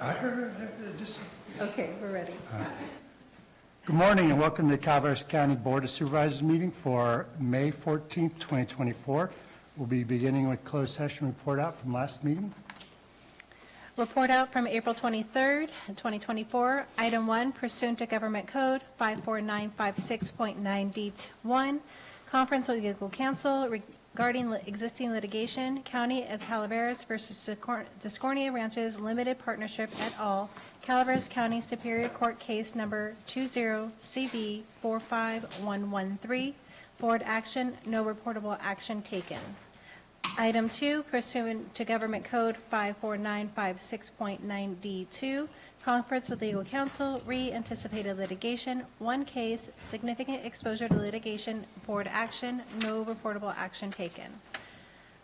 I heard just. Okay, we're ready. Good morning and welcome to the Calaveras County Board of Supervisors meeting for May 14th, 2024. We'll be beginning with closed session report out from last meeting. Report out from April 23rd, 2024. Item 1, pursuant to Government Code 54956.9D1, conference with legal counsel regarding existing litigation, County of Calaveras versus Discordia Ranches Limited Partnership et al., Calaveras County Superior Court Case Number 20-CV45113. Board action, no reportable action taken. Item 2, pursuant to Government Code 54956.9D2, conference with legal counsel, anticipated litigation, one case, significant exposure to litigation, board action, no reportable action taken.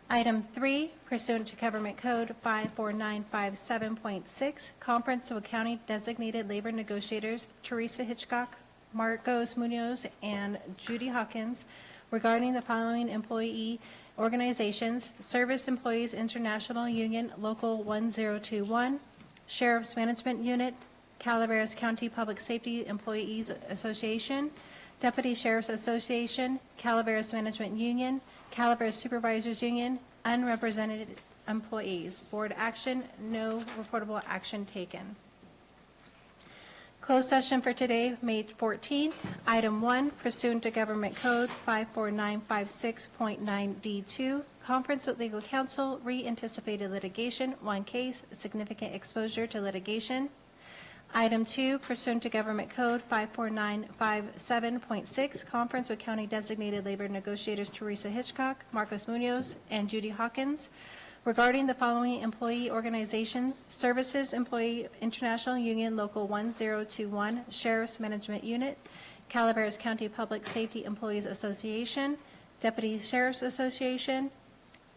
Item 3, pursuant to Government Code 54957.6, conference with county designated labor negotiators Teresa Hitchcock, Marcos Munoz, and Judy Hawkins regarding the following employee organizations: Service Employees International Union Local 1021, Sheriff's Management Unit, Calaveras County Public Safety Employees Association, Deputy Sheriff's Association, Calaveras Management Union, Calaveras Supervisors Union, unrepresented employees. Board action, no reportable action taken. Closed session for today, May 14th. Item 1, pursuant to Government Code 54956.9D2, conference with legal counsel, anticipated litigation, one case, significant exposure to litigation. Item 2, pursuant to Government Code 54957.6, conference with county designated labor negotiators Teresa Hitchcock, Marcos Munoz, and Judy Hawkins regarding the following employee organization: Services Employee International Union Local 1021, Sheriff's Management Unit, Calaveras County Public Safety Employees Association, Deputy Sheriff's Association,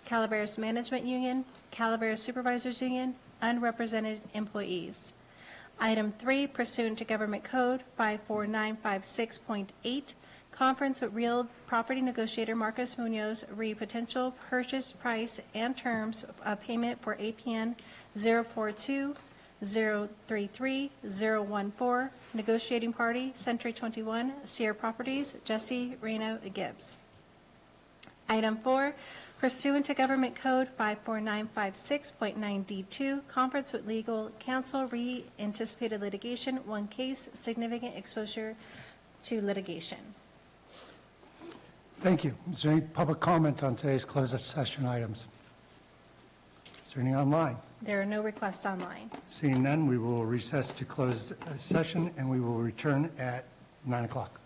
Calaveras Management Union, Calaveras Supervisors Union, unrepresented employees. Item 3, pursuant to Government Code 54956.8, conference with real property negotiator Marcos Munoz potential purchase price and terms of payment for APN 042-033-014, negotiating party Century 21, Sierra Properties, Jesse Reno Gibbs. Item 4, pursuant to Government Code 54956.9D2, conference with legal counsel anticipated litigation, one case, significant exposure to litigation. Thank you. Is there any public comment on today's closed session items? Is there any online? There are no requests online. Seeing none, we will recess to closed session and we will return at 9 o'clock.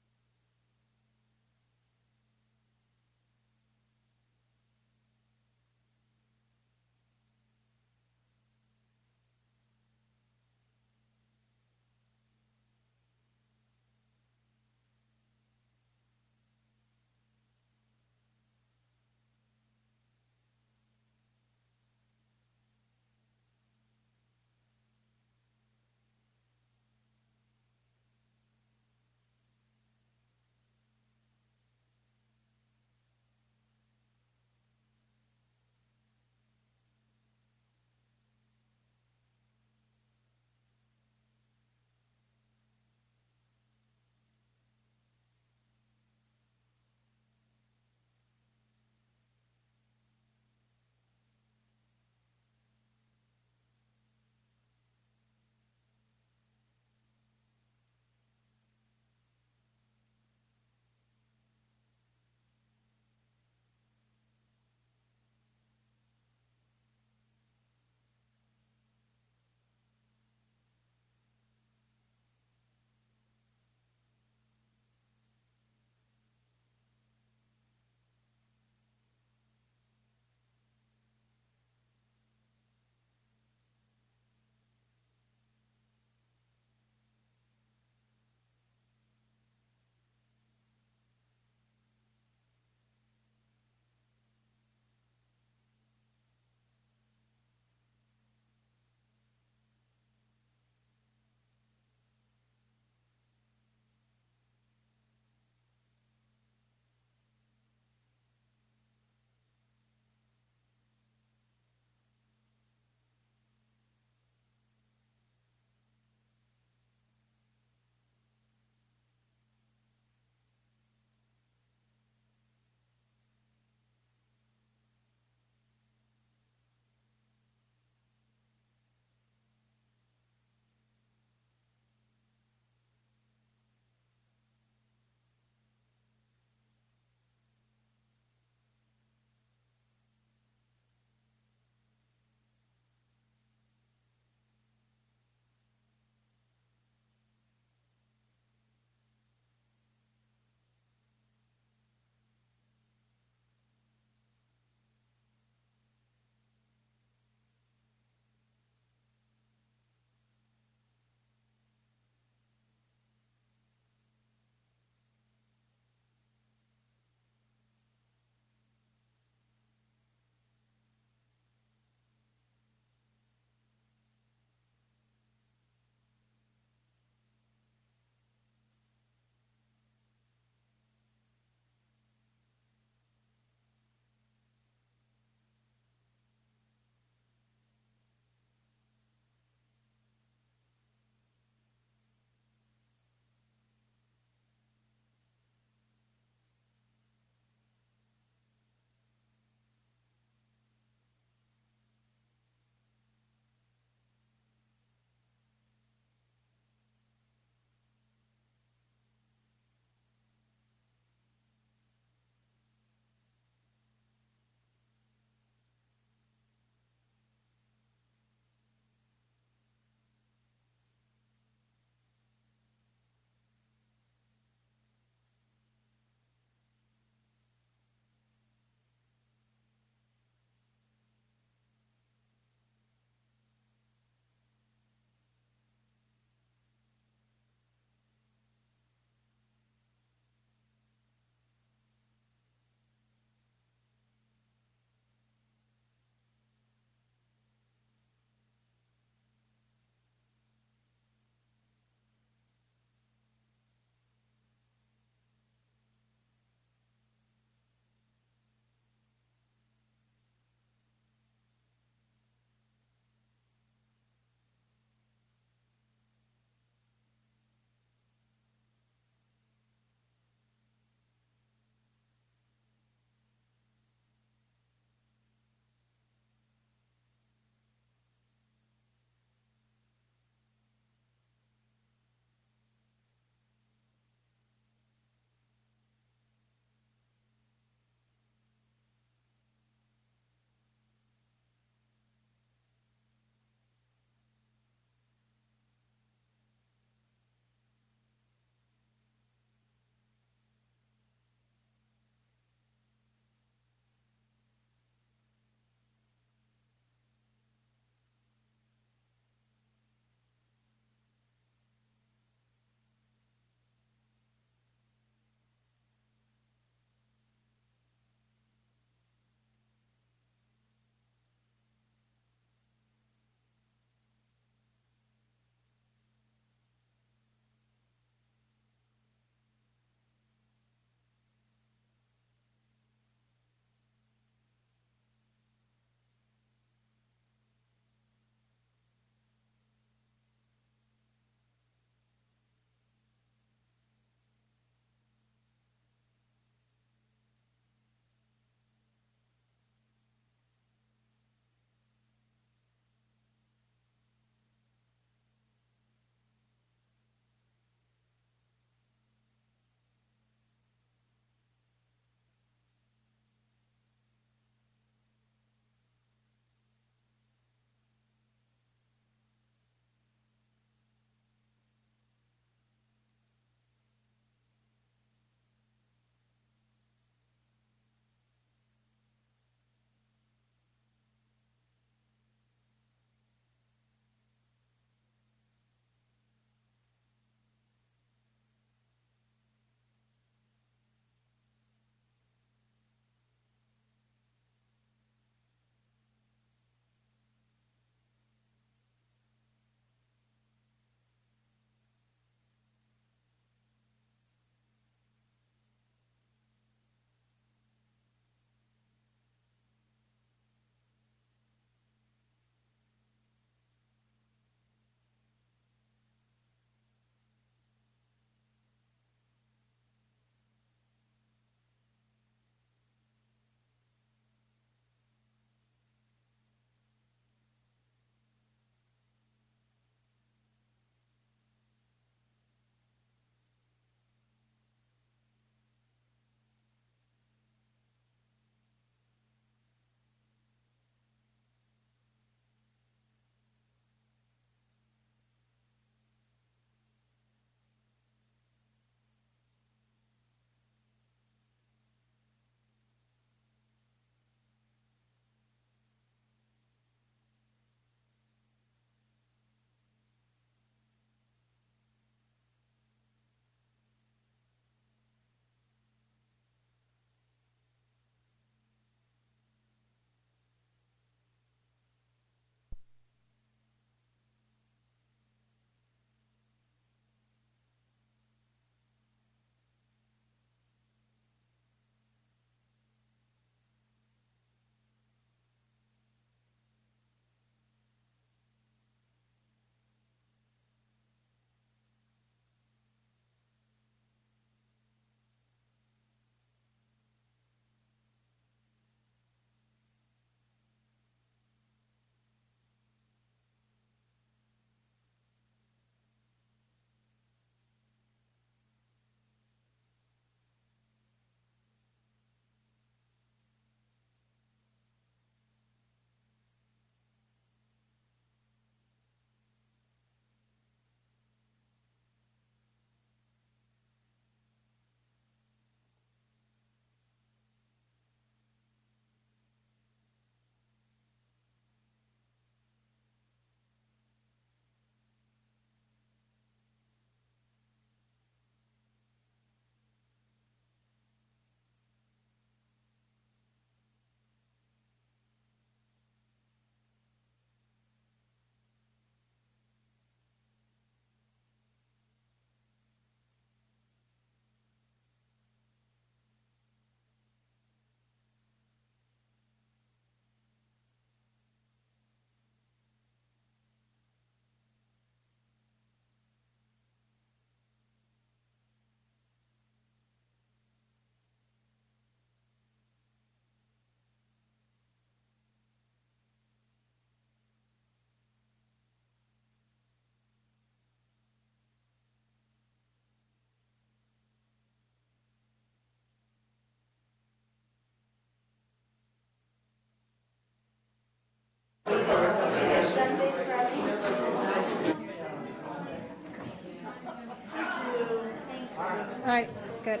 Good.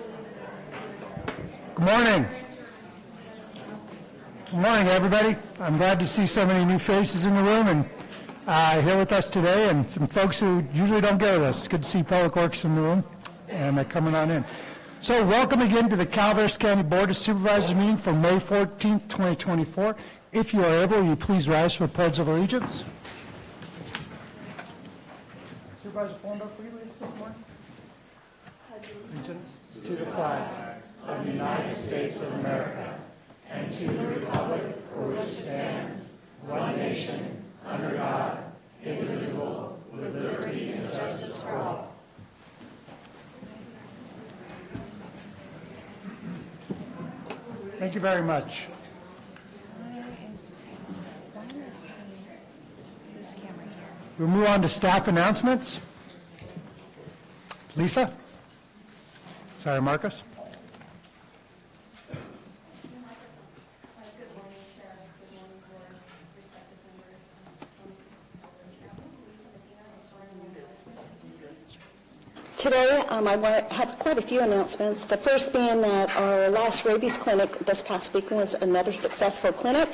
Good morning. Good morning, everybody. I'm glad to see so many new faces in the room and here with us today, and some folks who usually don't go with us. It's good to see Public Works in the room, and they're coming on in. So welcome again to the Calaveras County Board of Supervisors meeting for May 14th, 2024. If you are able, will you please rise for the Pledge of Allegiance? Supervisor Fullenberg, will you lead us this morning? Allegiance to the flag of the United States of America and to the republic for which it stands, one nation, under God, indivisible, with liberty and justice for all. Thank you very much. We'll move on to staff announcements. Lisa? Sorry, Marcus? Today, I want to have quite a few announcements. The first being that our last rabies clinic this past week was another successful clinic.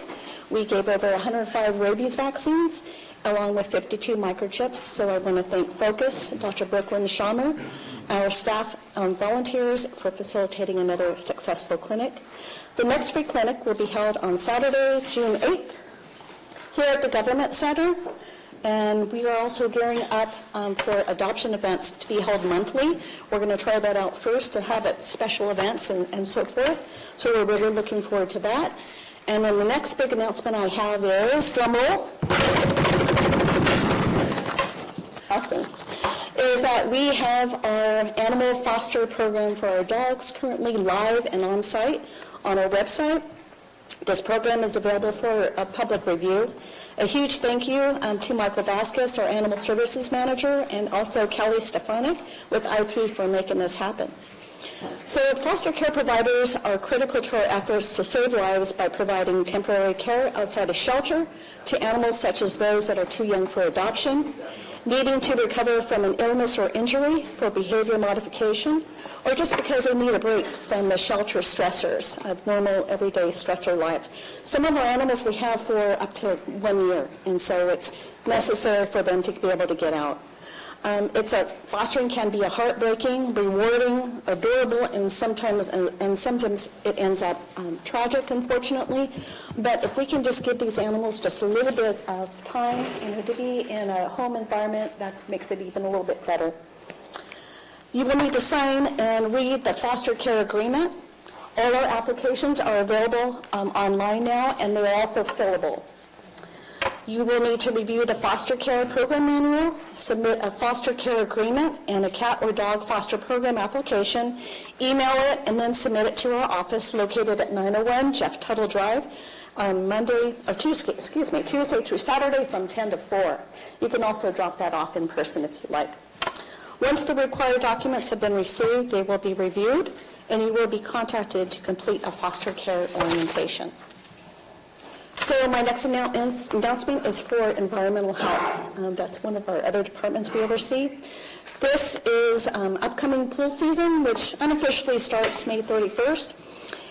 We gave over 105 rabies vaccines, along with 52 microchips. So I want to thank Focus, Dr. Brooklyn Schamer, our staff volunteers for facilitating another successful clinic. The next free clinic will be held on Saturday, June 8th, here at the Government Center. And we are also gearing up for adoption events to be held monthly. We're going to try that out first to have it special events and so forth. So we're really looking forward to that. And then the next big announcement I have is, drum roll, awesome, is that we have our animal foster program for our dogs currently live and on site on our website. This program is available for a public review. A huge thank you to Michael Vasquez, our Animal Services Manager, and also Kelly Stefanik with IT for making this happen. So foster care providers are critical to our efforts to save lives by providing temporary care outside a shelter to animals such as those that are too young for adoption, needing to recover from an illness or injury for behavior modification, or just because they need a break from the shelter stressors of normal, everyday stressor life. Some of our animals we have for up to 1 year, and so it's necessary for them to be able to get out. Fostering can be a heartbreaking, rewarding, adorable, and sometimes it ends up tragic, unfortunately. But if we can just give these animals just a little bit of time, to be in a home environment, that makes it even a little bit better. You will need to sign and read the foster care agreement. All our applications are available online now, and they're also fillable. You will need to review the foster care program manual, submit a foster care agreement and a cat or dog foster program application, email it, and then submit it to our office located at 901 Jeff Tuttle Drive on Tuesday through Saturday from 10 to 4. You can also drop that off in person if you like. Once the required documents have been received, they will be reviewed, and you will be contacted to complete a foster care orientation. So my next announcement is for environmental health. That's one of our other departments we oversee. This is upcoming pool season, which unofficially starts May 31st.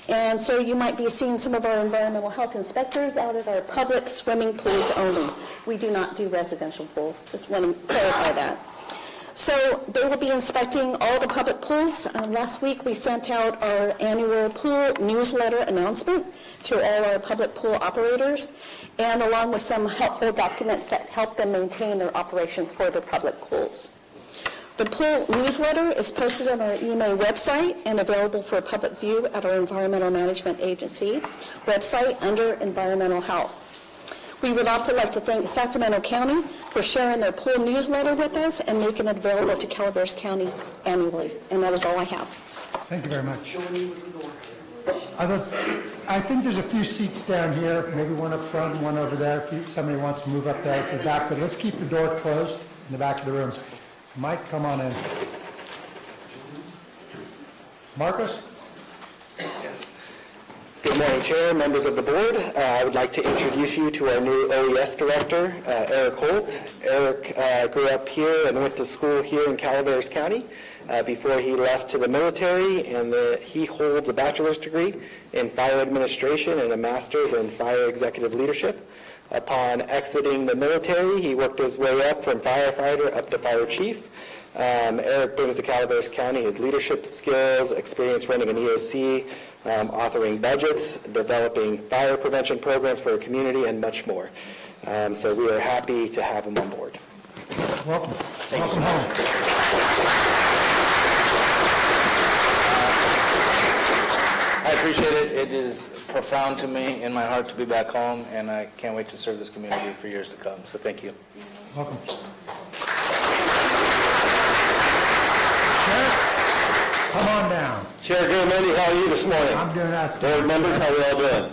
And so you might be seeing some of our environmental health inspectors out at our public swimming pools only. We do not do residential pools. Just want to clarify that. So they will be inspecting all the public pools. Last week we sent out our annual pool newsletter announcement to all our public pool operators, and along with some helpful documents that help them maintain their operations for their public pools. The pool newsletter is posted on our EMA website and available for public view at our Environmental Management Agency website under Environmental Health. We would also like to thank Sacramento County for sharing their pool newsletter with us and making it available to Calaveras County annually. And that is all I have. Thank you very much. I think there's a few seats down here, maybe one up front and one over there. If somebody wants to move up there to the back, but let's keep the door closed in the back of the rooms. Mike, come on in. Marcus? Yes. Good morning, Chair, members of the board. I would like to introduce you to our new OES director, Eric Holt. Eric grew up here and went to school here in Calaveras County. before he left to the military, and he holds a bachelor's degree in fire administration and a master's in fire executive leadership. Upon exiting the military, he worked his way up from firefighter up to fire chief. Eric brings to Calaveras County his leadership skills, experience running an EOC, authoring budgets, developing fire prevention programs for our community, and much more. So we are happy to have him on board. Welcome. Welcome home. I appreciate it. It is profound to me in my heart to be back home, and I can't wait to serve this community for years to come. So thank you. Welcome. Sheriff, come on down. Chair Garamendi, how are you this morning? I'm doing outstanding. Board members, how are we all doing?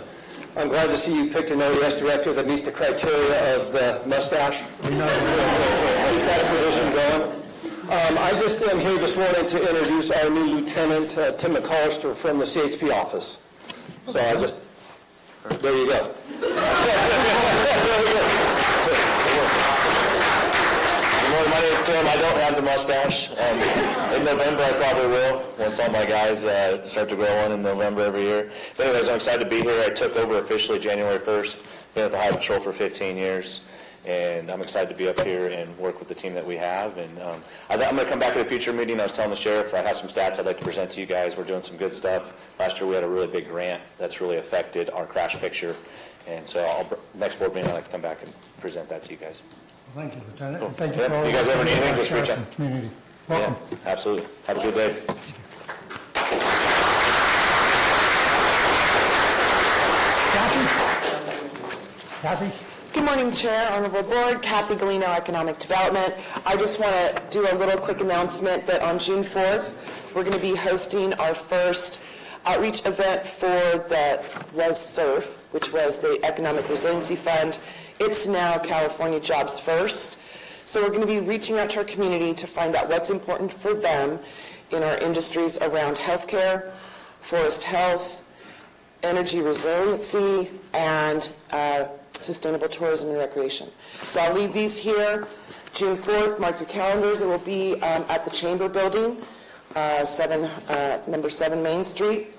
I'm glad to see you picked an OES director that meets the criteria of the mustache. We know Keep that tradition going. I just am here this morning to introduce our new Lieutenant, Tim McCollister from the CHP office. So I just, there you go. My name is Tim. I don't have the mustache. In November, I probably will, once all my guys start to grow one in November every year. But anyways, I'm excited to be here. I took over officially January 1st. Been at the Highway Patrol for 15 years. And I'm excited to be up here and work with the team that we have. And I'm going to come back to the future meeting. I was telling the sheriff I have some stats I'd like to present to you guys. We're doing some good stuff. Last year we had a really big grant that's really affected our crash picture. And so next board meeting I'd like to come back and present that to you guys. Well, thank you, Lieutenant. Cool. And thank you Yeah. for all You guys the ever need anything, work just reach in out. the community. Welcome. Yeah, absolutely. Have a good day. Kathy? Good morning, Chair, Honorable Board, Kathy Galino, Economic Development. I just want to do a little quick announcement that on June 4th, we're going to be hosting our first outreach event for the RESSURF, which was the Economic Resiliency Fund. It's now California Jobs First. So we're going to be reaching out to our community to find out what's important for them in our industries around healthcare, forest health, energy resiliency, and sustainable tourism and recreation. So I'll leave these here. June 4th, mark your calendars. It will be at the Chamber Building, number 7 Main Street,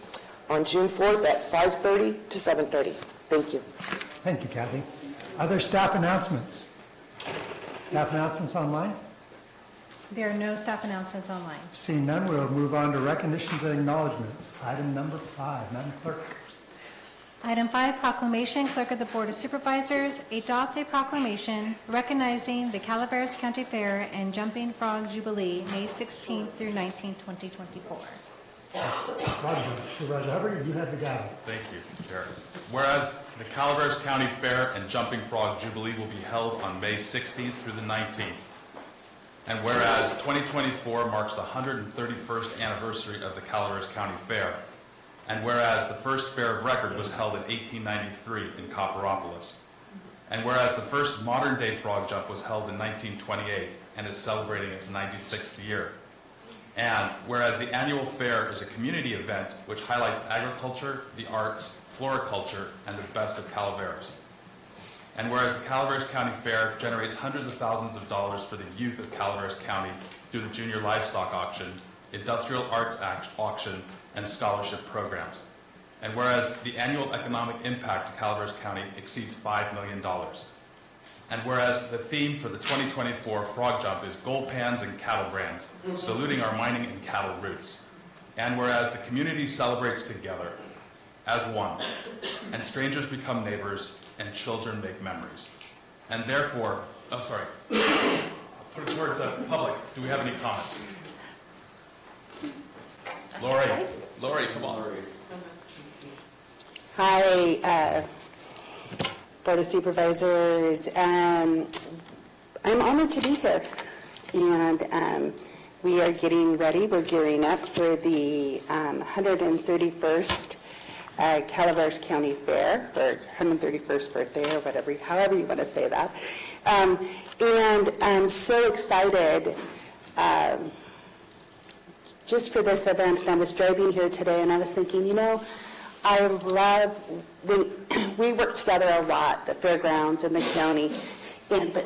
on June 4th at 5:30 to 7:30. Thank you. Thank you, Kathy. Other staff announcements? Staff announcements online? There are no staff announcements online. Seeing none, we'll move on to recognitions and acknowledgements. Item number 5, Madam Clerk. Item 5, proclamation, Clerk of the Board of Supervisors, adopt a proclamation recognizing the Calaveras County Fair and Jumping Frog Jubilee, May 16th through 19th, 2024. Roger, Supervisor Hubbard, you have the gavel. Thank you, Chair. Whereas the Calaveras County Fair and Jumping Frog Jubilee will be held on May 16th through the 19th. And whereas 2024 marks the 131st anniversary of the Calaveras County Fair. And whereas the first fair of record was held in 1893 in Copperopolis. And whereas the first modern-day frog jump was held in 1928 and is celebrating its 96th year. And whereas the annual fair is a community event which highlights agriculture, the arts, floriculture, and the best of Calaveras. And whereas the Calaveras County Fair generates hundreds of thousands of dollars for the youth of Calaveras County through the Junior Livestock Auction, Industrial Arts Auction, and scholarship programs. And whereas the annual economic impact to Calaveras County exceeds $5 million. And whereas the theme for the 2024 Frog Jump is Gold Pans and Cattle Brands, saluting our mining and cattle roots. And whereas the community celebrates together as one, and strangers become neighbors, and children make memories. And therefore, I'll put it towards the public. Do we have any comments? Lori, come on. Hi, Board of Supervisors. I'm honored to be here, and we are getting ready. We're gearing up for the 131st Calaveras County Fair, or 131st birthday, or whatever, however you want to say that. And I'm so excited just for this event. And I was driving here today, and I was thinking, I love when we work together a lot, the fairgrounds and the county, but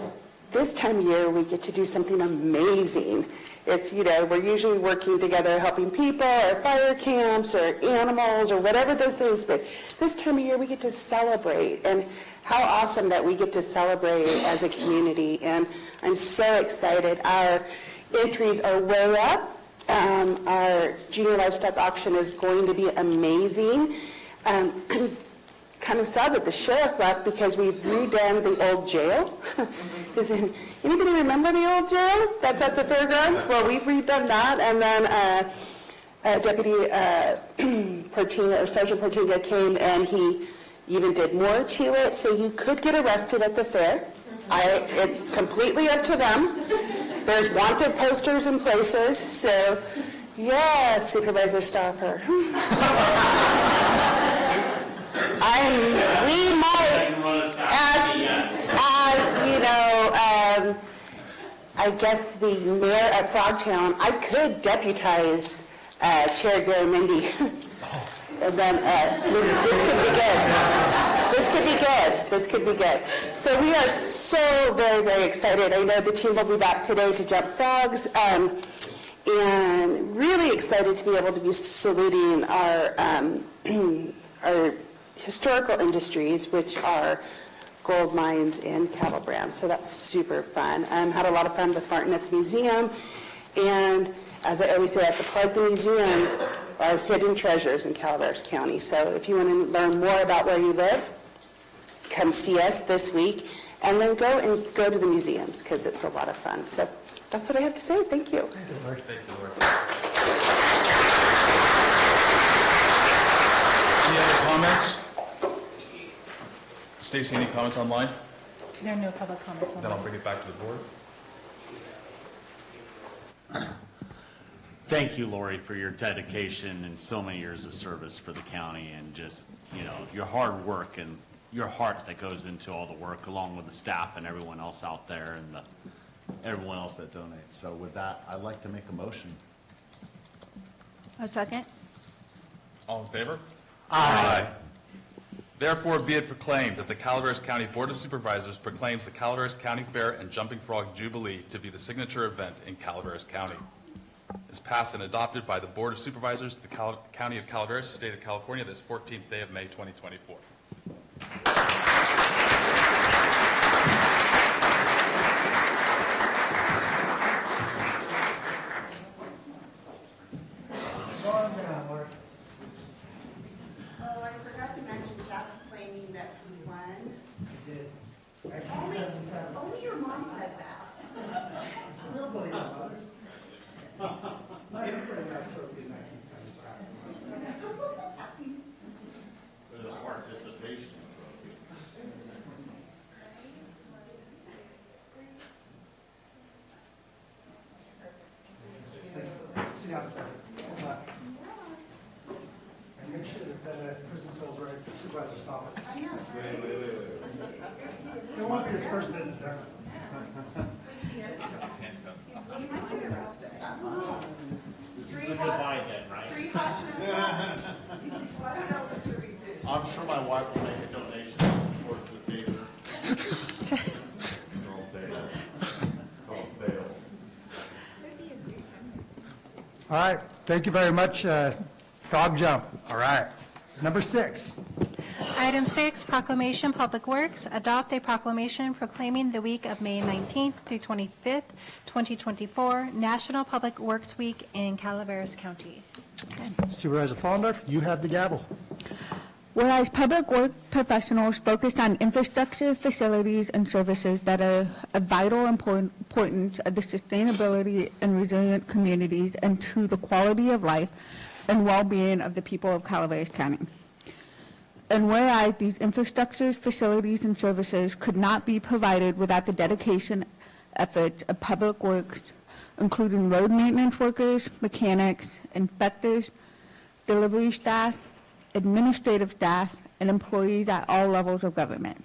this time of year, we get to do something amazing. It's, we're usually working together, helping people, or fire camps, or animals, or whatever those things, but this time of year, we get to celebrate, and how awesome that we get to celebrate as a community, and I'm so excited. Our entries are way up. Our junior livestock auction is going to be amazing. Kind of sad that the sheriff left because we've redone the old jail. Anybody remember the old jail that's at the fairgrounds? Well, we've redone that, and then Deputy Portinga, or Sergeant Portinga, came and he even did more to it, so you could get arrested at the fair. It's completely up to them. There's wanted posters in places, so yeah, Supervisor Stopper. We might, as you know, I guess the mayor at Frogtown, I could deputize Chair Garamendi. And then this could be good. This could be good. So we are so very, very excited. I know the team will be back today to jump frogs. And really excited to be able to be saluting our historical industries, which are gold mines and cattle brands. So that's super fun. Had a lot of fun with Martin at the museum. And as I always say, I have to plug the museums are hidden treasures in Calaveras County. So if you want to learn more about where you live, come see us this week. And then go to the museums, because it's a lot of fun. So that's what I have to say. Thank you. Thank you, Lord. Any other comments? Stacy, any comments online? There are no public comments on Then I'll that. bring it back to the board. Thank you, Lori, for your dedication and so many years of service for the county, and just, your hard work and your heart that goes into all the work, along with the staff and everyone else out there, and everyone else that donates. So with that, I'd like to make a motion. A second? All in favor? Aye. Therefore, be it proclaimed that the Calaveras County Board of Supervisors proclaims the Calaveras County Fair and Jumping Frog Jubilee to be the signature event in Calaveras County. Is passed and adopted by the Board of Supervisors of the County of Calaveras, State of California, this 14th day of May, 2024. Oh, I forgot to mention Jack's claiming that he won. He did. Only your mom says that. Nobody knows. The participation. Sit down. And make sure that prison cell's ready for Supervisor Stopper. It won't be his first visit there. This is a goodbye then, right? I'm sure my wife will make a donation towards the taser. All right, thank you very much, Frog Jump. All right, number 6. Item 6, Proclamation Public Works. Adopt a proclamation proclaiming the week of May 19th through 25th, 2024, National Public Works Week in Calaveras County. Supervisor Fondorf, you have the gavel. Whereas public work professionals focused on infrastructure, facilities, and services that are of vital importance of the sustainability and resilient communities and to the quality of life and well-being of the people of Calaveras County. And whereas these infrastructures, facilities, and services could not be provided without the dedication efforts of public works, including road maintenance workers, mechanics, inspectors, delivery staff, administrative staff, and employees at all levels of government.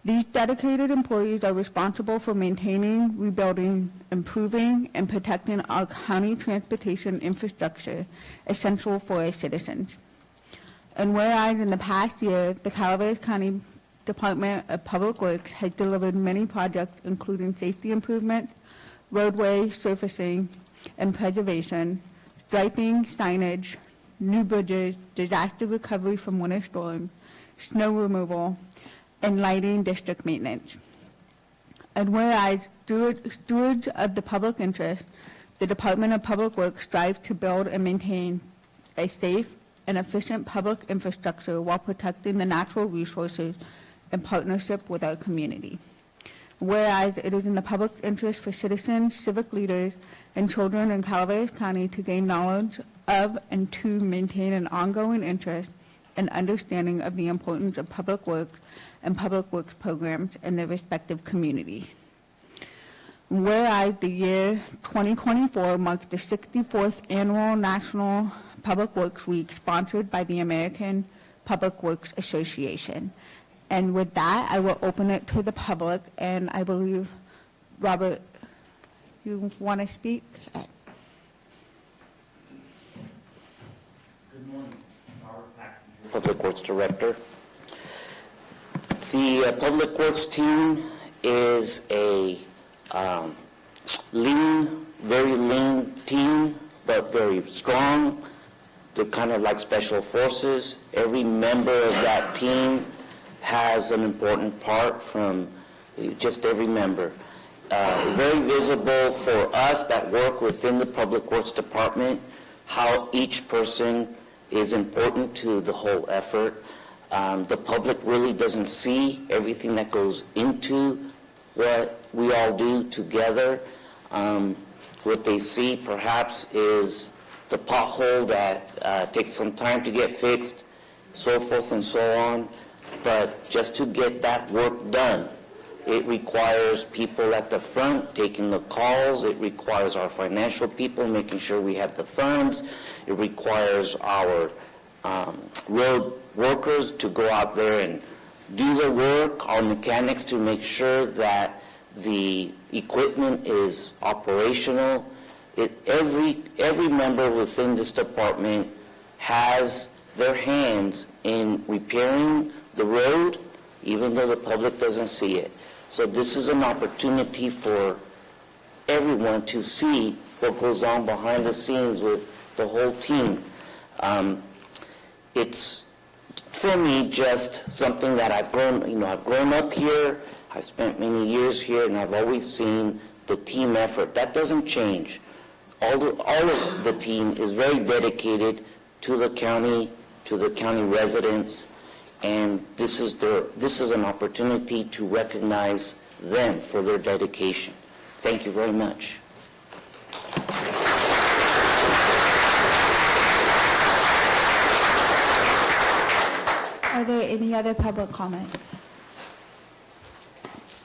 These dedicated employees are responsible for maintaining, rebuilding, improving, and protecting our county transportation infrastructure essential for our citizens. And whereas in the past year, the Calaveras County Department of Public Works has delivered many projects, including safety improvement, roadway surfacing and preservation, striping, signage, new bridges, disaster recovery from winter storms, snow removal, and lighting district maintenance. And whereas stewards of the public interest, the Department of Public Works strives to build and maintain a safe and efficient public infrastructure while protecting the natural resources in partnership with our community. Whereas it is in the public interest for citizens, civic leaders, and children in Calaveras County to gain knowledge of and to maintain an ongoing interest and understanding of the importance of public works and public works programs in their respective communities. Whereas the year 2024 marks the 64th Annual National Public Works Week sponsored by the American Public Works Association. And with that, I will open it to the public, and I believe, Robert, you want to speak? Good morning. Public Works Director. The Public Works team is a very lean team, but very strong. They're kind of like special forces. Every member of that team has an important part from just every member. Very visible for us that work within the Public Works Department, how each person is important to the whole effort. The public really doesn't see everything that goes into what we all do together. What they see perhaps is the pothole that takes some time to get fixed, so forth and so on. But just to get that work done, it requires people at the front taking the calls. It requires our financial people making sure we have the funds. It requires our road workers to go out there and do the work, our mechanics to make sure that the equipment is operational. Every member within this department has their hands in repairing the road, even though the public doesn't see it. So this is an opportunity for everyone to see what goes on behind the scenes with the whole team. It's, for me, just something that I've grown up here, I've spent many years here, and I've always seen the team effort. That doesn't change. All of the team is very dedicated to the county residents, and this is an opportunity to recognize them for their dedication. Thank you very much. Are there any other public comments?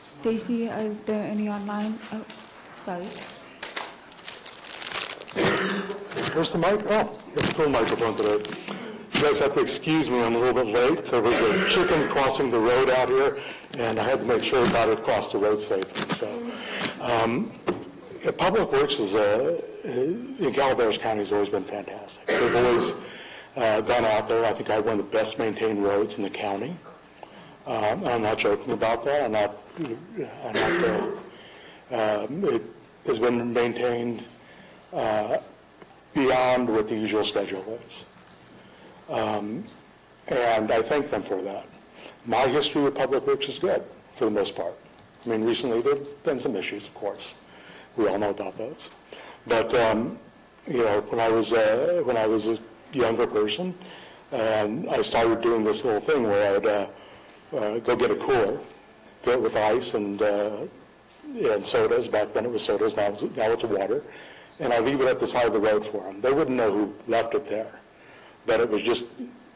Stacy, are there any online? Oh, sorry. Where's the mic? Oh, you have a full microphone today. You guys have to excuse me, I'm a little bit late. There was a chicken crossing the road out here, and I had to make sure that it crossed the road safely. So, Public Works is in Calaveras County has always been fantastic. They've always gone out there. I think I have one of the best maintained roads in the county. I'm not joking about that. It has been maintained beyond what the usual schedule is. And I thank them for that. My history with Public Works is good, for the most part. I mean, recently there have been some issues, of course. We all know about those. But, when I was a younger person, and I started doing this little thing where I'd go get a cooler, fill it with ice and sodas. Back then it was sodas, now it's water. And I leave it at the side of the road for them. They wouldn't know who left it there. But it was just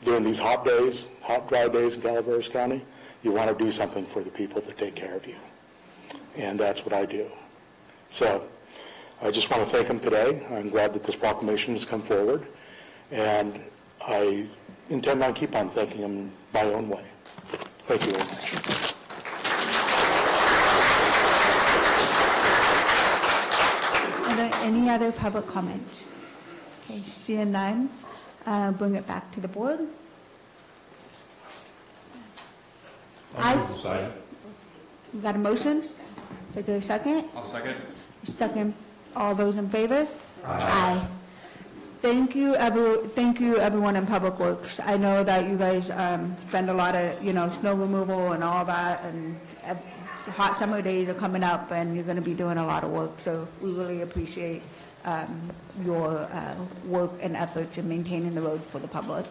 during these hot days, hot, dry days in Calaveras County, you want to do something for the people that take care of you. And that's what I do. So I just want to thank them today. I'm glad that this proclamation has come forward. And I intend on keep on thanking them my own way. Thank you very much. Are there any other public comments? Okay, seeing none, bring it back to the board. Aye. You got a motion? Is there a second? I'll second. Second. All those in favor? Aye. Thank you, everyone in Public Works. I know that you guys spend a lot of, snow removal and all that, and the hot summer days are coming up, and you're going to be doing a lot of work, so we really appreciate your work and efforts in maintaining the roads for the public.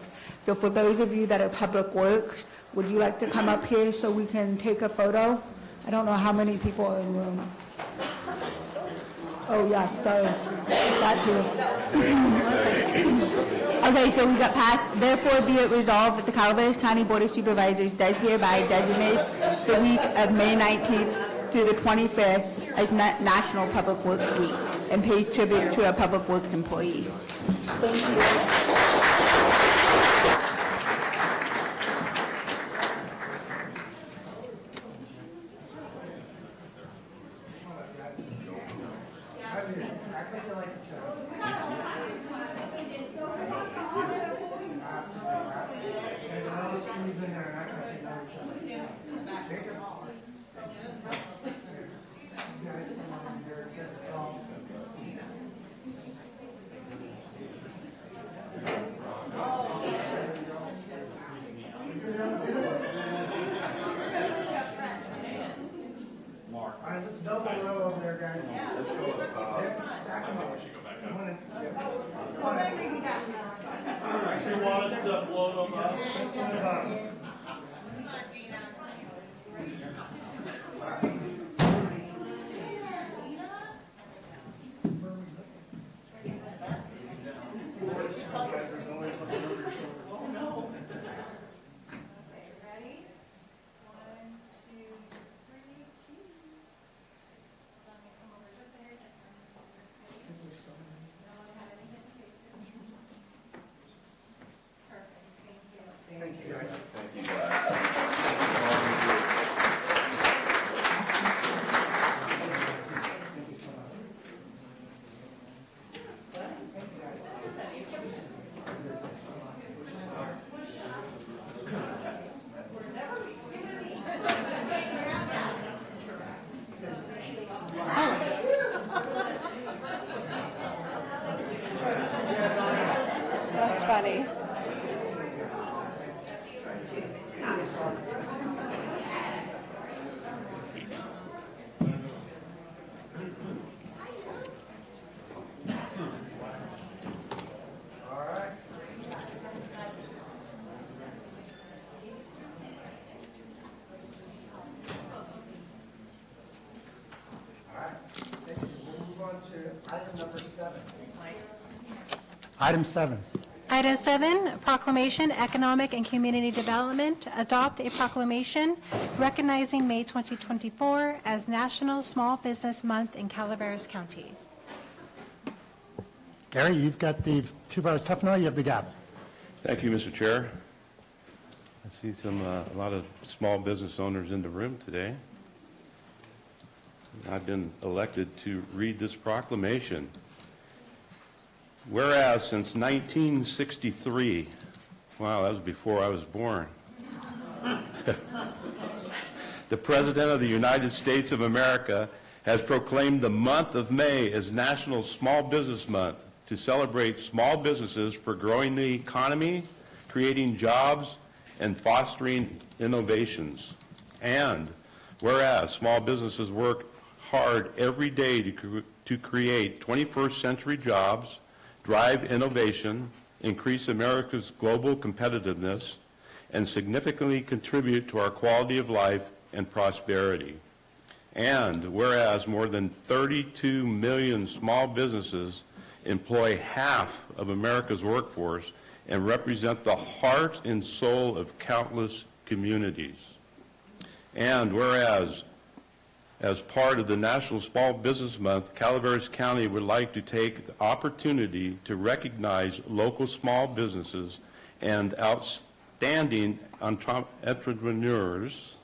So for those of you that are Public Works, would you like to come up here so we can take a photo? I don't know how many people are in the room. Oh, yeah, sorry. That too. Okay, so we got passed. Therefore, be it resolved that the Calaveras County Board of Supervisors does hereby designate the week of May 19th through the 25th as National Public Works Week and pay tribute to our Public Works employees. Thank you. Let's double row over there, guys. Let's go. Stack them up. You want us to float them up? Let's float them up. That's funny. Item 7. Item 7, proclamation, economic and community development. Adopt a proclamation recognizing May 2024 as National Small Business Month in Calaveras County. Gary, you've got the Supervisor Tufnell, you have the gavel. Thank you, Mr. Chair. I see a lot of small business owners in the room today. I've been elected to read this proclamation. Whereas since 1963, wow, that was before I was born, the President of the United States of America has proclaimed the month of May as National Small Business Month to celebrate small businesses for growing the economy, creating jobs, and fostering innovations. And whereas small businesses work hard every day to create 21st century jobs, drive innovation, increase America's global competitiveness, and significantly contribute to our quality of life and prosperity. And whereas more than 32 million small businesses employ half of America's workforce and represent the heart and soul of countless communities. And whereas, as part of the National Small Business Month, Calaveras County would like to take the opportunity to recognize local small businesses and outstanding entrepreneurs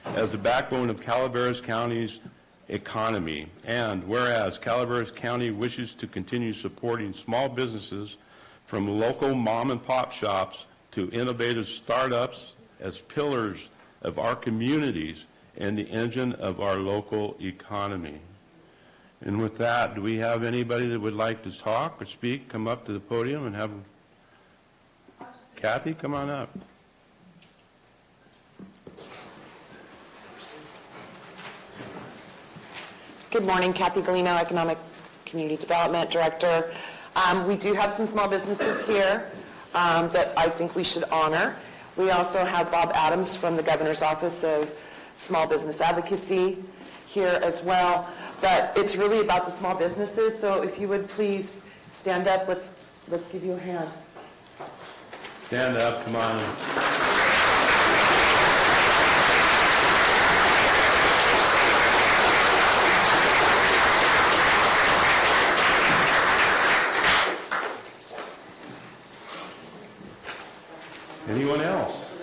as the backbone of Calaveras County's economy. And whereas Calaveras County wishes to continue supporting small businesses from local mom and pop shops to innovative startups as pillars of our communities and the engine of our local economy. And with that, do we have anybody that would like to talk or speak, come up to the podium and have... Kathy, come on up. Good morning, Kathy Galino, Economic Community Development Director. We do have some small businesses here that I think we should honor. We also have Bob Adams from the Governor's Office of Small Business Advocacy here as well. But it's really about the small businesses, so if you would please stand up, let's give you a hand. Stand up, come on. Anyone else?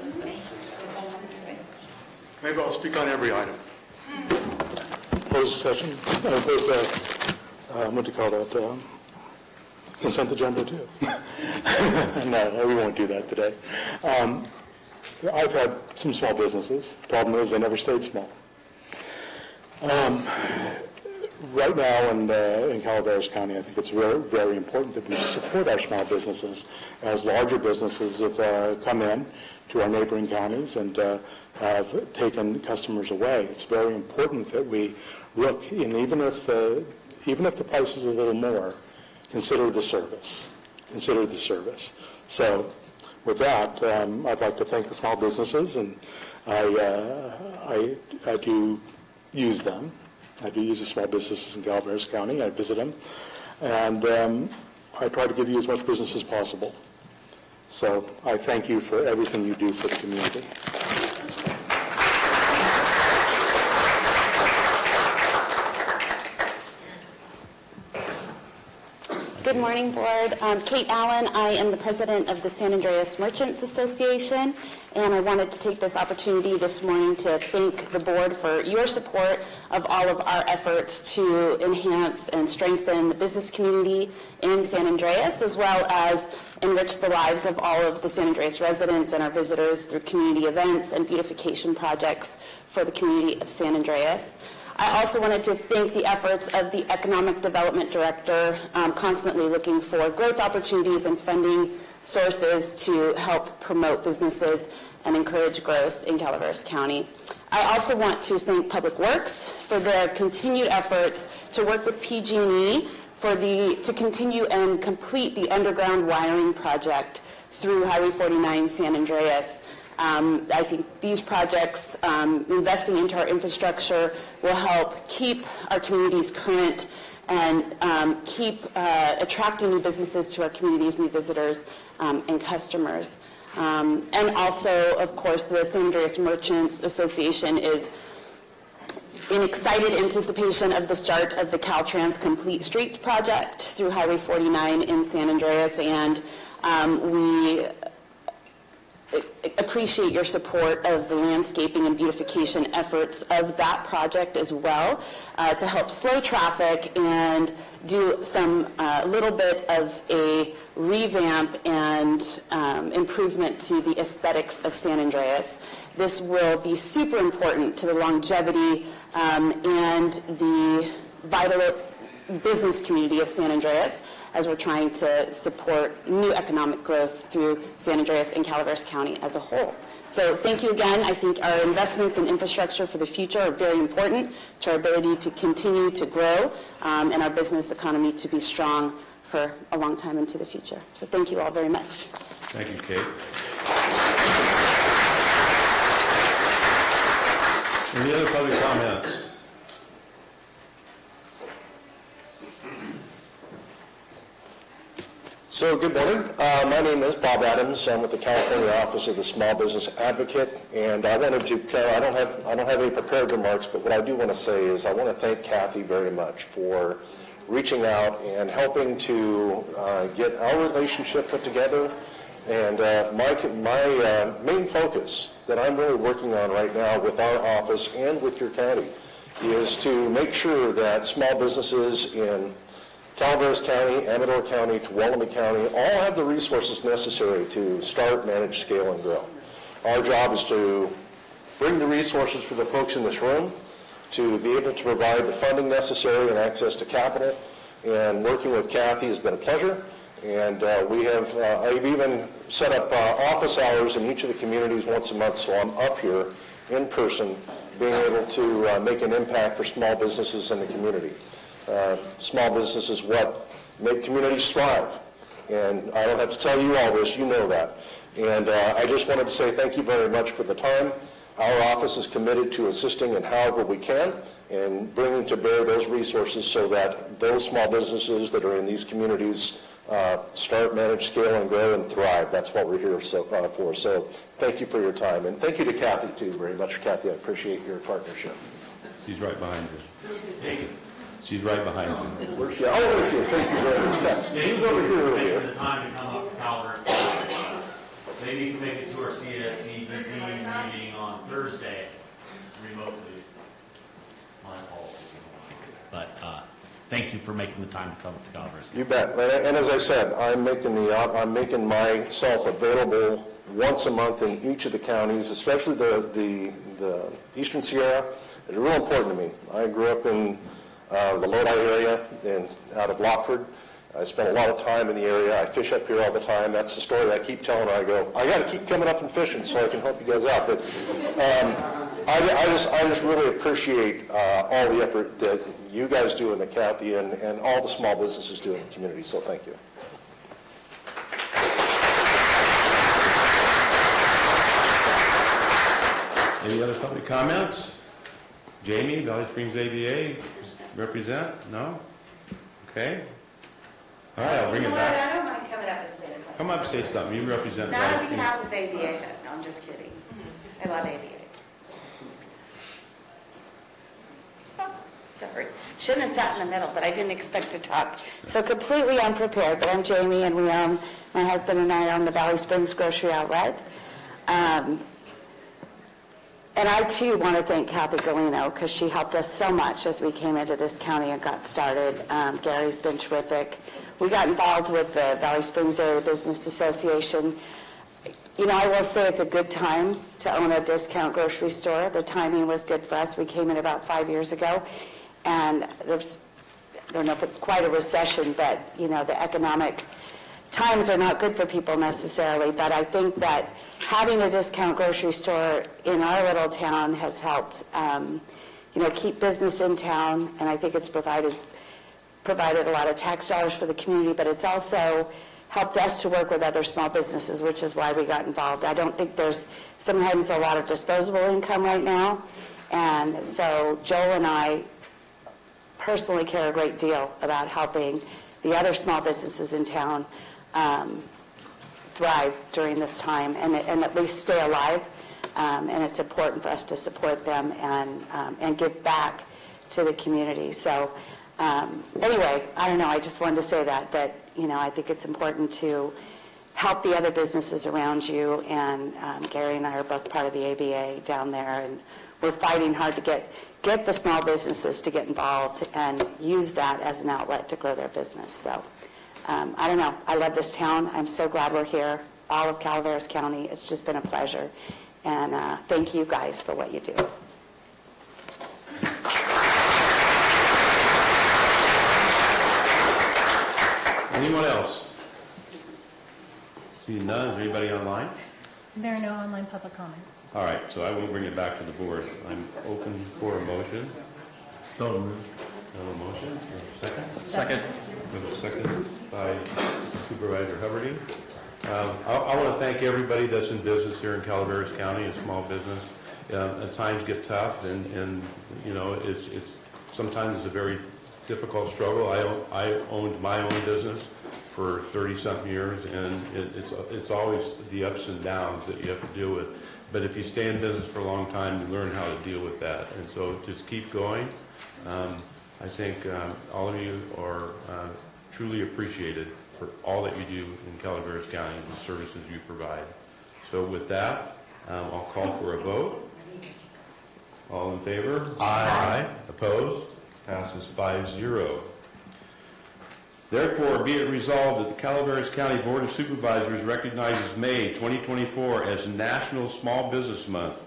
Maybe I'll speak on every item. Closed session, what do you call that, consent agenda too. No, we won't do that today. I've had some small businesses. Problem is, they never stayed small. Right now in Calaveras County, I think it's very, very important that we support our small businesses as larger businesses have come in to our neighboring counties and have taken customers away. It's very important that we look, and even if the price is a little more, consider the service. Consider the service. So with that, I'd like to thank the small businesses, and I do use them. I do use the small businesses in Calaveras County. I visit them, and I try to give you as much business as possible. So I thank you for everything you do for the community. Good morning, Board. Kate Allen. I am the president of the San Andreas Merchants Association, and I wanted to take this opportunity this morning to thank the Board for your support of all of our efforts to enhance and strengthen the business community in San Andreas, as well as enrich the lives of all of the San Andreas residents and our visitors through community events and beautification projects for the community of San Andreas. I also wanted to thank the efforts of the Economic Development Director, constantly looking for growth opportunities and funding sources to help promote businesses and encourage growth in Calaveras County. I also want to thank Public Works for their continued efforts to work with PG&E to continue and complete the underground wiring project through Highway 49 San Andreas. I think these projects, investing into our infrastructure, will help keep our communities current and keep attracting new businesses to our communities, new visitors and customers. And also, of course, the San Andreas Merchants Association is in excited anticipation of the start of the Caltrans Complete Streets project through Highway 49 in San Andreas, and we appreciate your support of the landscaping and beautification efforts of that project as well, to help slow traffic and do some little bit of a revamp and improvement to the aesthetics of San Andreas. This will be super important to the longevity and the vital business community of San Andreas as we're trying to support new economic growth through San Andreas and Calaveras County as a whole. So thank you again. I think our investments in infrastructure for the future are very important to our ability to continue to grow and our business economy to be strong for a long time into the future. So thank you all very much. Thank you, Kate. Any other public comments? So good morning. My name is Bob Adams. I'm with the California Office of the Small Business Advocate, and I wanted to. I don't have any prepared remarks, but what I do want to say is I want to thank Kathy very much for reaching out and helping to get our relationship put together. And my main focus that I'm really working on right now with our office and with your county is to make sure that small businesses in Calaveras County, Amador County, Tuolumne County all have the resources necessary to start, manage, scale, and grow. Our job is to bring the resources for the folks in this room to be able to provide the funding necessary and access to capital. And working with Kathy has been a pleasure. And I've even set up office hours in each of the communities once a month, so I'm up here in person, being able to make an impact for small businesses in the community. Small business is what make communities thrive. And I don't have to tell you all this, you know that. And I just wanted to say thank you very much for the time. Our office is committed to assisting in however we can and bringing to bear those resources so that those small businesses that are in these communities start, manage, scale, and grow and thrive. That's what we're here for. So thank you for your time. And thank you to Kathy, too, very much. Kathy, I appreciate your partnership. She's right behind you. She's right behind you. Where's she? Oh, there's you. Thank you very much. She was over here earlier. Taking the time to come up to Calaveras. Maybe you can make it to our CSCDP meeting on Thursday remotely. My apologies. But thank you for making the time to come to Calaveras. You bet. And as I said, I'm making myself available once a month in each of the counties, especially the Eastern Sierra. It's real important to me. I grew up in the Lodi area and out of Lockford. I spent a lot of time in the area. I fish up here all the time. That's the story I keep telling. I go, I got to keep coming up and fishing so I can help you guys out. But I just really appreciate all the effort that you guys do in the county and all the small businesses do in the community. So thank you. Any other public comments? Jamie, Valley Springs ABA, represent? No? Okay. All right, I'll bring it back. I don't mind coming up and saying something. Come up and say something. You represent Not on Valley Springs. behalf of ABA, no, I'm just kidding. I love ABA. Sorry. Shouldn't have sat in the middle, but I didn't expect to talk. So completely unprepared, but I'm Jamie, and my husband and I own the Valley Springs Grocery Outlet. And I, too, want to thank Kathy Galino because she helped us so much as we came into this county and got started. Gary's been terrific. We got involved with the Valley Springs Area Business Association. You know, I will say it's a good time to own a discount grocery store. The timing was good for us. We came in about 5 years ago, and there's, I don't know if it's quite a recession, but, you know, the economic times are not good for people necessarily, but I think that having a discount grocery store in our little town has helped, you know, keep business in town, and I think it's provided a lot of tax dollars for the community, but it's also helped us to work with other small businesses, which is why we got involved. I don't think there's sometimes a lot of disposable income right now, and so Joel and I personally care a great deal about helping the other small businesses in town thrive during this time and at least stay alive. And it's important for us to support them and give back to the community. So anyway, I don't know, I just wanted to say that, you know, I think it's important to help the other businesses around you. And Gary and I are both part of the ABA down there, and we're fighting hard to get the small businesses to get involved and use that as an outlet to grow their business. So I don't know. I love this town. I'm so glad we're here, all of Calaveras County. It's just been a pleasure. And thank you guys for what you do. Anyone else? See none. Is there anybody online? There are no online public comments. All right, so I will bring it back to the board. I'm open for a motion. So moved. Have a motion? Second? Second. We have a second by Supervisor Huberty. I want to thank everybody that's in business here in Calaveras County, a small business. At times get tough, and you know, it's sometimes it's a very difficult struggle. I owned my own business for 30-something years, and it's always the ups and downs that you have to deal with. But if you stay in business for a long time, you learn how to deal with that. And so just keep going. I think all of you are truly appreciated for all that you do in Calaveras County and the services you provide. So with that, I'll call for a vote. All in favor? Aye. Opposed? Passes 5-0. Therefore, be it resolved that the Calaveras County Board of Supervisors recognizes May 2024 as National Small Business Month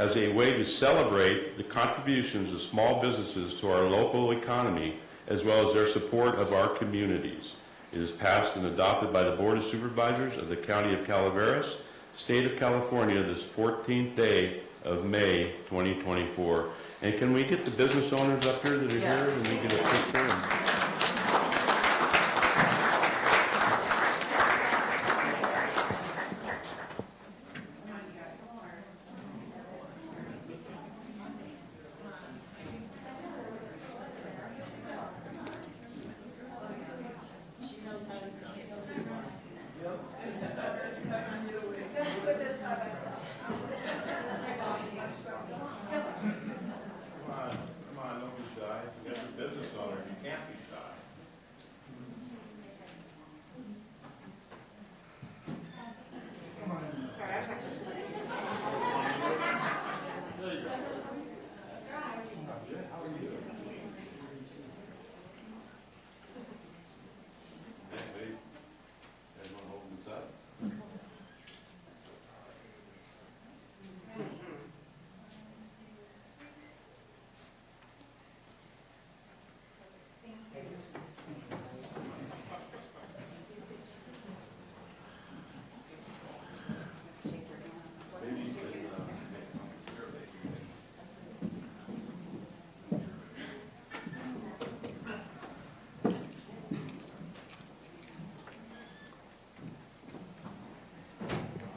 as a way to celebrate the contributions of small businesses to our local economy, as well as their support of our communities. It is passed and adopted by the Board of Supervisors of the County of Calaveras, State of California, this 14th day of May 2024. And can we get the business owners up here that are here and we get a picture?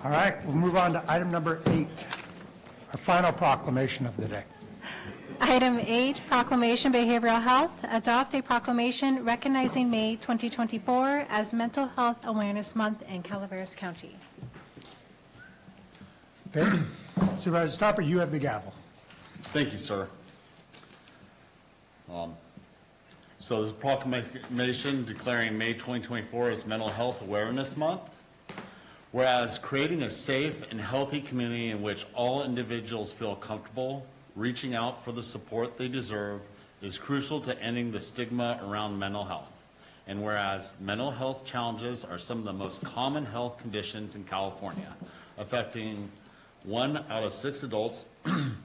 All right, we'll move on to item number 8, our final proclamation of the day. Item 8, Proclamation Behavioral Health. Adopt a proclamation recognizing May 2024 as Mental Health Awareness Month in Calaveras County. Okay, Supervisor Stopper, you have the gavel. Thank you, sir. So this proclamation declaring May 2024 as Mental Health Awareness Month. Whereas creating a safe and healthy community in which all individuals feel comfortable reaching out for the support they deserve is crucial to ending the stigma around mental health. And whereas mental health challenges are some of the most common health conditions in California, affecting 1 out of 6 adults and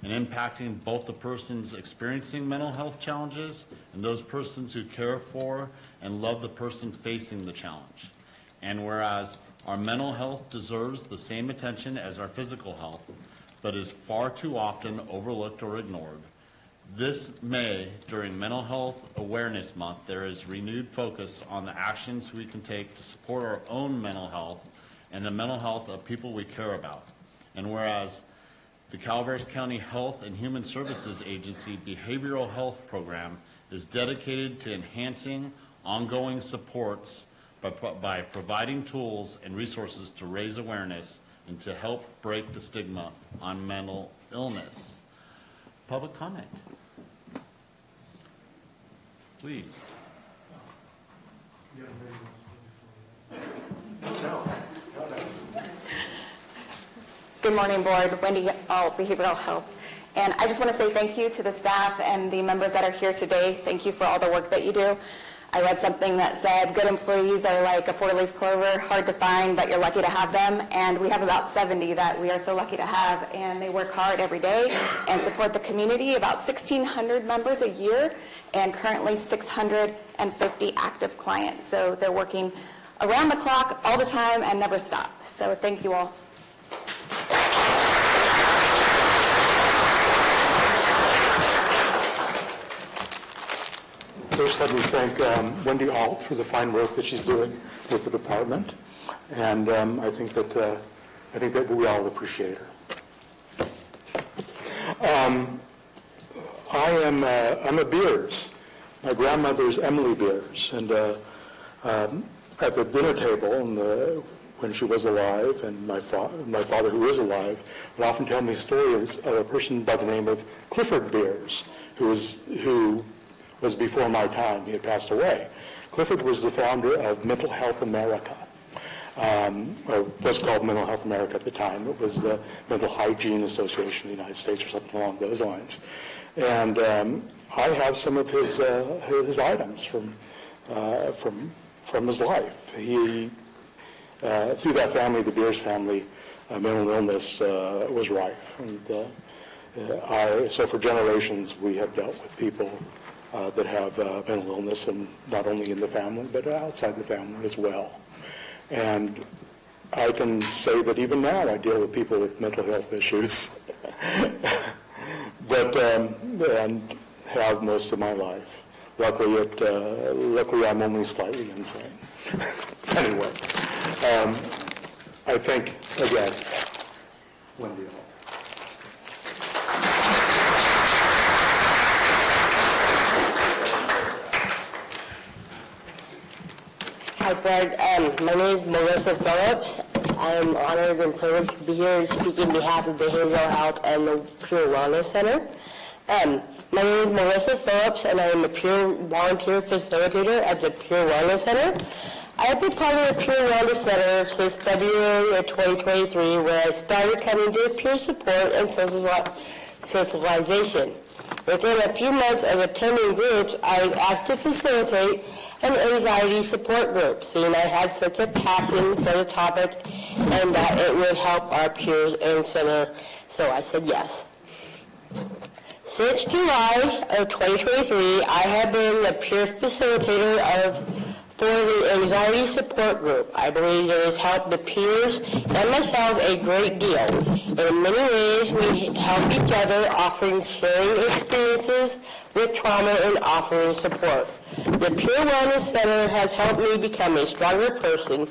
impacting both the persons experiencing mental health challenges and those persons who care for and love the person facing the challenge. And whereas our mental health deserves the same attention as our physical health, but is far too often overlooked or ignored. This May, during Mental Health Awareness Month, there is renewed focus on the actions we can take to support our own mental health and the mental health of people we care about. And whereas the Calaveras County Health and Human Services Agency Behavioral Health Program is dedicated to enhancing ongoing supports by providing tools and resources to raise awareness and to help break the stigma on mental illness. Public comment. Please. Good morning, Board. Wendy Alt, Behavioral Health. And I just want to say thank you to the staff and the members that are here today. Thank you for all the work that you do. I read something that said good employees are like a 4-leaf clover, hard to find, but you're lucky to have them. And we have about 70 that we are so lucky to have, and they work hard every day and support the community, about 1,600 members a year, and currently 650 active clients. So they're working around the clock all the time and never stop. So thank you all. First, let me thank Wendy Alt for the fine work that she's doing with the department, and I think that we all appreciate her. I'm a Beers. My grandmother is Emily Beers, and at the dinner table when she was alive, and my father, who is alive, would often tell me stories of a person by the name of Clifford Beers, who was before my time. He had passed away. Clifford was the founder of Mental Health America, or was called Mental Health America at the time. It was the Mental Hygiene Association of the United States or something along those lines. And I have some of his items from his life. He, through that family, the Beers family, mental illness was rife. And so for generations, we have dealt with people that have mental illness, and not only in the family, but outside the family as well. And I can say that even now I deal with people with mental health issues, but and have most of my life. Luckily I'm only slightly insane. Anyway, I think, again, Wendy. Hi, Brad. My name is Melissa Phillips. I am honored and privileged to be here and speak on behalf of Behavioral Health and the Pure Wellness Center. My name is Melissa Phillips, and I am a Pure Volunteer Facilitator at the Pure Wellness Center. I have been part of the Pure Wellness Center since February of 2023, where I started coming to peer support and socialization. Within a few months of attending groups, I was asked to facilitate an anxiety support group, seeing I had such a passion for the topic and that it would help our peers and center, so I said yes. Since July of 2023, I have been the peer facilitator for the anxiety support group. I believe it has helped the peers and myself a great deal. In many ways, we help each other, offering sharing experiences with trauma and offering support. The Pure Wellness Center has helped me become a stronger person,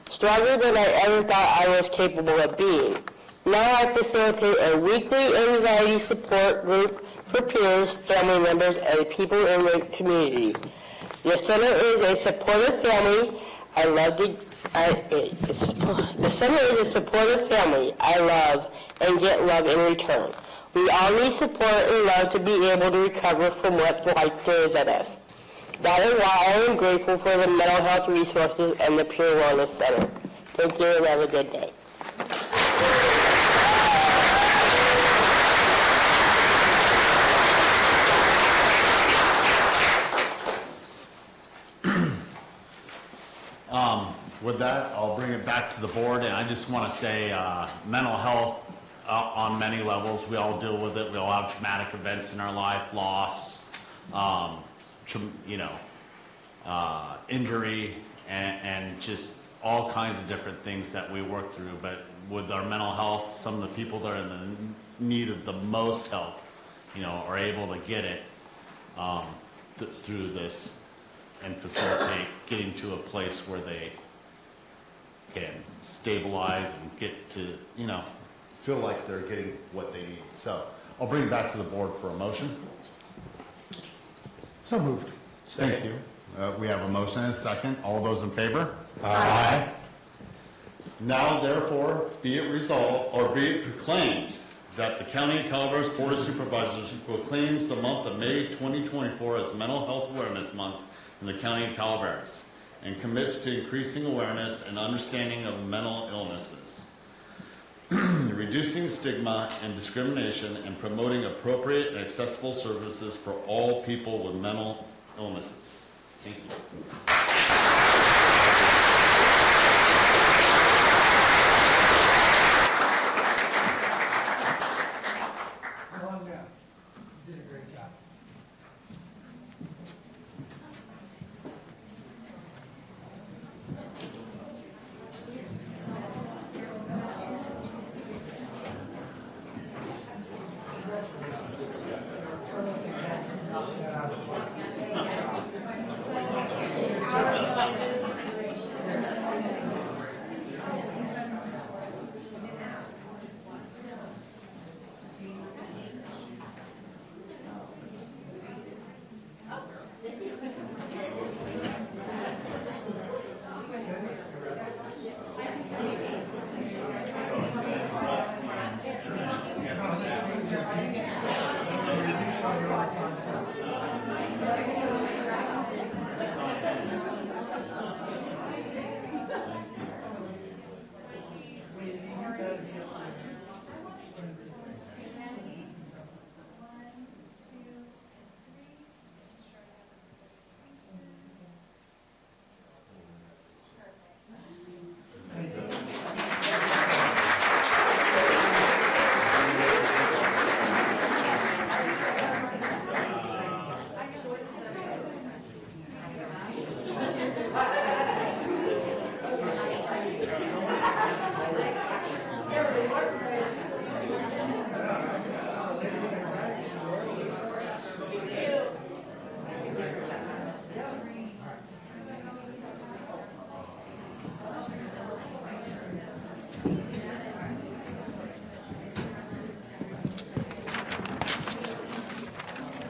stronger than I ever thought I was capable of being. Now I facilitate a weekly anxiety support group for peers, family members, and people in the community. The center is a supportive family. The center is a supportive family I love and get love in return. We all need support and love to be able to recover from what life throws at us. That is why I am grateful for the mental health resources and the Pure Wellness Center. Thank you and have a good day. With that, I'll bring it back to the board, and I just want to say mental health on many levels. We all deal with it. We all have traumatic events in our life, loss, injury, and just all kinds of different things that we work through. But with our mental health, some of the people that are in the need of the most help, are able to get it through this and facilitate getting to a place where they can stabilize and get to, feel like they're getting what they need. So I'll bring it back to the board for a motion. So moved. Thank you. We have a motion and a second. All those in favor? Aye. Now therefore be it resolved, or be it proclaimed, that the County of Calaveras Board of Supervisors proclaims the month of May 2024 as Mental Health Awareness Month in the County of Calaveras, and commits to increasing awareness and understanding of mental illnesses, reducing stigma and discrimination, and promoting appropriate and accessible services for all people with mental illnesses. Thank you.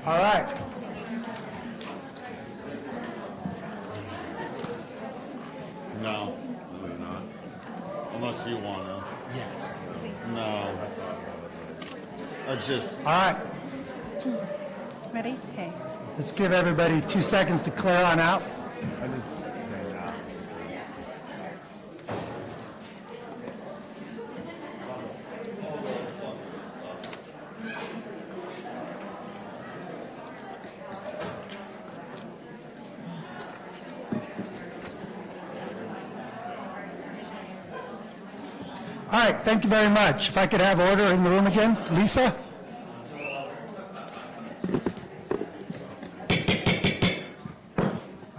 All right. No, maybe not. Unless you want to. Yes. No. Just. All right. Ready? Okay. Let's give everybody 2 seconds to clear on out. I just say that. All right, thank you very much. If I could have order in the room again. Lisa?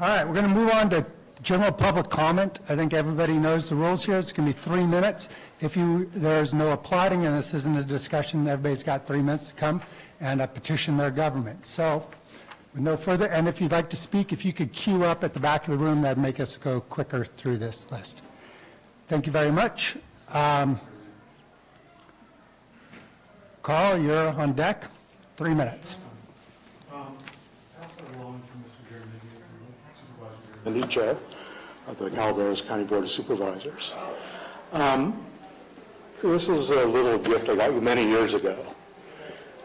All right, we're going to move on to general public comment. I think everybody knows the rules here. It's going to be 3 minutes. There's no applauding, and this isn't a discussion, everybody's got 3 minutes to come and petition their government. So, with no further, and if you'd like to speak, if you could queue up at the back of the room, that'd make us go quicker through this list. Thank you very much. Carl, you're on deck. 3 minutes. The new chair of the Calaveras County Board of Supervisors. This is a little gift I got you many years ago.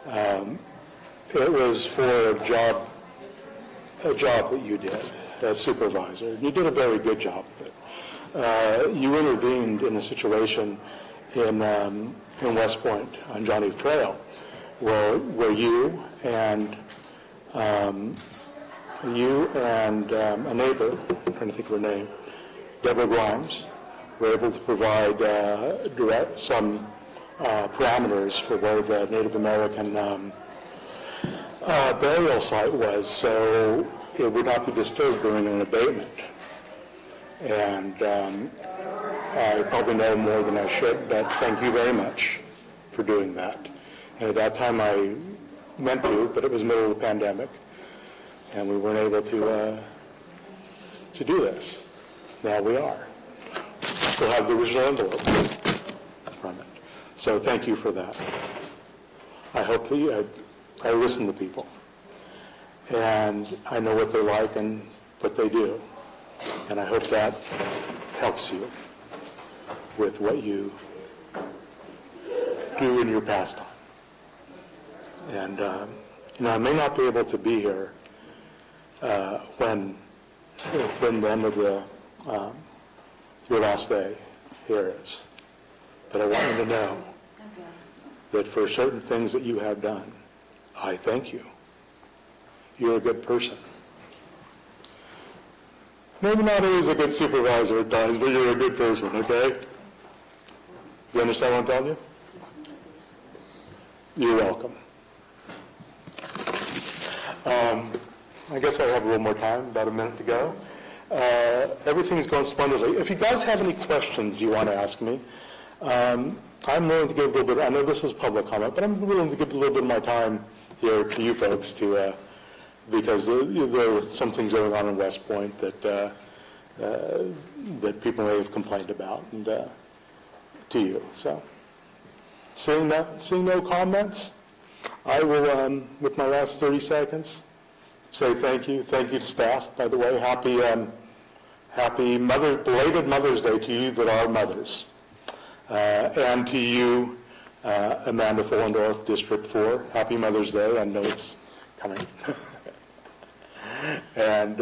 It was for a job that you did as supervisor. You did a very good job of it. You intervened in a situation in West Point on John Eve Trail where you and a neighbor, I'm trying to think of her name, Deborah Grimes, were able to provide some parameters for where the Native American burial site was, so it would not be disturbed during an abatement. And I probably know more than I should, but thank you very much for doing that. And at that time I meant to, but it was the middle of the pandemic, and we weren't able to do this. Now we are. Still have the original envelope from it. So thank you for that. I hope that I listen to people, and I know what they like and what they do, and I hope that helps you with what you do in your pastime. And I may not be able to be here when the end of your last day here is. But I want you to know that for certain things that you have done, I thank you. You're a good person. Maybe not always a good supervisor at times, but you're a good person, okay? Do you understand what I'm telling you? You're welcome. I guess I have a little more time, about a minute to go. Everything's going splendidly. If you guys have any questions you want to ask me, I'm willing to give a little bit, I know this is public comment, but I'm willing to give a little bit of my time here to you folks because there are some things going on in West Point that people may have complained about and to you. So, seeing no comments, I will, with my last 30 seconds, say thank you. Thank you to staff, by the way. Happy belated Mother's Day to you that are mothers. And to you, Amanda Fullendorf, District 4. Happy Mother's Day. I know it's coming. And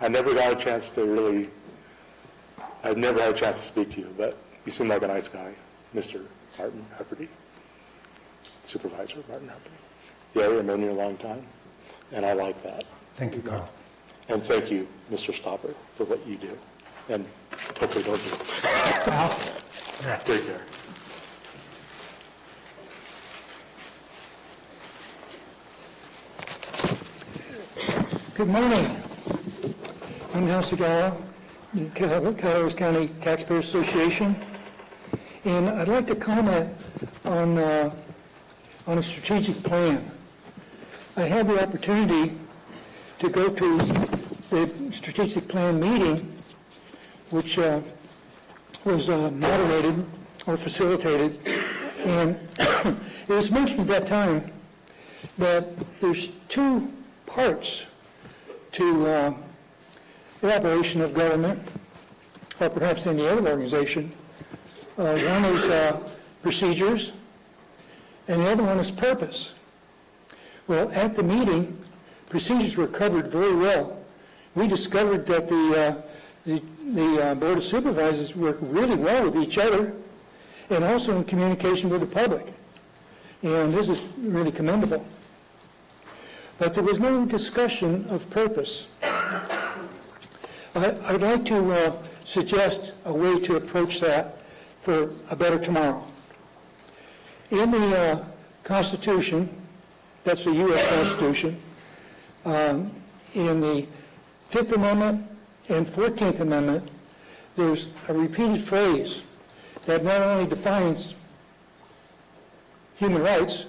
I've never had a chance to speak to you, but you seem like a nice guy, Mr. Martin Hupperty, Supervisor Martin Hupperty. Yeah, I've known you a long time, and I like that. Thank you, Carl. And thank you, Mr. Stopper, for what you do, and hopefully don't do. Al? Take care. Good morning. I'm Hal Segala, Calaveras County Taxpayers Association, and I'd like to comment on a strategic plan. I had the opportunity to go to the strategic plan meeting, which was moderated or facilitated, and it was mentioned at that time that there's two parts to the operation of government, or perhaps any other organization. One is procedures, and the other one is purpose. Well, at the meeting, procedures were covered very well. We discovered that the Board of Supervisors work really well with each other and also in communication with the public. And this is really commendable. But there was no discussion of purpose. I'd like to suggest a way to approach that for a better tomorrow. In the Constitution, that's the U.S. Constitution, in the Fifth Amendment and 14th Amendment, there's a repeated phrase that not only defines human rights,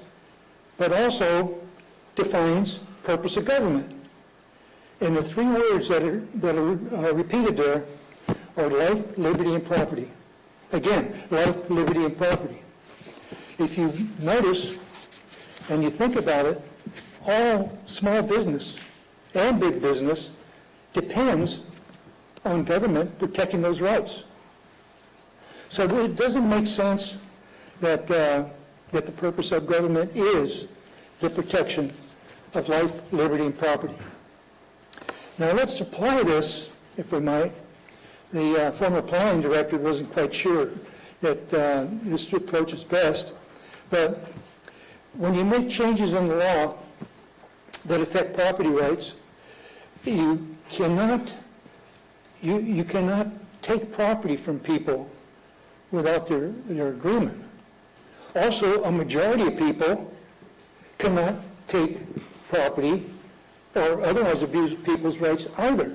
but also defines purpose of government. And the three words that are repeated there are life, liberty, and property. Again, life, liberty, and property. If you notice and you think about it, all small business and big business depends on government protecting those rights. So it doesn't make sense that the purpose of government is the protection of life, liberty, and property. Now let's apply this, if we might. The former planning director wasn't quite sure that this approach is best, but when you make changes in the law that affect property rights, you cannot take property from people without their agreement. Also, a majority of people cannot take property or otherwise abuse people's rights either.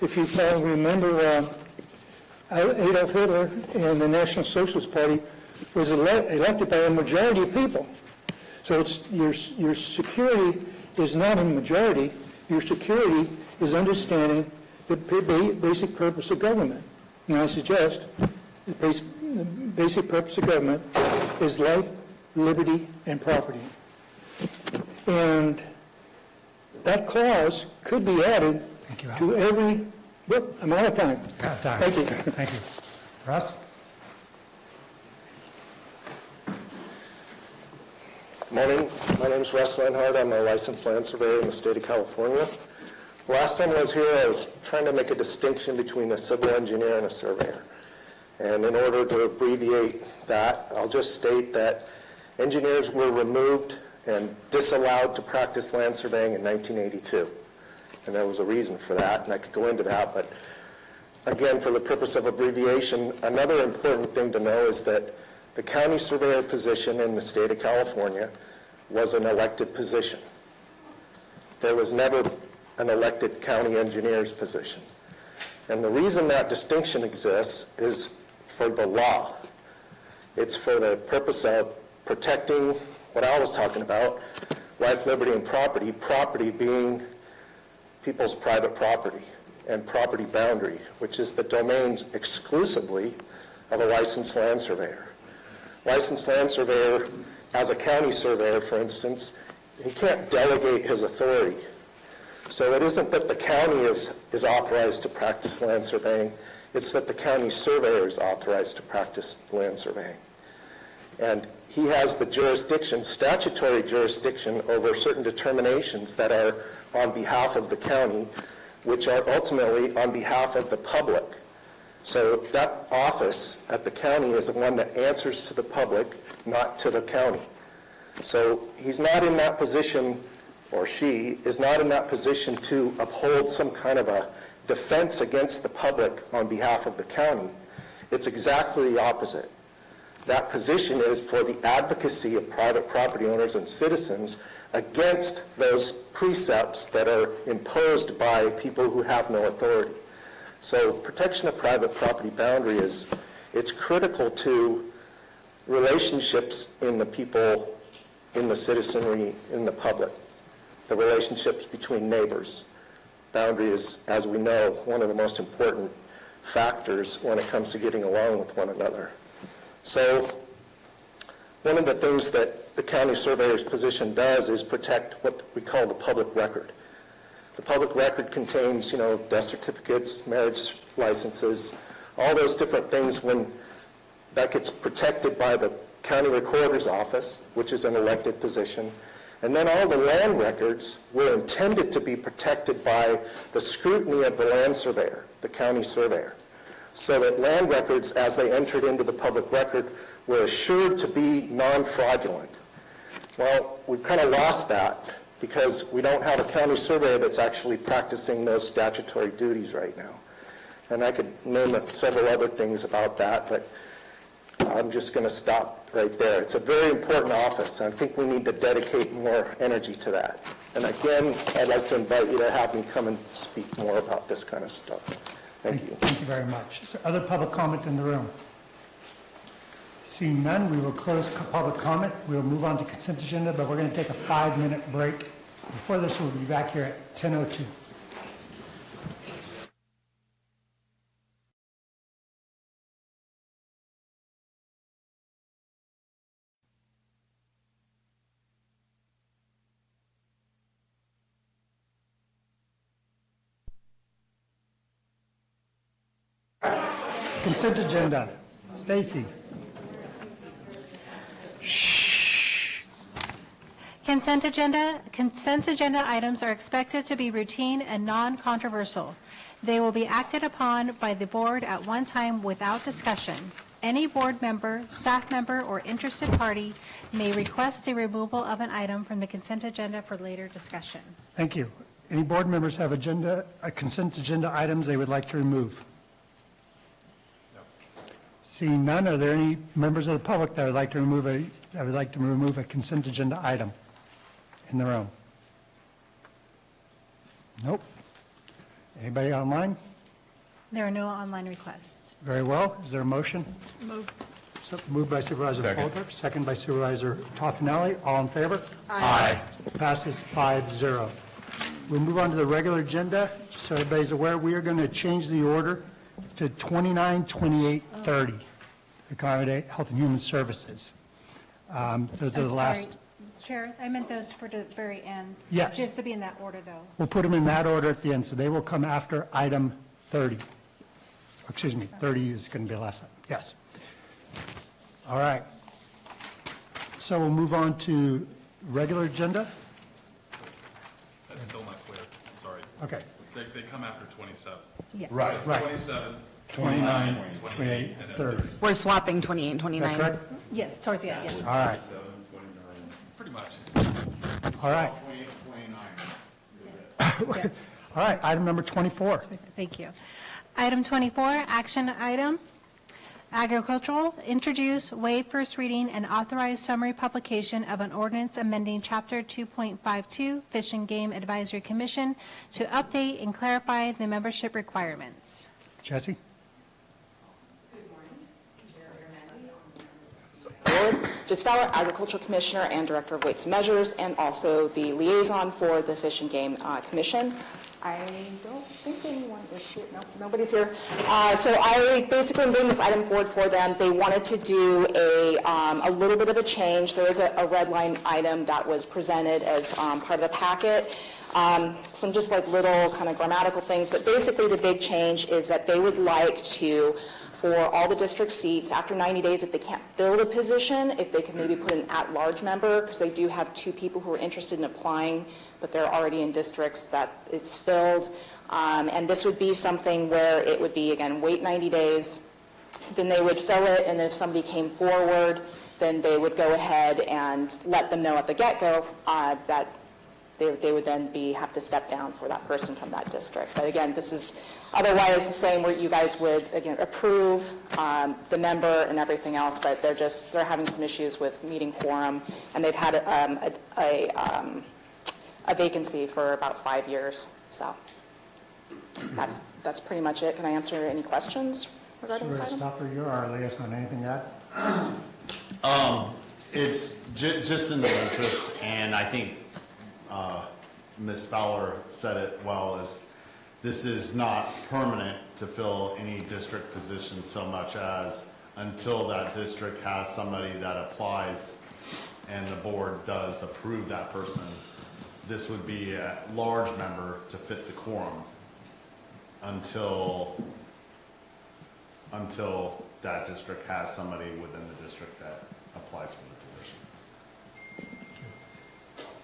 If you remember, Adolf Hitler and the National Socialist Party was elected by a majority of people. So it's your security is not a majority. Your security is understanding the basic purpose of government. And I suggest the basic purpose of government is life, liberty, and property. And that clause could be added to every, I'm out of time. Out of time. Thank you. Thank you. Russ? Good morning. My name is Russ Lenhart. I'm a licensed land surveyor in the state of California. Last time I was here, I was trying to make a distinction between a civil engineer and a surveyor. And in order to abbreviate that, I'll just state that engineers were removed and disallowed to practice land surveying in 1982. And there was a reason for that, and I could go into that. But again, for the purpose of abbreviation, another important thing to know is that the county surveyor position in the state of California was an elected position. There was never an elected county engineer's position. And the reason that distinction exists is for the law. It's for the purpose of protecting what I was talking about, life, liberty, and property, property being people's private property, and property boundary, which is the domains exclusively of a licensed land surveyor. Licensed land surveyor, as a county surveyor, for instance, he can't delegate his authority. So it isn't that the county is authorized to practice land surveying, it's that the county surveyor is authorized to practice land surveying. And he has the jurisdiction, statutory jurisdiction, over certain determinations that are on behalf of the county, which are ultimately on behalf of the public. So that office at the county is the one that answers to the public, not to the county. So he's not in that position, or she is not in that position to uphold some kind of a defense against the public on behalf of the county. It's exactly the opposite. That position is for the advocacy of private property owners and citizens against those precepts that are imposed by people who have no authority. So protection of private property boundary it's critical to relationships in the people, in the citizenry, in the public, the relationships between neighbors. Boundary is, as we know, one of the most important factors when it comes to getting along with one another. So one of the things that the county surveyor's position does is protect what we call the public record. The public record contains, death certificates, marriage licenses, all those different things. When that gets protected by the county recorder's office, which is an elected position, and then all the land records were intended to be protected by the scrutiny of the land surveyor, the county surveyor, so that land records, as they entered into the public record, were assured to be non-fraudulent. Well, we've kind of lost that because we don't have a county surveyor that's actually practicing those statutory duties right now. And I could name several other things about that, but I'm just going to stop right there. It's a very important office, and I think we need to dedicate more energy to that. And again, I'd like to invite you to have me come and speak more about this kind of stuff. Thank you. Thank you very much. Is there other public comment in the room? Seeing none, we will close public comment. We will move on to consent agenda, but we're going to take a 5-minute break. Before this, we'll be back here at 10:02. Consent agenda. Stacy. Consent agenda items are expected to be routine and non-controversial. They will be acted upon by the board at one time without discussion. Any board member, staff member, or interested party may request the removal of an item from the consent agenda for later discussion. Thank you. Any board members have consent agenda items they would like to remove? Seeing none, are there any members of the public that would like to remove a consent agenda item in the room? Nope. Anybody online? There are no online requests. Very well. Is there a motion? Moved. Moved by Supervisor Polter, second by Supervisor Toffenelli. All in favor? Aye. Passes 5-0. We'll move on to the regular agenda. Just so everybody's aware, we are going to change the order to 29, 28, 30, accommodate Health and Human Services. Those are the last. Sorry, Chair, I meant those for the very end. Yes. Just to be in that order, though. We'll put them in that order at the end, so they will come after item 30. Excuse me, 30 is going to be the last item. Yes. All right. So we'll move on to regular agenda. That's still not clear, sorry. Okay. They come after 27. Yeah. Right, So it's right. 27, 29, 28, and then 30. We're swapping 28 and Is that 29. correct? Yes, towards the end, yeah. All right. Pretty much. All right. Yes. All right, item number 24. Thank you. Item 24, action item, agricultural, introduce, waive first reading, and authorize summary publication of an ordinance amending Chapter 2.52 Fish and Game Advisory Commission to update and clarify the membership requirements. Jesse? Just fellow agricultural commissioner and director of weights and measures, and also the liaison for the Fish and Game Commission. I don't think anyone is here. No, nobody's here. So I basically am bringing this item forward for them. They wanted to do a little bit of a change. There is a red line item that was presented as part of the packet. Some just like little kind of grammatical things, but basically the big change is that they would like to, for all the district seats, after 90 days, if they can't fill the position, if they could maybe put an at-large member, because they do have 2 people who are interested in applying, but they're already in districts that it's filled. And this would be something where it would be, again, wait 90 days, then they would fill it, and if somebody came forward, then they would go ahead and let them know at the get-go that they would then have to step down for that person from that district. But again, this is otherwise the same where you guys would, again, approve the member and everything else, but they're having some issues with meeting quorum, and they've had a vacancy for about 5 years. So that's pretty much it. Can I answer any questions regarding this item? Stopper, you're our liaison. Anything to add? It's just in the interest, and I think Ms. Fowler said it well, is this is not permanent to fill any district position so much as until that district has somebody that applies and the board does approve that person, this would be a large member to fit the quorum until that district has somebody within the district that applies for the position.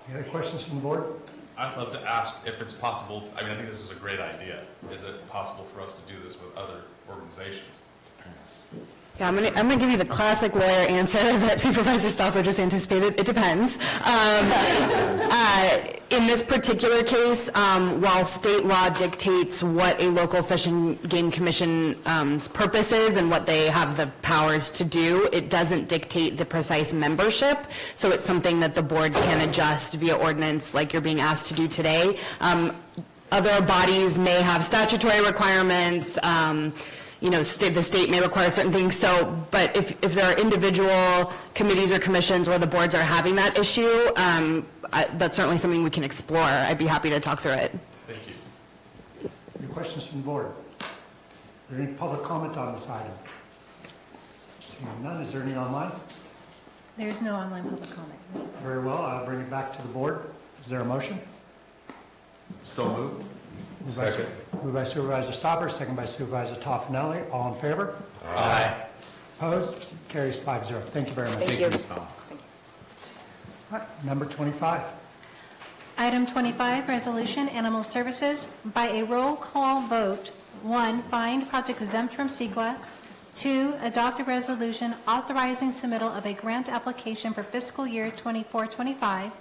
Any other questions from the board? I'd love to ask if it's possible, I mean, I think this is a great idea. Is it possible for us to do this with other organizations? Yeah, I'm gonna give you the classic lawyer answer that Supervisor Stopper just anticipated. It depends. In this particular case, while state law dictates what a local fish and game commission's purpose is and what they have the powers to do, it doesn't dictate the precise membership. So it's something that the board can adjust via ordinance, like you're being asked to do today. Other bodies may have statutory requirements. The state may require certain things. So, but if there are individual committees or commissions where the boards are having that issue, that's certainly something we can explore. I'd be happy to talk through it. Thank you. Any questions from the board? Is there any public comment on this item? Seeing none, is there any online? There's no online public comment. Very well, I'll bring it back to the board. Is there a motion? So moved. Moved by Supervisor Stopper, second by Supervisor Toffenelli. All in favor? Aye. Opposed? Carries 5-0. Thank you very much. Thank you. All right, number 25. Item 25, Resolution, Animal Services. By a roll call vote, 1, find project exempt from CEQA. 2, adopt a resolution authorizing submittal of a grant application for fiscal year 24-25.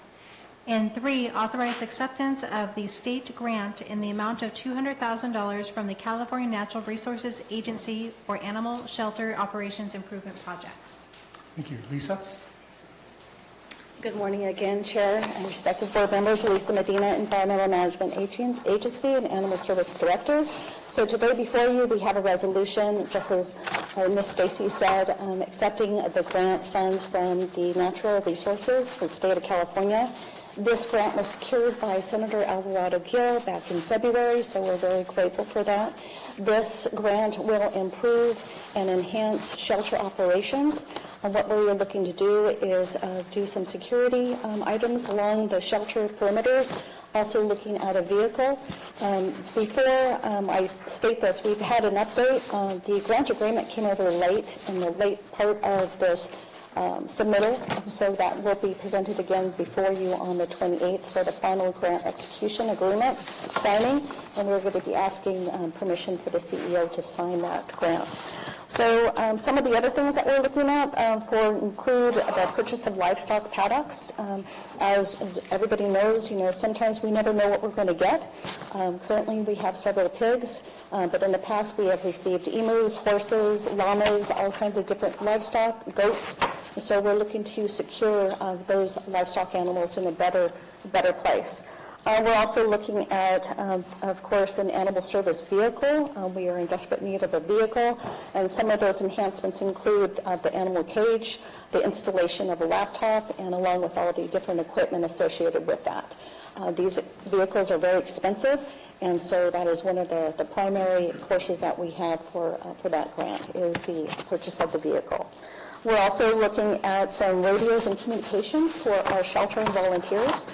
And 3, authorize acceptance of the state grant in the amount of $200,000 from the California Natural Resources Agency for Animal Shelter Operations Improvement Projects. Thank you. Lisa? Good morning again, Chair and respective board members. Lisa Medina, Environmental Management Agency and Animal Service Director. So today before you, we have a resolution, just as Ms. Stacy said, accepting the grant funds from the Natural Resources for the state of California. This grant was secured by Senator Alvarado Gil back in February, so we're very grateful for that. This grant will improve and enhance shelter operations. What we're looking to do is do some security items along the shelter perimeters, also looking at a vehicle. Before I state this, we've had an update. The grant agreement came over late, in the late part of this submittal, so that will be presented again before you on the 28th for the final grant execution agreement signing, and we're going to be asking permission for the CEO to sign that grant. So some of the other things that we're looking at include the purchase of livestock paddocks. As everybody knows, sometimes we never know what we're going to get. Currently we have several pigs, but in the past we have received emus, horses, llamas, all kinds of different livestock, goats. So we're looking to secure those livestock animals in a better place. We're also looking at, of course, an animal service vehicle. We are in desperate need of a vehicle, and some of those enhancements include the animal cage, the installation of a laptop, and along with all the different equipment associated with that. These vehicles are very expensive, and so that is one of the primary courses that we have for that grant, is the purchase of the vehicle. We're also looking at some radios and communication for our sheltering volunteers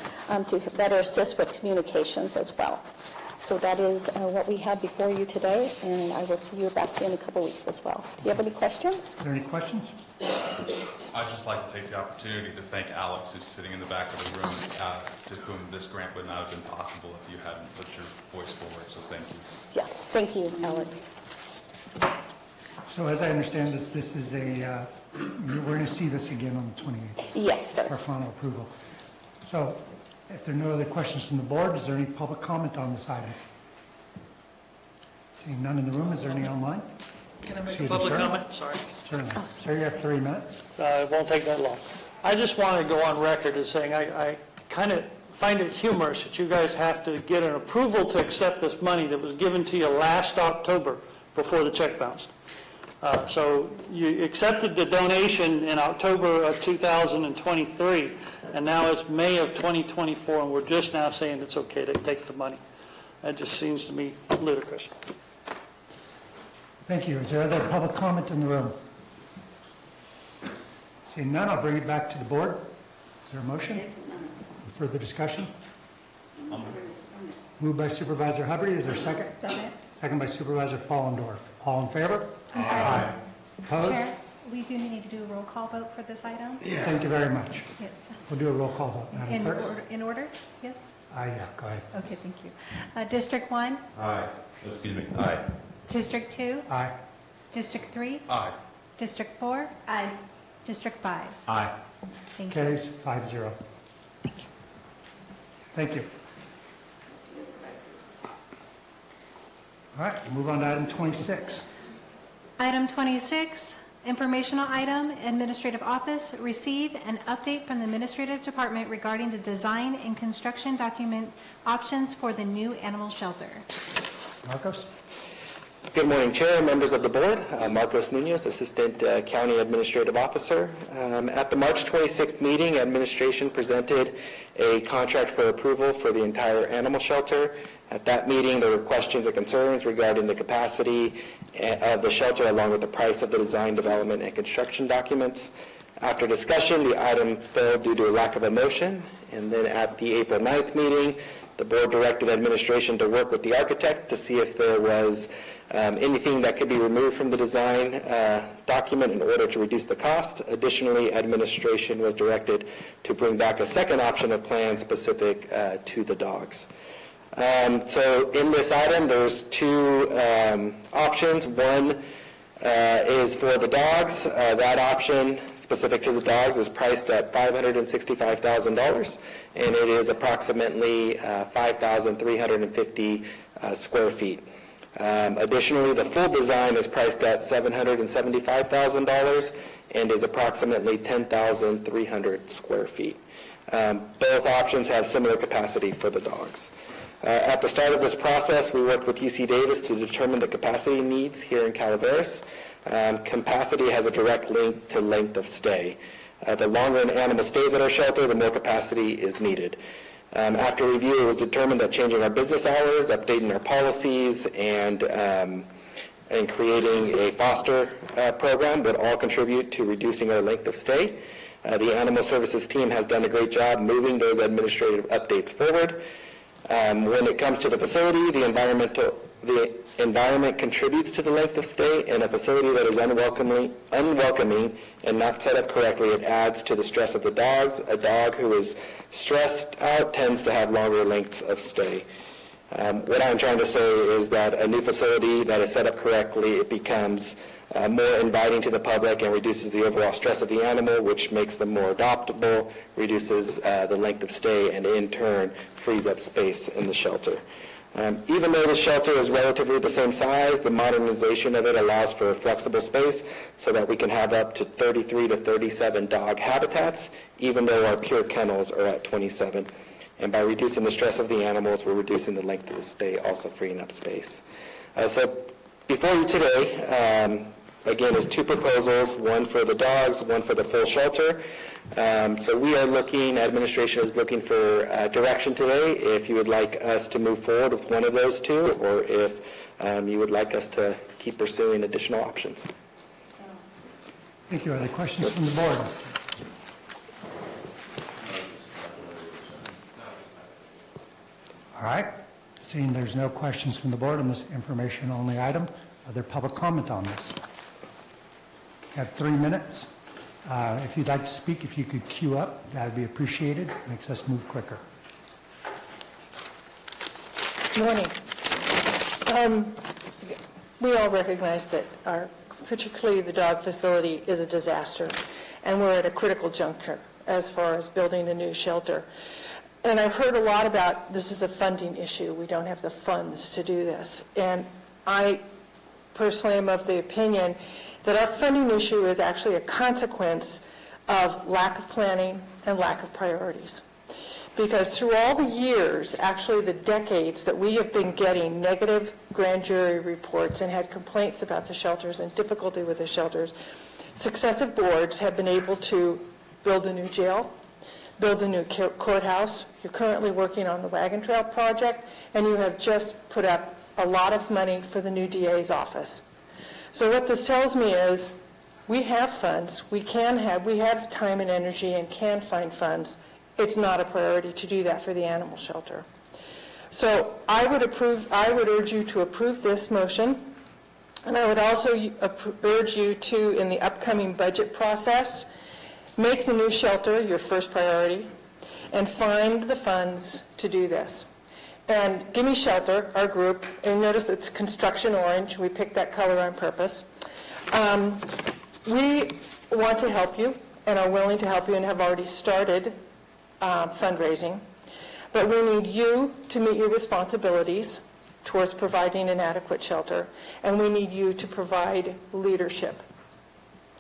to better assist with communications as well. So that is what we have before you today, and I will see you back in a couple weeks as well. Do you have any questions? Are there any questions? I'd just like to take the opportunity to thank Alex, who's sitting in the back of the room, to whom this grant would not have been possible if you hadn't put your voice forward, so thank you. Yes, thank you, Alex. So as I understand this is we're going to see this again on the 28th. Yes, sir. For final approval. So if there are no other questions from the board, is there any public comment on this item? Seeing none in the room, is there any online? Can I make a public comment? Sorry. Certainly. Sir, you have 3 minutes. It won't take that long. I just want to go on record as saying I kind of find it humorous that you guys have to get an approval to accept this money that was given to you last October before the check bounced. So you accepted the donation in October of 2023, and now it's May of 2024, and we're just now saying it's okay to take the money. That just seems to me ludicrous. Thank you. Is there other public comment in the room? Seeing none, I'll bring it back to the board. Is there a motion? Further discussion? Moved by Supervisor Hubbard. Is there a second? Second by Supervisor Fallendorf. All in favor? I'm sorry. Aye. Opposed? Chair, we do need to do a roll call vote for this item. Thank you very much. Yes. We'll do a roll call vote. Madam Clerk? In order? Yes? Yeah, go ahead. Okay, thank you. District 1? Aye. Excuse me. Aye. District 2? Aye. District 3? Aye. District 4? Aye. District 5? Aye. Thank you. Carries 5-0. Thank you. All right, we'll move on to item 26. Item 26, informational item, Administrative Office, receive an update from the Administrative Department regarding the design and construction document options for the new animal shelter. Marcos? Good morning, Chair, members of the board. Marcos Munoz, Assistant County Administrative Officer. At the March 26th meeting, administration presented a contract for approval for the entire animal shelter. At that meeting, there were questions and concerns regarding the capacity of the shelter along with the price of the design, development, and construction documents. After discussion, the item failed due to a lack of a motion. And then at the April 9th meeting, the board directed administration to work with the architect to see if there was anything that could be removed from the design document in order to reduce the cost. Additionally, administration was directed to bring back a second option of plan specific to the dogs. So in this item, there's two options. One is for the dogs. That option specific to the dogs is priced at $565,000, and it is approximately 5,350 square feet. Additionally, the full design is priced at $775,000 and is approximately 10,300 square feet. Both options have similar capacity for the dogs. At the start of this process, we worked with UC Davis to determine the capacity needs here in Calaveras. Capacity has a direct link to length of stay. The longer an animal stays at our shelter, the more capacity is needed. After review, it was determined that changing our business hours, updating our policies, and creating a foster program would all contribute to reducing our length of stay. The Animal Services team has done a great job moving those administrative updates forward. When it comes to the facility, the environment contributes to the length of stay. In a facility that is unwelcoming and not set up correctly, it adds to the stress of the dogs. A dog who is stressed out tends to have longer lengths of stay. What I'm trying to say is that a new facility that is set up correctly, it becomes more inviting to the public and reduces the overall stress of the animal, which makes them more adoptable, reduces the length of stay, and in turn frees up space in the shelter. Even though the shelter is relatively the same size, the modernization of it allows for flexible space so that we can have up to 33 to 37 dog habitats, even though our pure kennels are at 27. And by reducing the stress of the animals, we're reducing the length of the stay, also freeing up space. So before you today, again, is two proposals, one for the dogs, one for the full shelter. So we are looking, administration is looking for direction today, if you would like us to move forward with one of those two, or if you would like us to keep pursuing additional options. Thank you. Are there questions from the board? All right. Seeing there's no questions from the board on this information-only item, are there public comment on this? You have 3 minutes. If you'd like to speak, if you could queue up, that would be appreciated. Makes us move quicker. Good morning. We all recognize that particularly the dog facility is a disaster, and we're at a critical juncture as far as building a new shelter. And I've heard a lot about this is a funding issue. We don't have the funds to do this. And I personally am of the opinion that our funding issue is actually a consequence of lack of planning and lack of priorities. Because through all the years, actually the decades that we have been getting negative grand jury reports and had complaints about the shelters and difficulty with the shelters, successive boards have been able to build a new jail, build a new courthouse. You're currently working on the Wagon Trail project, and you have just put up a lot of money for the new DA's office. So what this tells me is We have funds, we have time and energy and can find funds. It's not a priority to do that for the animal shelter. So I would urge you to approve this motion, and I would also urge you to, in the upcoming budget process, make the new shelter your first priority and find the funds to do this. And Gimme Shelter, our group, and notice it's construction orange, we picked that color on purpose. We want to help you and are willing to help you and have already started fundraising, but we need you to meet your responsibilities towards providing an adequate shelter, and we need you to provide leadership,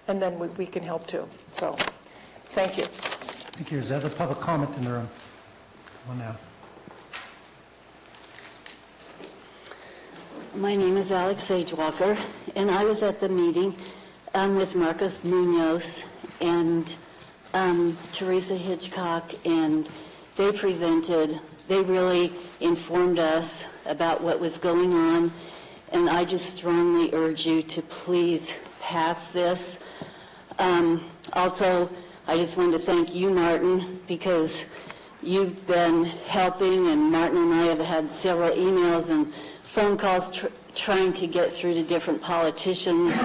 and then we can help too. So, thank you. Thank you. Is there other public comment in the room? Come on now. My name is Alex Sagewalker, and I was at the meeting with Marcos Munoz and Teresa Hitchcock, and they really informed us about what was going on, and I just strongly urge you to please pass this. Also, I just wanted to thank you, Martin, because you've been helping, and Martin and I have had several emails and phone calls trying to get through to different politicians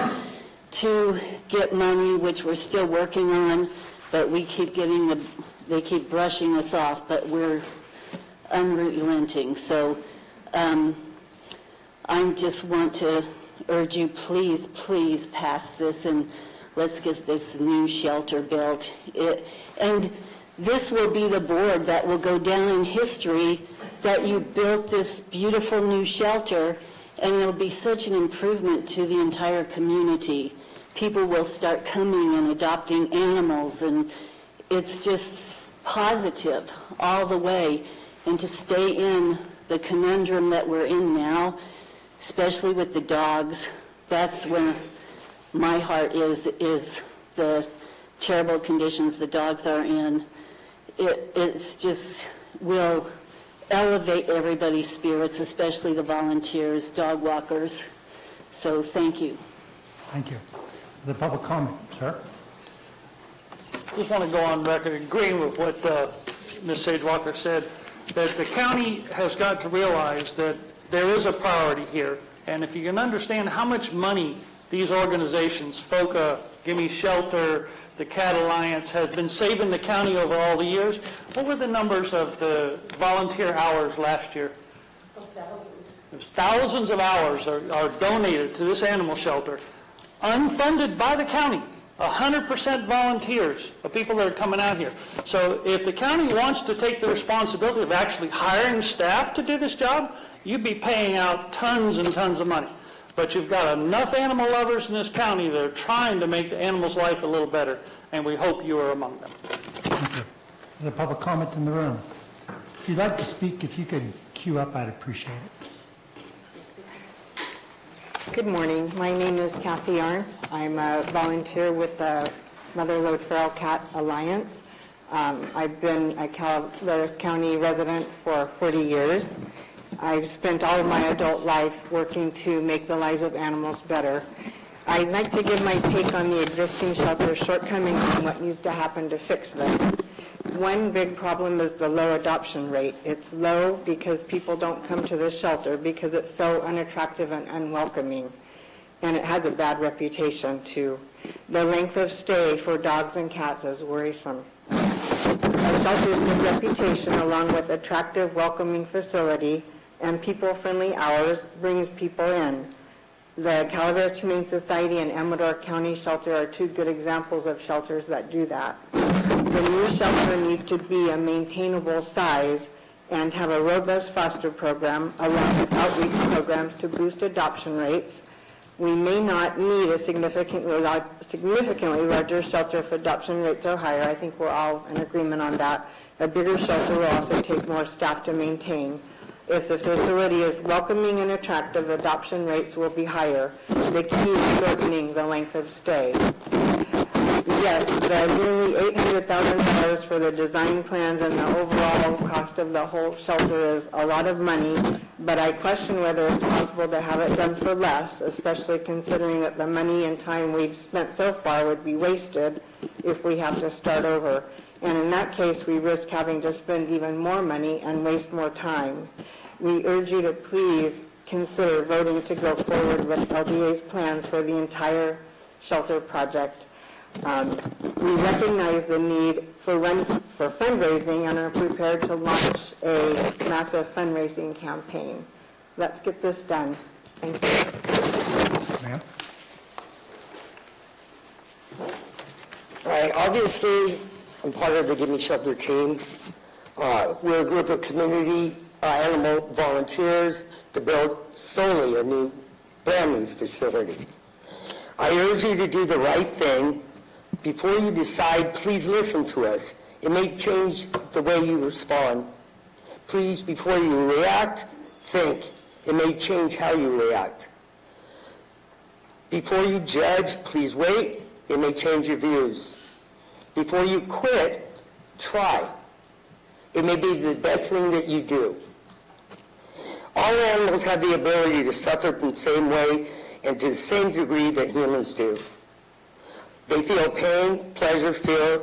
to get money, which we're still working on, but we keep they keep brushing us off, but we're unrelenting. So I just want to urge you, please, please pass this, and let's get this new shelter built. And this will be the board that will go down in history that you built this beautiful new shelter, and it'll be such an improvement to the entire community. People will start coming and adopting animals, and it's just positive all the way. And to stay in the conundrum that we're in now, especially with the dogs, that's where my heart is the terrible conditions the dogs are in. It's just will elevate everybody's spirits, especially the volunteers, dog walkers. So thank you. Thank you. The public comment, sir. Just want to go on record agreeing with what Ms. Sagewalker said, that the county has got to realize that there is a priority here. And if you can understand how much money these organizations, FOCA, Gimme Shelter, the Cat Alliance, has been saving the county over all the years. What were the numbers of the volunteer hours last year? Thousands. There's thousands of hours are donated to this animal shelter, unfunded by the county, 100% volunteers of people that are coming out here. So if the county wants to take the responsibility of actually hiring staff to do this job, you'd be paying out tons and tons of money. But you've got enough animal lovers in this county that are trying to make the animal's life a little better, and we hope you are among them. Thank you. The public comment in the room. If you'd like to speak, if you could queue up, I'd appreciate it. Good morning. My name is Kathy Arns. I'm a volunteer with the Mother Lode Feral Cat Alliance. I've been a Calaveras County resident for 40 years. I've spent all of my adult life working to make the lives of animals better. I'd like to give my take on the existing shelter's shortcomings and what needs to happen to fix them. One big problem is the low adoption rate. It's low because people don't come to this shelter because it's so unattractive and unwelcoming, and it has a bad reputation too. The length of stay for dogs and cats is worrisome. Our shelter's good reputation, along with attractive, welcoming facility and people-friendly hours, brings people in. The Calaveras Humane Society and Amador County Shelter are two good examples of shelters that do that. The new shelter needs to be a maintainable size and have a robust foster program along with outreach programs to boost adoption rates. We may not need a significantly larger shelter if adoption rates are higher. I think we're all in agreement on that. A bigger shelter will also take more staff to maintain. If the facility is welcoming and attractive, adoption rates will be higher. The key is shortening the length of stay. We Yes, the nearly $800,000 for the design plans and the overall cost of the whole shelter is a lot of money, but I question whether it's possible to have it done for less, especially considering that the money and time we've spent so far would be wasted if we have to start over. And in that case, we risk having to spend even more money and waste more time. We urge you to please consider voting to go forward with LDA's plans for the entire shelter project. We recognize the need for fundraising and are prepared to launch a massive fundraising campaign. Let's get this done. Thank you. Ma'am? All right, obviously, I'm part of the Give Me Shelter team. We're a group of community animal volunteers to build solely a brand new facility. I urge you to do the right thing. Before you decide, please listen to us. It may change the way you respond. Please, before you react, think. It may change how you react. Before you judge, please wait. It may change your views. Before you quit, try. It may be the best thing that you do. All animals have the ability to suffer in the same way and to the same degree that humans do. They feel pain, pleasure, fear,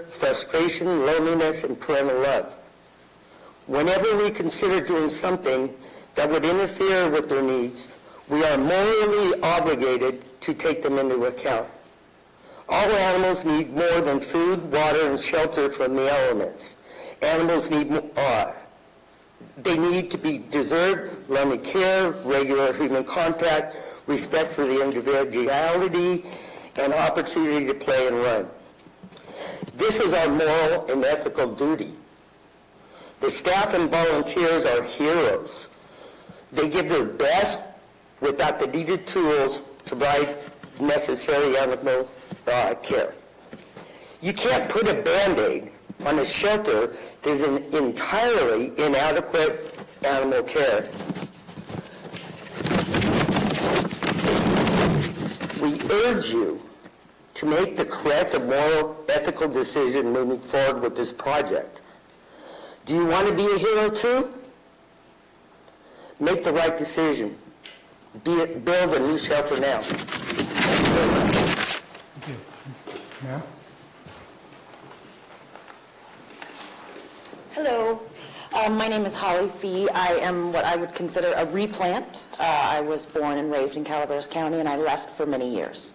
frustration, loneliness, and parental love. Whenever we consider doing something that would interfere with their needs, we are morally obligated to take them into account. All animals need more than food, water, and shelter from the elements. Animals need they need to be deserved loving care, regular human contact, respect for the individuality, and opportunity to play and run. This is our moral and ethical duty. The staff and volunteers are heroes. They give their best without the needed tools to provide necessary animal care. You can't put a Band-Aid on a shelter that is an entirely inadequate animal care. We urge you to make the correct and moral, ethical decision moving forward with this project. Do you want to be a hero too? Make the right decision. Build a new shelter now. Thank you. Ma'am? Hello, my name is Holly Fee. I am what I would consider a replant. I was born and raised in Calaveras County, and I left for many years.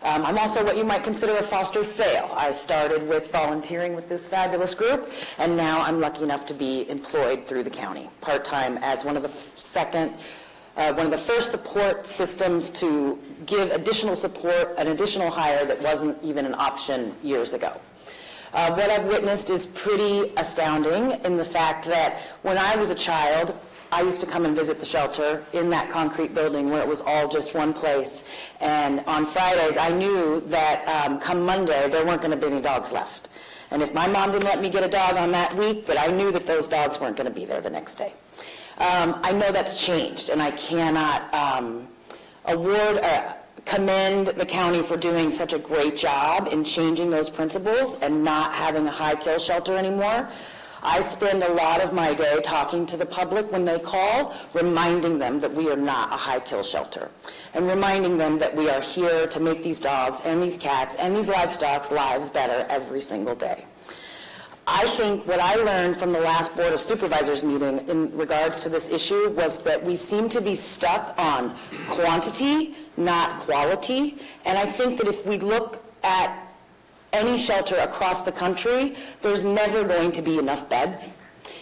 I'm also what you might consider a foster fail. I started with volunteering with this fabulous group, and now I'm lucky enough to be employed through the county, part-time, as one of the first support systems to give additional support, an additional hire that wasn't even an option years ago. What I've witnessed is pretty astounding in the fact that when I was a child, I used to come and visit the shelter in that concrete building where it was all just one place. And on Fridays, I knew that come Monday, there weren't going to be any dogs left. And if my mom didn't let me get a dog on that week, that I knew that those dogs weren't going to be there the next day. I know that's changed, and I cannot commend the county for doing such a great job in changing those principles and not having a high kill shelter anymore. I spend a lot of my day talking to the public when they call, reminding them that we are not a high kill shelter, and reminding them that we are here to make these dogs and these cats and these livestock's lives better every single day. I think what I learned from the last Board of Supervisors meeting in regards to this issue was that we seem to be stuck on quantity, not quality. And I think that if we look at any shelter across the country, there's never going to be enough beds,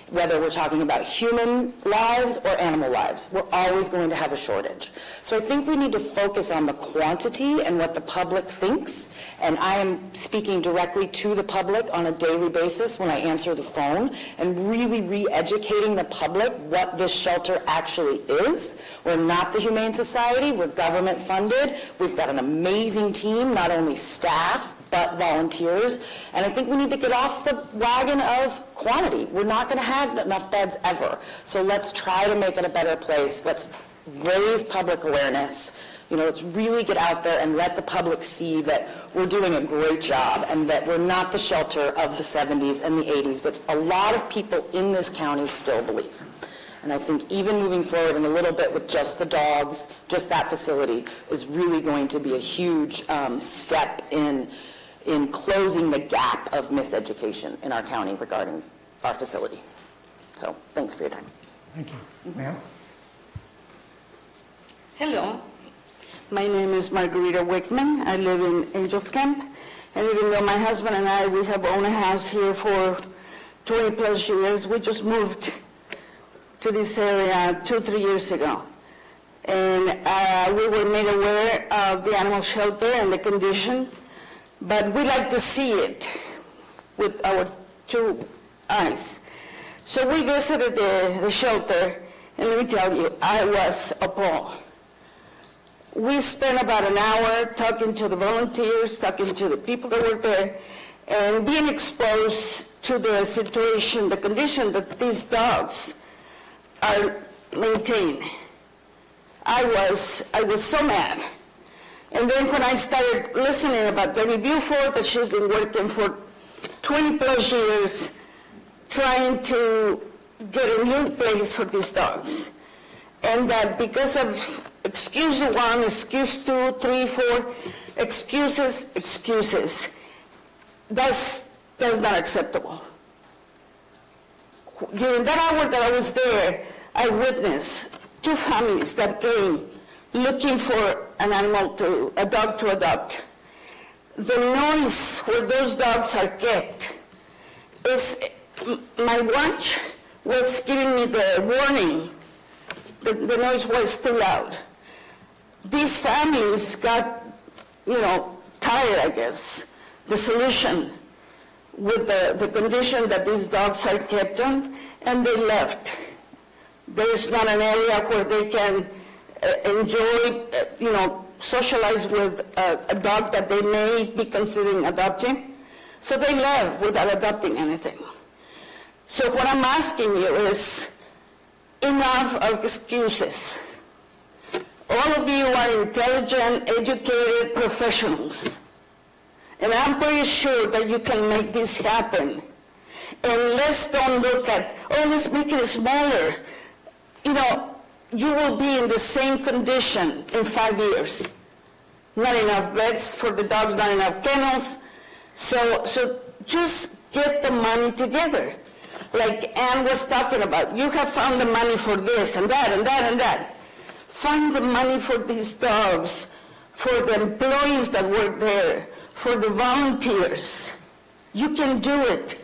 whether we're talking about human lives or animal lives. We're always going to have a shortage. So I think we need to focus on the quantity and what the public thinks. And I am speaking directly to the public on a daily basis when I answer the phone, and really re-educating the public what this shelter actually is. We're not the Humane Society. We're government funded. We've got an amazing team, not only staff, but volunteers. And I think we need to get off the wagon of quantity. We're not going to have enough beds ever. So let's try to make it a better place. Let's raise public awareness. Let's really get out there and let the public see that we're doing a great job and that we're not the shelter of the 70s and the 80s that a lot of people in this county still believe. And I think even moving forward in a little bit with just the dogs, just that facility, is really going to be a huge step in closing the gap of miseducation in our county regarding our facility. So thanks for your time. Thank you. Ma'am? Hello, my name is Margarita Wickman. I live in Angels Camp, and even though my husband and I, we have owned a house here for 20 plus years, we just moved to this area 2-3 years ago. And we were made aware of the animal shelter and the condition, but we like to see it with our 2 eyes. So we visited the shelter, and let me tell you, I was appalled. We spent about an hour talking to the volunteers, talking to the people that were there, and being exposed to the situation, the condition that these dogs are maintained. I was so mad. And then when I started listening about Debbie Buford, that she's been working for 20 plus years trying to get a new place for these dogs. And that because of excuse 1, excuse 2, 3, 4, excuses, that's not acceptable. During that hour that I was there, I witnessed 2 families that came looking for a dog to adopt. The noise where those dogs are kept my watch was giving me the warning. The noise was too loud. These families got, tired, I guess, the solution with the condition that these dogs are kept in, and they left. There's not an area where they can enjoy, socialize with a dog that they may be considering adopting. So they left without adopting anything. So what I'm asking you is enough of excuses. All of you are intelligent, educated professionals. And I'm pretty sure that you can make this happen. And let's don't look at, let's make it smaller. You will be in the same condition in 5 years. Not enough beds for the dogs, not enough kennels. So just get the money together. Like Ann was talking about, you have found the money for this and that and that and that. Find the money for these dogs, for the employees that work there, for the volunteers. You can do it.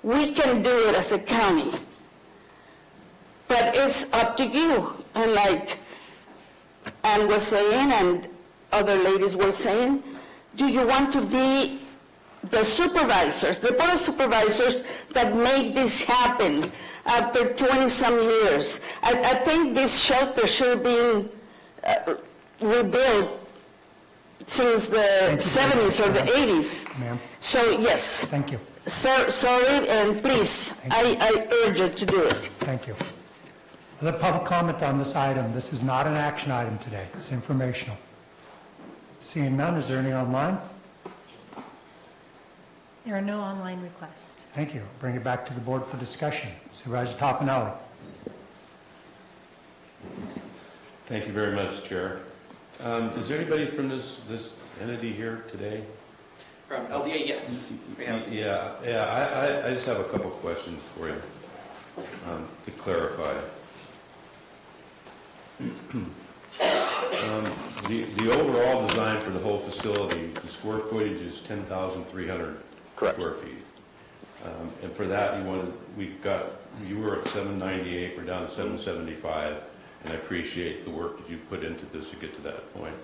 We can do it as a county. But it's up to you. And like Ann was saying and other ladies were saying, do you want to be the supervisors, the board of supervisors that make this happen after 20-some years? I think this shelter should have been rebuilt since the 70s or the 80s. Ma'am. So, yes. Thank you. Sir, sorry, and please, I urge you to do it. Thank you. Other public comment on this item. This is not an action item today. It's informational. Seeing none, is there any online? There are no online requests. Thank you. Bring it back to the board for discussion. Supervisor Toffenelli. Thank you very much, Chair. Is there anybody from this entity here today? From LDA, yes. I just have a couple of questions for you to clarify. The overall design for the whole facility, the square footage is 10,300 square feet. And for that, you were at 798, we're down to 775, and I appreciate the work that you put into this to get to that point.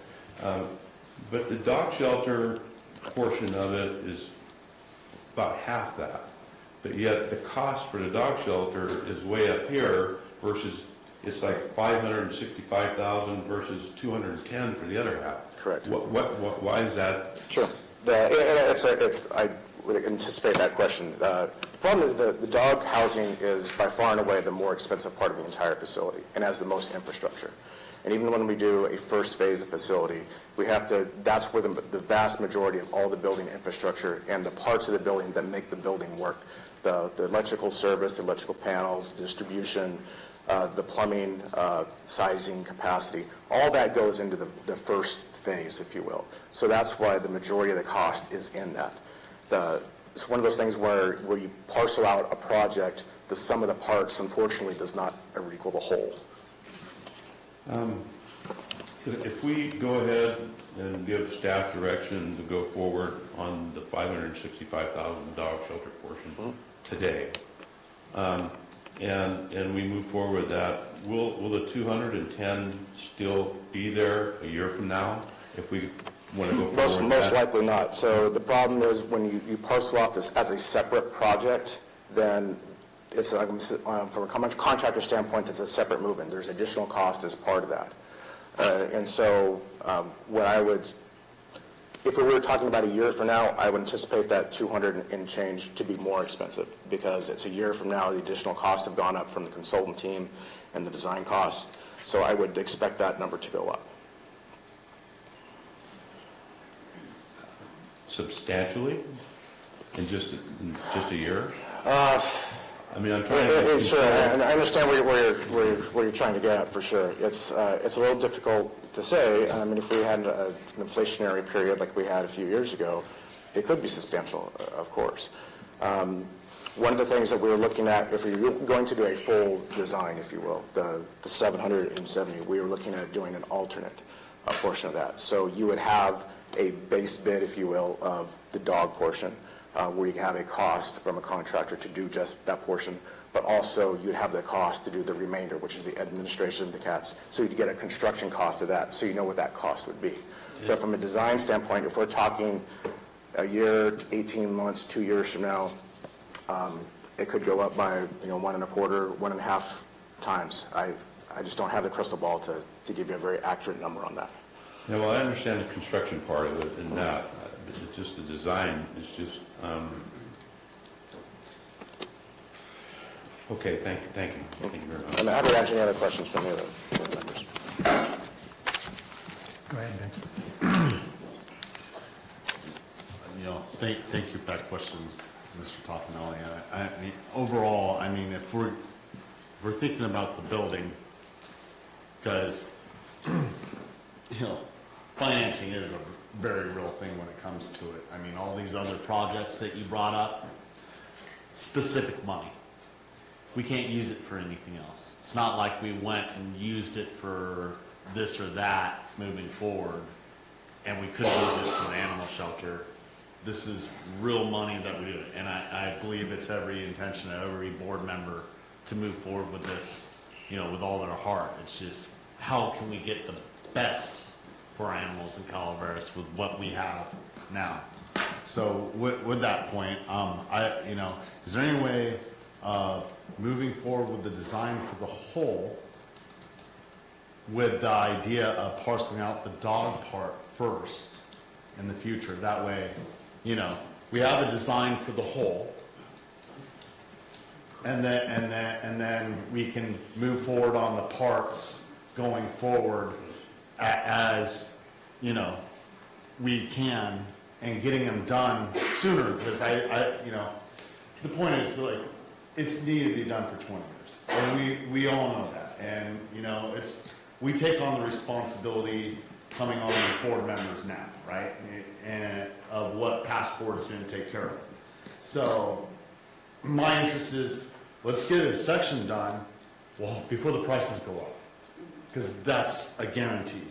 But the dog shelter portion of it is about half that. But yet the cost for the dog shelter is way up here versus it's like $565,000 versus $210 for the other half. Correct. Why is that? Sure. I would anticipate that question. problem is the dog housing is by far and away the more expensive part of the entire facility and has the most infrastructure. And even when we do a first phase of facility, we have to, that's where the vast majority of all the building infrastructure and the parts of the building that make the building work. The electrical service, the electrical panels, distribution, the plumbing, sizing, capacity, all that goes into the first phase, if you will. So that's why the majority of the cost is in that. It's one of those things where you parcel out a project, the sum of the parts, unfortunately, does not ever equal the whole. If we go ahead and give staff direction to go forward on the $565,000 dog shelter portion today, and we move forward with that, will the 210 still be there a year from now if we want to go forward? Most likely not. So the problem is when you parcel off this as a separate project, then it's from a contractor standpoint, it's a separate move-in. There's additional cost as part of that. And so what I would, if we were talking about a year from now, I would anticipate that 200 and change to be more expensive because it's a year from now, the additional costs have gone up from the consultant team and the design costs. So I would expect that number to go up. Substantially in just a year? I mean, I'm trying to... Sure, and I understand where you're trying to get at, for sure. It's a little difficult to say. I mean, if we had an inflationary period like we had a few years ago, it could be substantial, of course. One of the things that we were looking at, if we were going to do a full design, if you will, the 770, we were looking at doing an alternate portion of that. So you would have a base bid, if you will, of the dog portion, where you have a cost from a contractor to do just that portion, but also you'd have the cost to do the remainder, which is the administration of the cats. So you'd get a construction cost of that, so you know what that cost would be. But from a design standpoint, if we're talking a year, 18 months, 2 years from now, it could go up by 1.25, 1.5 times. I just don't have the crystal ball to give you a very accurate number on that. Yeah, well, I understand the construction part of it and that. It's just the design. It's just... Okay, thank you. Thank you very much. I'm happy to answer any other questions from the other members. Go ahead, Ben. Thank you for that question, Mr. Toffenelli. I mean, overall, I mean, if we're thinking about the building, because financing is a very real thing when it comes to it. I mean, all these other projects that you brought up, specific money. We can't use it for anything else. It's not like we went and used it for this or that moving forward, and we couldn't use it for the animal shelter. This is real money that we do, and I believe it's every intention of every board member to move forward with this, with all their heart. It's just, how can we get the best for our animals in Calaveras with what we have now? So with that point, is there any way of moving forward with the design for the whole with the idea of parceling out the dog part first in the future? That way, we have a design for the whole, and then we can move forward on the parts going forward as we can, and getting them done sooner, because the point is, like, it's needed to be done for 20 years, and we all know that, and we take on the responsibility coming on these board members now, right, and of what past boards didn't take care of. So my interest is, let's get a section done, before the prices go up, because that's a guarantee.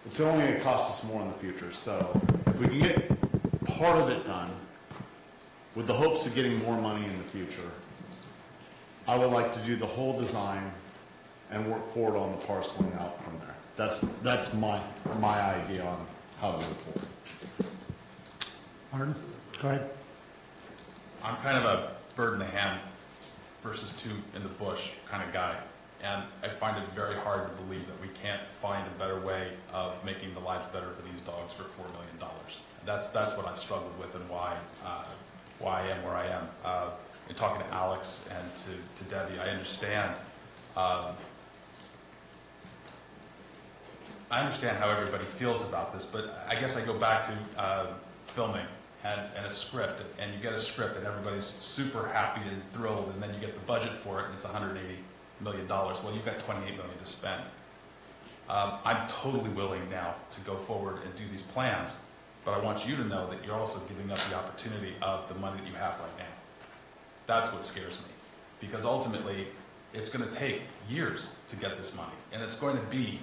It's only going to cost us more in the future. So if we can get part of it done with the hopes of getting more money in the future, I would like to do the whole design and work forward on the parceling out from there. That's my idea on how to move forward. Martin, go ahead. I'm kind of a bird in the hand versus two in the bush kind of guy. And I find it very hard to believe that we can't find a better way of making the lives better for these dogs for $4 million. That's what I've struggled with, and why why I am where I am. In talking to Alex and to Debbie, I understand. I understand how everybody feels about this, but I guess I go back to filming and a script, and you get a script and everybody's super happy and thrilled, and then you get the budget for it and it's $180 million. Well, you've got $28 million to spend. I'm totally willing now to go forward and do these plans, but I want you to know that you're also giving up the opportunity of the money that you have right now. That's what scares me, because ultimately it's going to take years to get this money, and it's going to be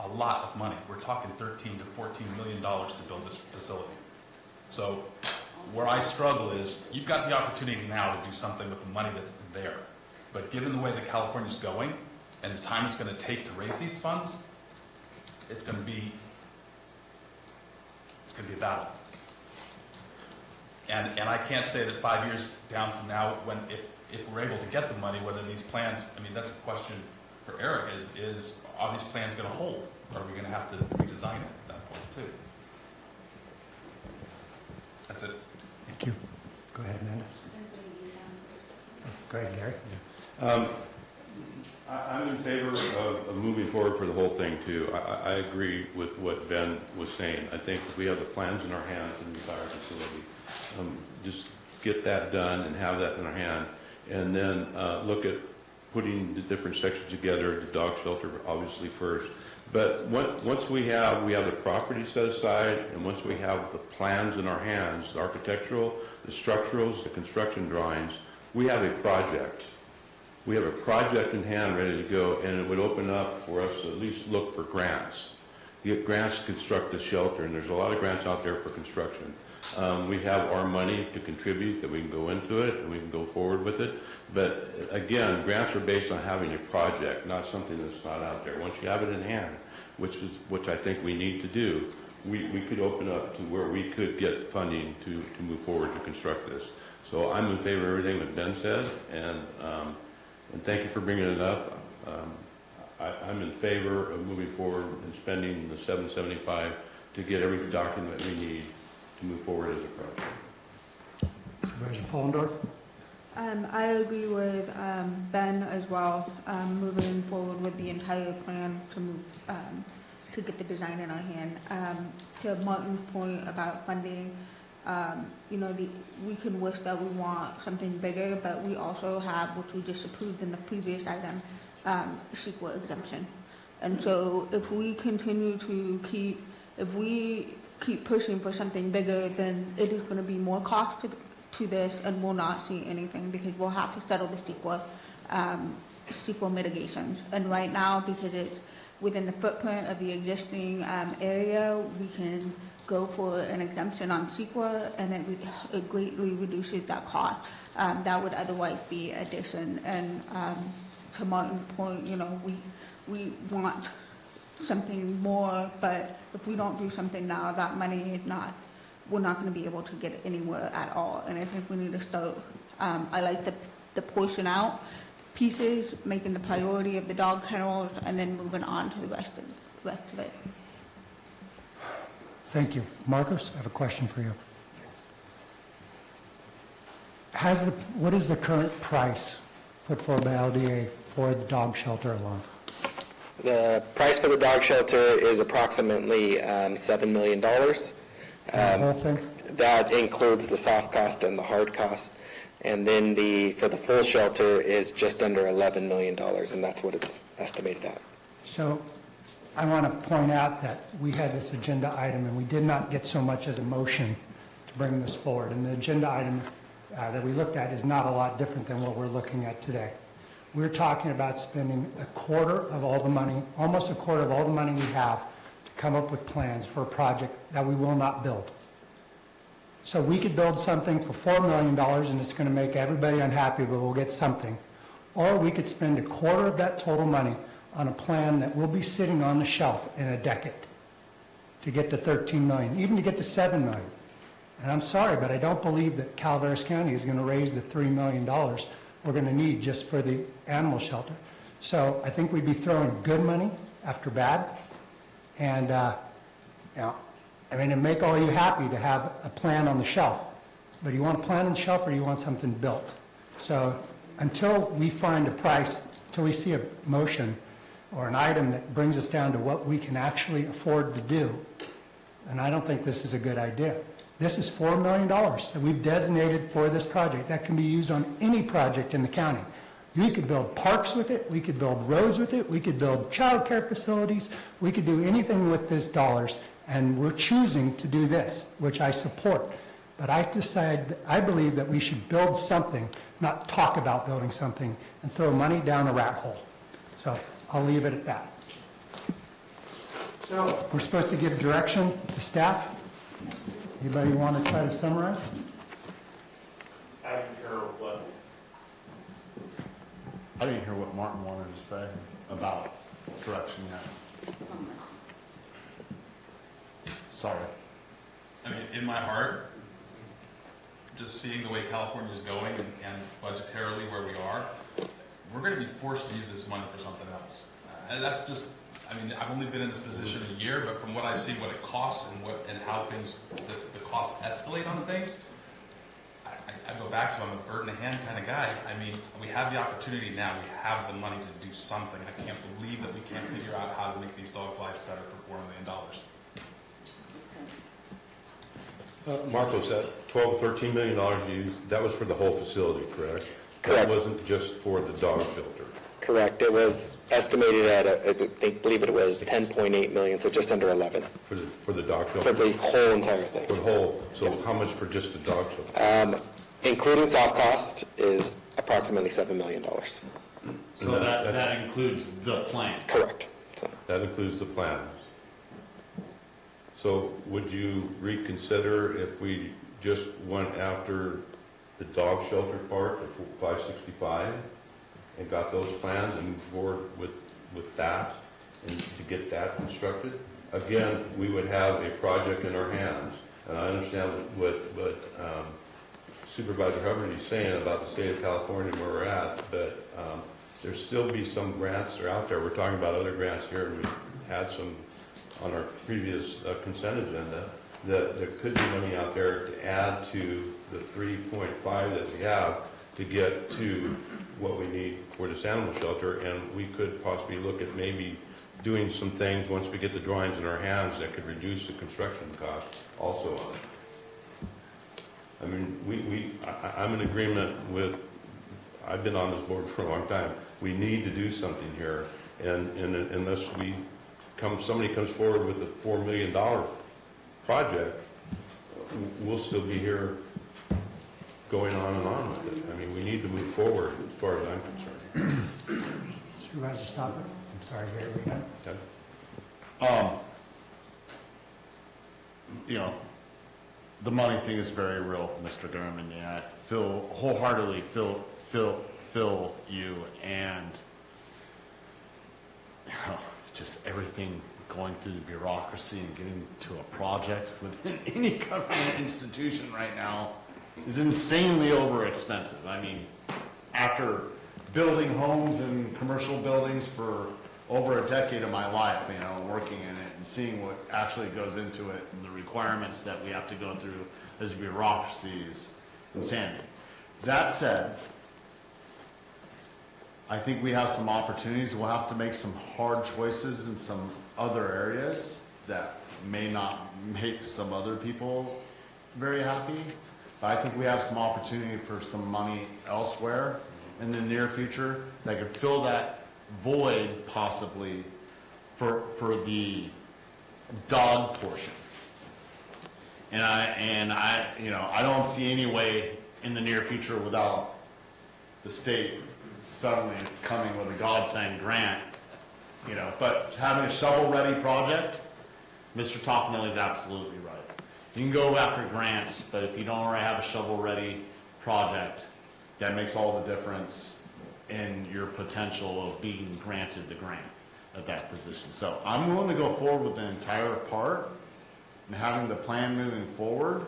a lot of money. We're talking $13 to $14 million to build this facility. So where I struggle is you've got the opportunity now to do something with the money that's there, but given the way that California's going and the time it's going to take to raise these funds, it's going to be a battle. And I can't say that 5 years down from now, if we're able to get the money, whether these plans, I mean, that's a question for Eric, is are these plans going to hold? Or are we going to have to redesign it at that point too? That's it. Thank you. Go ahead, Amanda. Go ahead, Gary. I'm in favor of moving forward for the whole thing too. I agree with what Ben was saying. I think if we have the plans in our hands in the fire facility, just get that done and have that in our hand, and then look at putting the different sections together, the dog shelter obviously first. But once we have the property set aside, and once we have the plans in our hands, the architectural, the structurals, the construction drawings, we have a project. We have a project in hand ready to go, and it would open up for us to at least look for grants. Get grants to construct the shelter, and there's a lot of grants out there for construction. We have our money to contribute that we can go into it, and we can go forward with it. But again, grants are based on having a project, not something that's not out there. Once you have it in hand, which I think we need to do, we could open up to where we could get funding to move forward to construct this. So I'm in favor of everything that Ben said, and thank you for bringing it up. I'm in favor of moving forward and spending the $775 to get every document we need to move forward as a project. Supervisor Fullendorf? I agree with Ben as well, moving forward with the entire plan to move to get the design in our hand. To Martin's point about funding, we can wish that we want something bigger, but we also have, which we just approved in the previous item, CEQA exemption. And so if we continue to keep pushing for something bigger, then it is going to be more cost to this, and we'll not see anything because we'll have to settle the CEQA mitigations. And right now, because it's within the footprint of the existing area, we can go for an exemption on CEQA, and it greatly reduces that cost. That would otherwise be addition. And to Martin's point, we want something more, but if we don't do something now, that money is not, we're not going to be able to get it anywhere at all. And I think we need to start, I like the portion out pieces, making the priority of the dog kennels, and then moving on to the rest of it. Thank you. Marcos, I have a question for you. What is the current price put forward by LDA for the dog shelter alone? The price for the dog shelter is approximately $7 million. The whole thing? That includes the soft cost and the hard cost. And then for the full shelter is just under $11 million, and that's what it's estimated at. So I want to point out that we had this agenda item, and we did not get so much as a motion to bring this forward. And the agenda item that we looked at is not a lot different than what we're looking at today. We're talking about spending a quarter of all the money, almost a quarter of all the money we have to come up with plans for a project that we will not build. So we could build something for $4 million and it's going to make everybody unhappy, but we'll get something. Or we could spend a quarter of that total money on a plan that will be sitting on the shelf in a decade to get to $13 million, even to get to $7 million. And I'm sorry, but I don't believe that Calaveras County is going to raise the $3 million we're going to need just for the animal shelter. So I think we'd be throwing good money after bad. And, it'd make all you happy to have a plan on the shelf. But do you want a plan on the shelf or do you want something built? So until we find a price, until we see a motion or an item that brings us down to what we can actually afford to do, and I don't think this is a good idea. This is $4 million that we've designated for this project. That can be used on any project in the county. We could build parks with it, we could build roads with it, we could build child care facilities, we could do anything with this dollars, and we're choosing to do this, which I support. But I believe that we should build something, not talk about building something, and throw money down a rat hole. So I'll leave it at that. So we're supposed to give direction to staff. Anybody want to try to summarize? I didn't hear what Martin wanted to say about direction yet. Sorry. I mean, in my heart, just seeing the way California is going and budgetarily where we are, we're going to be forced to use this money for something else. And that's just, I mean, I've only been in this position a year, but from what I see, what it costs and how things, the costs escalate on things, I go back to I'm a bird in the hand kind of guy. I mean, we have the opportunity now. We have the money to do something. I can't believe that we can't figure out how to make these dogs' lives better for $4 million. Marcos, that $12 to $13 million used, that was for the whole facility, correct? Correct. That wasn't just for the dog shelter. Correct. It was estimated at, I believe it was 10.8 million, so just under 11. For the dog shelter? For the whole entire thing. For the whole, so Yes. how much for just the dog shelter? Including soft cost is approximately $7 million. So that includes the plan? Correct. That includes the plans. So would you reconsider if we just went after the dog shelter part of 565 and got those plans and moved forward with that and to get that constructed? Again, we would have a project in our hands. And I understand what Supervisor Hubbard is saying about the state of California and where we're at, but there's still be some grants that are out there. We're talking about other grants here, and we've had some on our previous consent agenda, that there could be money out there to add to the 3.5 that we have to get to what we need for this animal shelter, and we could possibly look at maybe doing some things once we get the drawings in our hands that could reduce the construction cost also on it. I mean, I'm in agreement with, I've been on this board for a long time, we need to do something here, and unless somebody comes forward with a $4 million project, we'll still be here going on and on with it. I mean, we need to move forward as far as I'm concerned. Supervisor Stopper? I'm sorry, Gary, we got You know, the money thing is very real, Mr. Gurman. Yeah, I wholeheartedly feel you, and you know, just everything going through the bureaucracy and getting to a project within any government institution right now is insanely over expensive. I mean, after building homes and commercial buildings for over a decade of my life, you know, working in it and seeing what actually goes into it and the requirements that we have to go through as bureaucracy is insanity. That said, I think we have some opportunities. We'll have to make some hard choices in some other areas that may not make some other people very happy. But I think we have some opportunity for some money elsewhere in the near future that could fill that void possibly for the dog portion. And I you know, I don't see any way in the near future without the state suddenly coming with a godsend grant, you know, but having a shovel-ready project, Mr. Toffenelli is absolutely right. You can go after grants, but if you don't already have a shovel-ready project, that makes all the difference in your potential of being granted the grant at that position. So I'm willing to go forward with the entire part and having the plan moving forward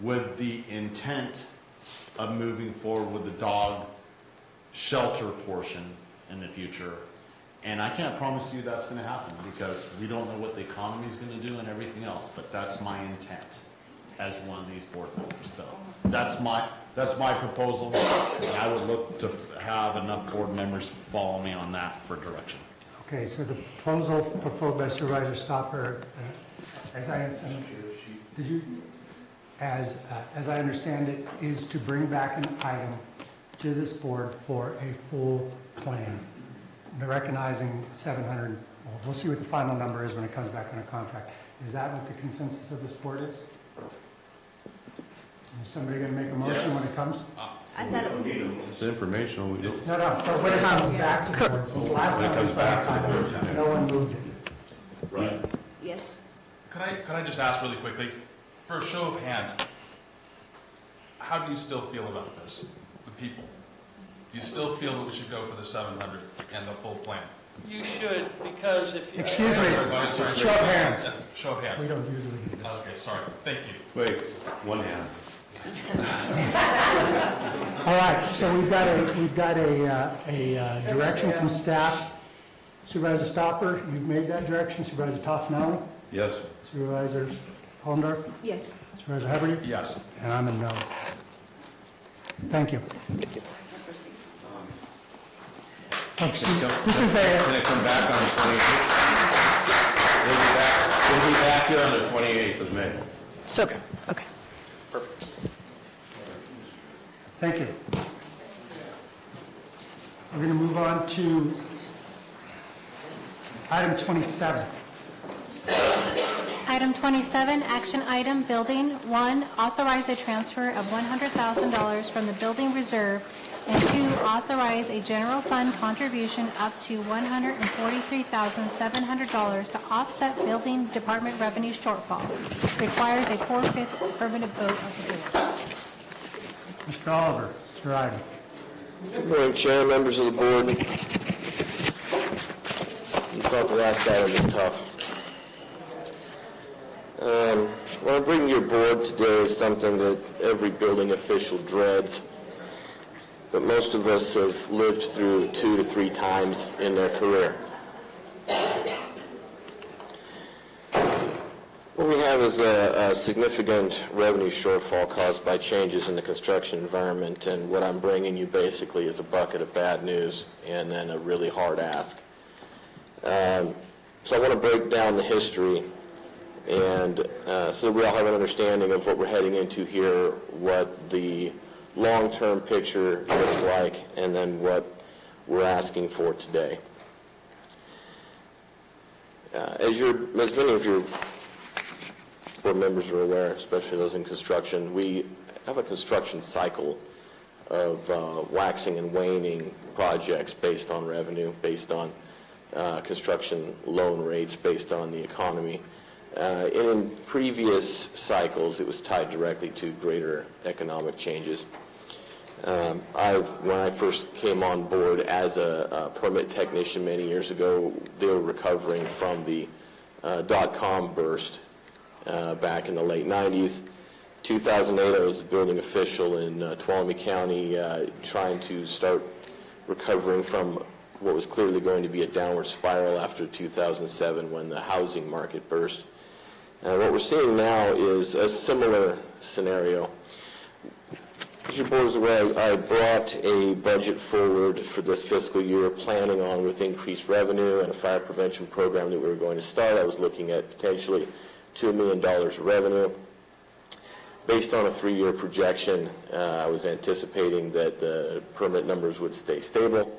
with the intent of moving forward with the dog shelter portion in the future. And I can't promise you that's going to happen because we don't know what the economy is going to do and everything else, but that's my intent. as one of these board members. So that's my proposal, and I would look to have enough board members follow me on that for direction. Okay, so the proposal put forward by Supervisor Stopper, as I understand, as I understand it, is to bring back an item to this board for a full plan. Recognizing 700, well, we'll see what the final number is when it comes back on a contract. Is that what the consensus of this board is? Is somebody going to make a motion when it comes? I thought it would be. It's informational. We don't. No, but when it comes back to the board, since the last time we saw this item, no one moved it. Right. Yes. Could I just ask really quickly, for a show of hands, how do you still feel about this, the people? Do you still feel that we should go for the 700 and the full plan? You should, because if you... Excuse me, show of hands. Show of hands. We don't usually do this. Okay, sorry. Thank you. Wait, one hand. All right, so we've got a direction from staff. Supervisor Stopper, you've made that direction. Supervisor Toffenali? Yes. Supervisor Hollendorf? Yes. Supervisor Haverty? Yes. And I'm a no. Thank you. Folks, this is Can it come back on the 28th? We'll be back here on the 28th of May. So, okay. Thank you. We're going to move on to item 27. Item 27, action item, Building 1, authorize a transfer of $100,000 from the building reserve, and 2, authorize a general fund contribution up to $143,700 to offset building department revenue shortfall. Requires a 4/5 affirmative vote of the board. Mr. Oliver, your item. Good morning, Chair, members of the board. You thought the last item was tough. What I'm bringing your board today is something that every building official dreads, but most of us have lived through 2 to 3 times in their career. What we have is a significant revenue shortfall caused by changes in the construction environment, and what I'm bringing you basically is a bucket of bad news and then a really hard ask. So I want to break down the history, and so that we all have an understanding of what we're heading into here, what the long-term picture looks like, and then what we're asking for today. As many of your board members are aware, especially those in construction, we have a construction cycle of waxing and waning projects based on revenue, based on construction loan rates, based on the economy. In previous cycles, it was tied directly to greater economic changes. When I first came on board as a permit technician many years ago, they were recovering from the dot-com burst back in the late 90s. 2008, I was a building official in Tuolumne County trying to start recovering from what was clearly going to be a downward spiral after 2007 when the housing market burst. What we're seeing now is a similar scenario. As your board is aware, I brought a budget forward for this fiscal year planning on with increased revenue and a fire prevention program that we were going to start. I was looking at potentially $2 million of revenue. Based on a 3-year projection, I was anticipating that the permit numbers would stay stable.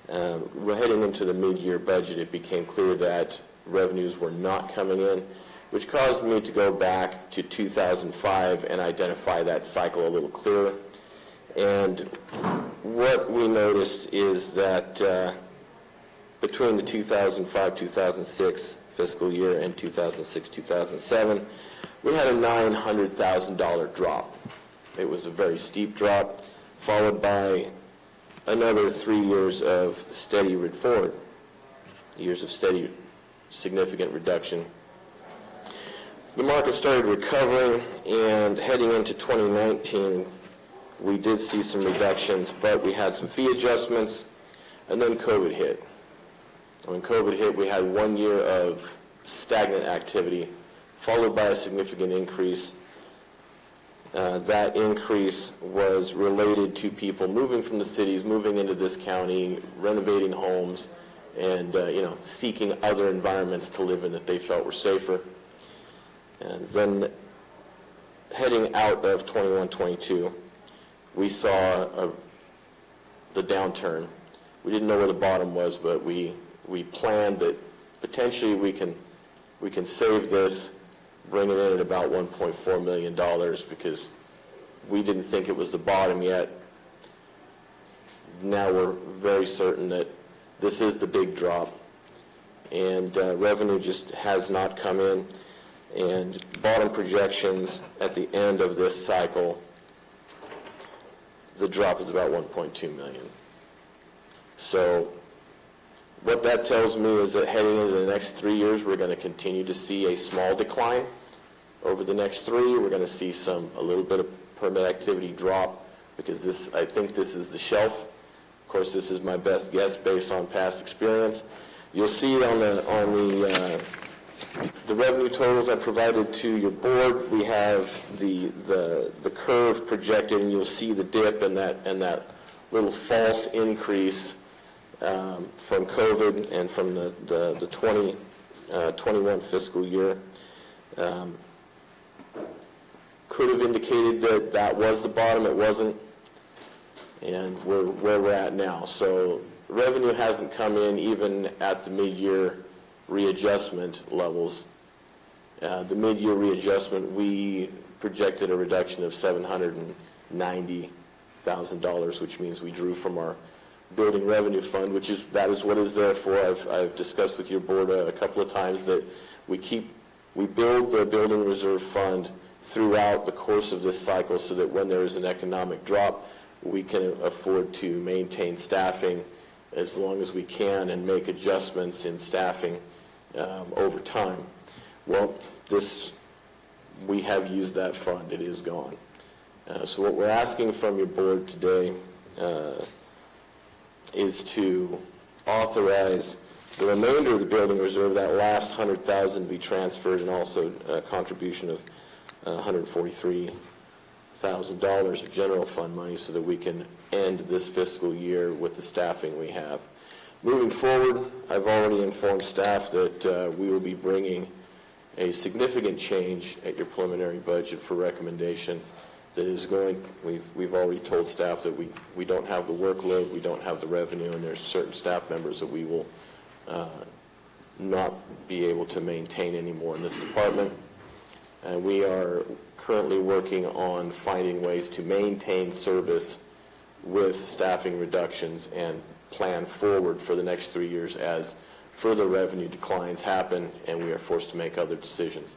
We're heading into the mid-year budget. It became clear that revenues were not coming in, which caused me to go back to 2005 and identify that cycle a little clearer. And what we noticed is that between the 2005-2006 fiscal year and 2006-2007, we had a $900,000 drop. It was a very steep drop, followed by another 3 years of steady forward, years of steady, significant reduction. The market started recovering, and heading into 2019, we did see some reductions, but we had some fee adjustments, and then COVID hit. When COVID hit, we had 1 year of stagnant activity, followed by a significant increase, That increase was related to people moving from the cities, moving into this county, renovating homes, and seeking other environments to live in that they felt were safer. And then heading out of 21-22, we saw the downturn. We didn't know where the bottom was, but we planned that potentially we can save this, bring it in at about $1.4 million, because we didn't think it was the bottom yet. Now we're very certain that this is the big drop, and revenue just has not come in. And bottom projections at the end of this cycle, the drop is about $1.2 million. So what that tells me is that heading into the next 3 years, we're going to continue to see a small decline. Over the next 3, we're going to see a little bit of permit activity drop, because I think this is the shelf. Of course, this is my best guess based on past experience. You'll see on the revenue totals I provided to your board, we have the curve projected, and you'll see the dip and that little false increase from COVID and from the 21 fiscal year. Could have indicated that that was the bottom. It wasn't, and we're where we're at now. So revenue hasn't come in even at the mid-year readjustment levels. The mid-year readjustment, we projected a reduction of $790,000, which means we drew from our building revenue fund, that is what is there for. I've discussed with your board a couple of times that we build the building reserve fund throughout the course of this cycle, so that when there is an economic drop, we can afford to maintain staffing as long as we can and make adjustments in staffing over time. Well, we have used that fund. It is gone. So what we're asking from your board today is to authorize the remainder of the building reserve, that last $100,000, be transferred, and also a contribution of $143,000 of general fund money, so that we can end this fiscal year with the staffing we have. Moving forward, I've already informed staff that we will be bringing a significant change at your preliminary budget for recommendation. That is we've already told staff that we don't have the workload, we don't have the revenue, and there's certain staff members that we will not be able to maintain anymore in this department. And we are currently working on finding ways to maintain service with staffing reductions and plan forward for the next 3 years as further revenue declines happen and we are forced to make other decisions.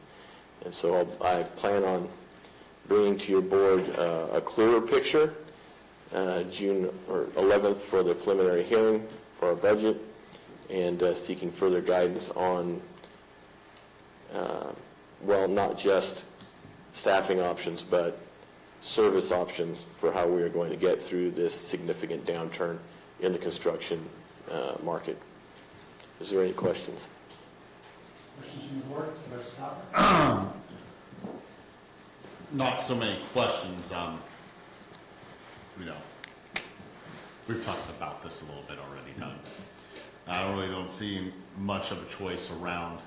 And so I plan on bringing to your board a clearer picture June 11th for the preliminary hearing for our budget, and seeking further guidance on not just staffing options, but service options for how we are going to get through this significant downturn in the construction market. Is there any questions? Questions from the board? Not so many questions. We've talked about this a little bit already, Doug. I really don't see much of a choice around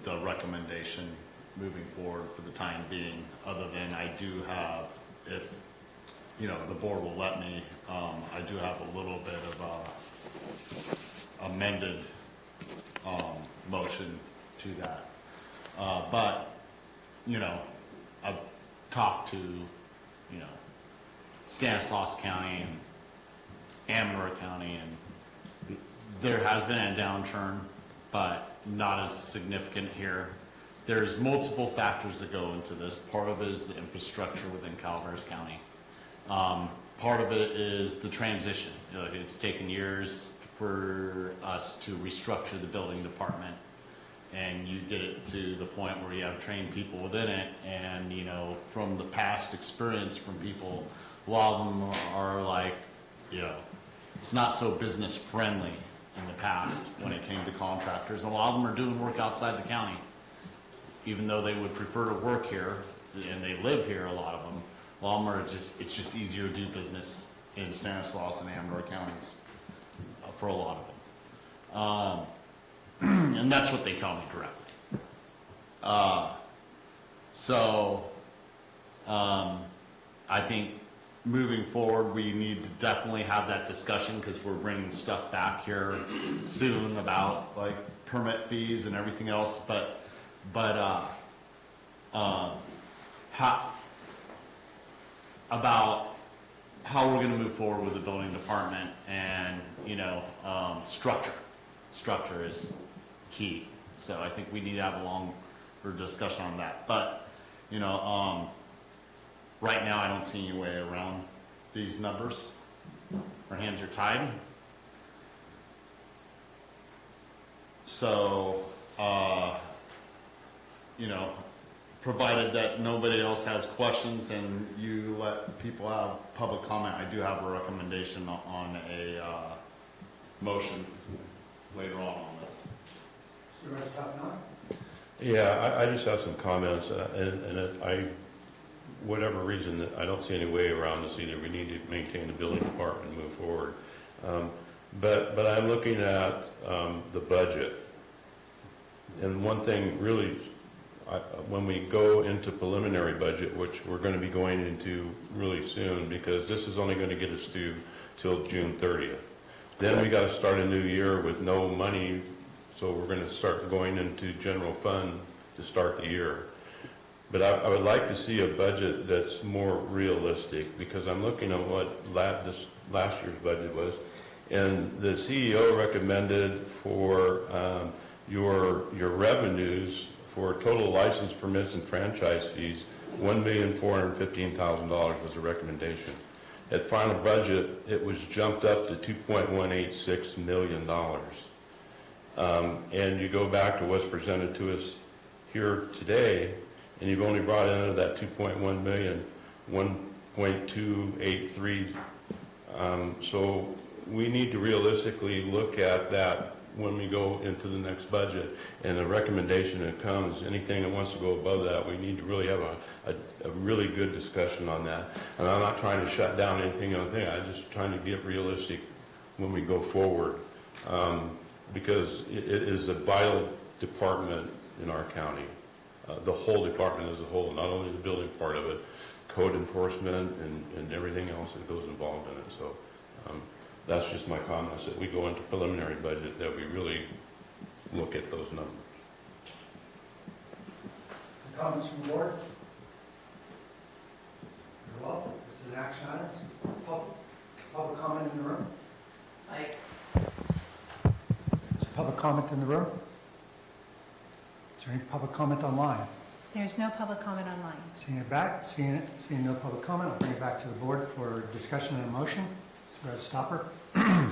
the recommendation moving forward for the time being, other than I do have, if the board will let me, I do have a little bit of amended motion to that. But I've talked to Stanislaus County and Amador County, and there has been a downturn, but not as significant here. There's multiple factors that go into this. Part of it is the infrastructure within Calaveras County. Part of it is the transition. It's taken years for us to restructure the building department, and you get it to the point where you have trained people within it, and from the past experience from people, a lot of them are like, it's not so business friendly in the past when it came to contractors. A lot of them are doing work outside the county, even though they would prefer to work here and they live here, a lot of them. A lot of them are it's just easier to do business in Stanislaus and Amador counties for a lot of them. And that's what they tell me directly. I think moving forward, we need to definitely have that discussion because we're bringing stuff back here soon about like permit fees and everything else. But about how we're going to move forward with the building department and structure is key. So I think we need to have a longer discussion on that. But right now I don't see any way around these numbers. Our hands are tied. So provided that nobody else has questions and you let people have public comment, I do have a recommendation on a motion later on this. Yeah, I just have some comments, and whatever reason, I don't see any way around this either. We need to maintain the building department and move forward. But I'm looking at the budget. And one thing really, when we go into preliminary budget, which we're going to be going into really soon, because this is only going to get us till June 30th. Then we got to start a new year with no money, so we're going to start going into general fund to start the year. But I would like to see a budget that's more realistic, because I'm looking at what this last year's budget was, and the CEO recommended for your revenues for total license permits and franchise fees, $1,415,000 was the recommendation. At final budget, it was jumped up to $2.186 million. And you go back to what's presented to us here today, and you've only brought into that 2.1 million, 1.283. So we need to realistically look at that when we go into the next budget. And the recommendation that comes, anything that wants to go above that, we need to really have a really good discussion on that. And I'm not trying to shut down anything on thing. I'm just trying to get realistic when we go forward. Because it is a vital department in our county. The whole department as a whole, not only the building part of it, code enforcement and everything else that goes involved in it. So that's just my comments, that we go into preliminary budget, that we really look at those numbers. Comments from the board? Very well. This is an action item. Public comment in the room? Is there public comment in the room? Is there any public comment online? There's no public comment online. Seeing no public comment, I'll bring it back to the board for discussion and a motion. Stopper. Part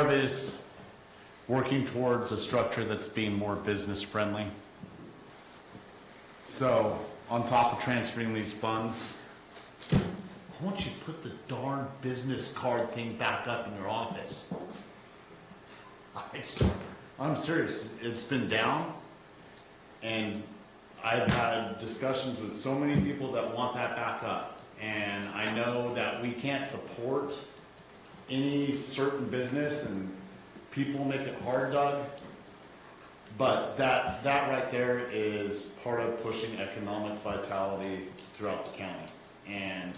of it is working towards a structure that's being more business friendly. So on top of transferring these funds, why don't you put the darn business card thing back up in your office? I'm serious. It's been down, and I've had discussions with so many people that want that back up. And I know that we can't support any certain business, and people make it hard, Doug. But that right there is part of pushing economic vitality throughout the county. And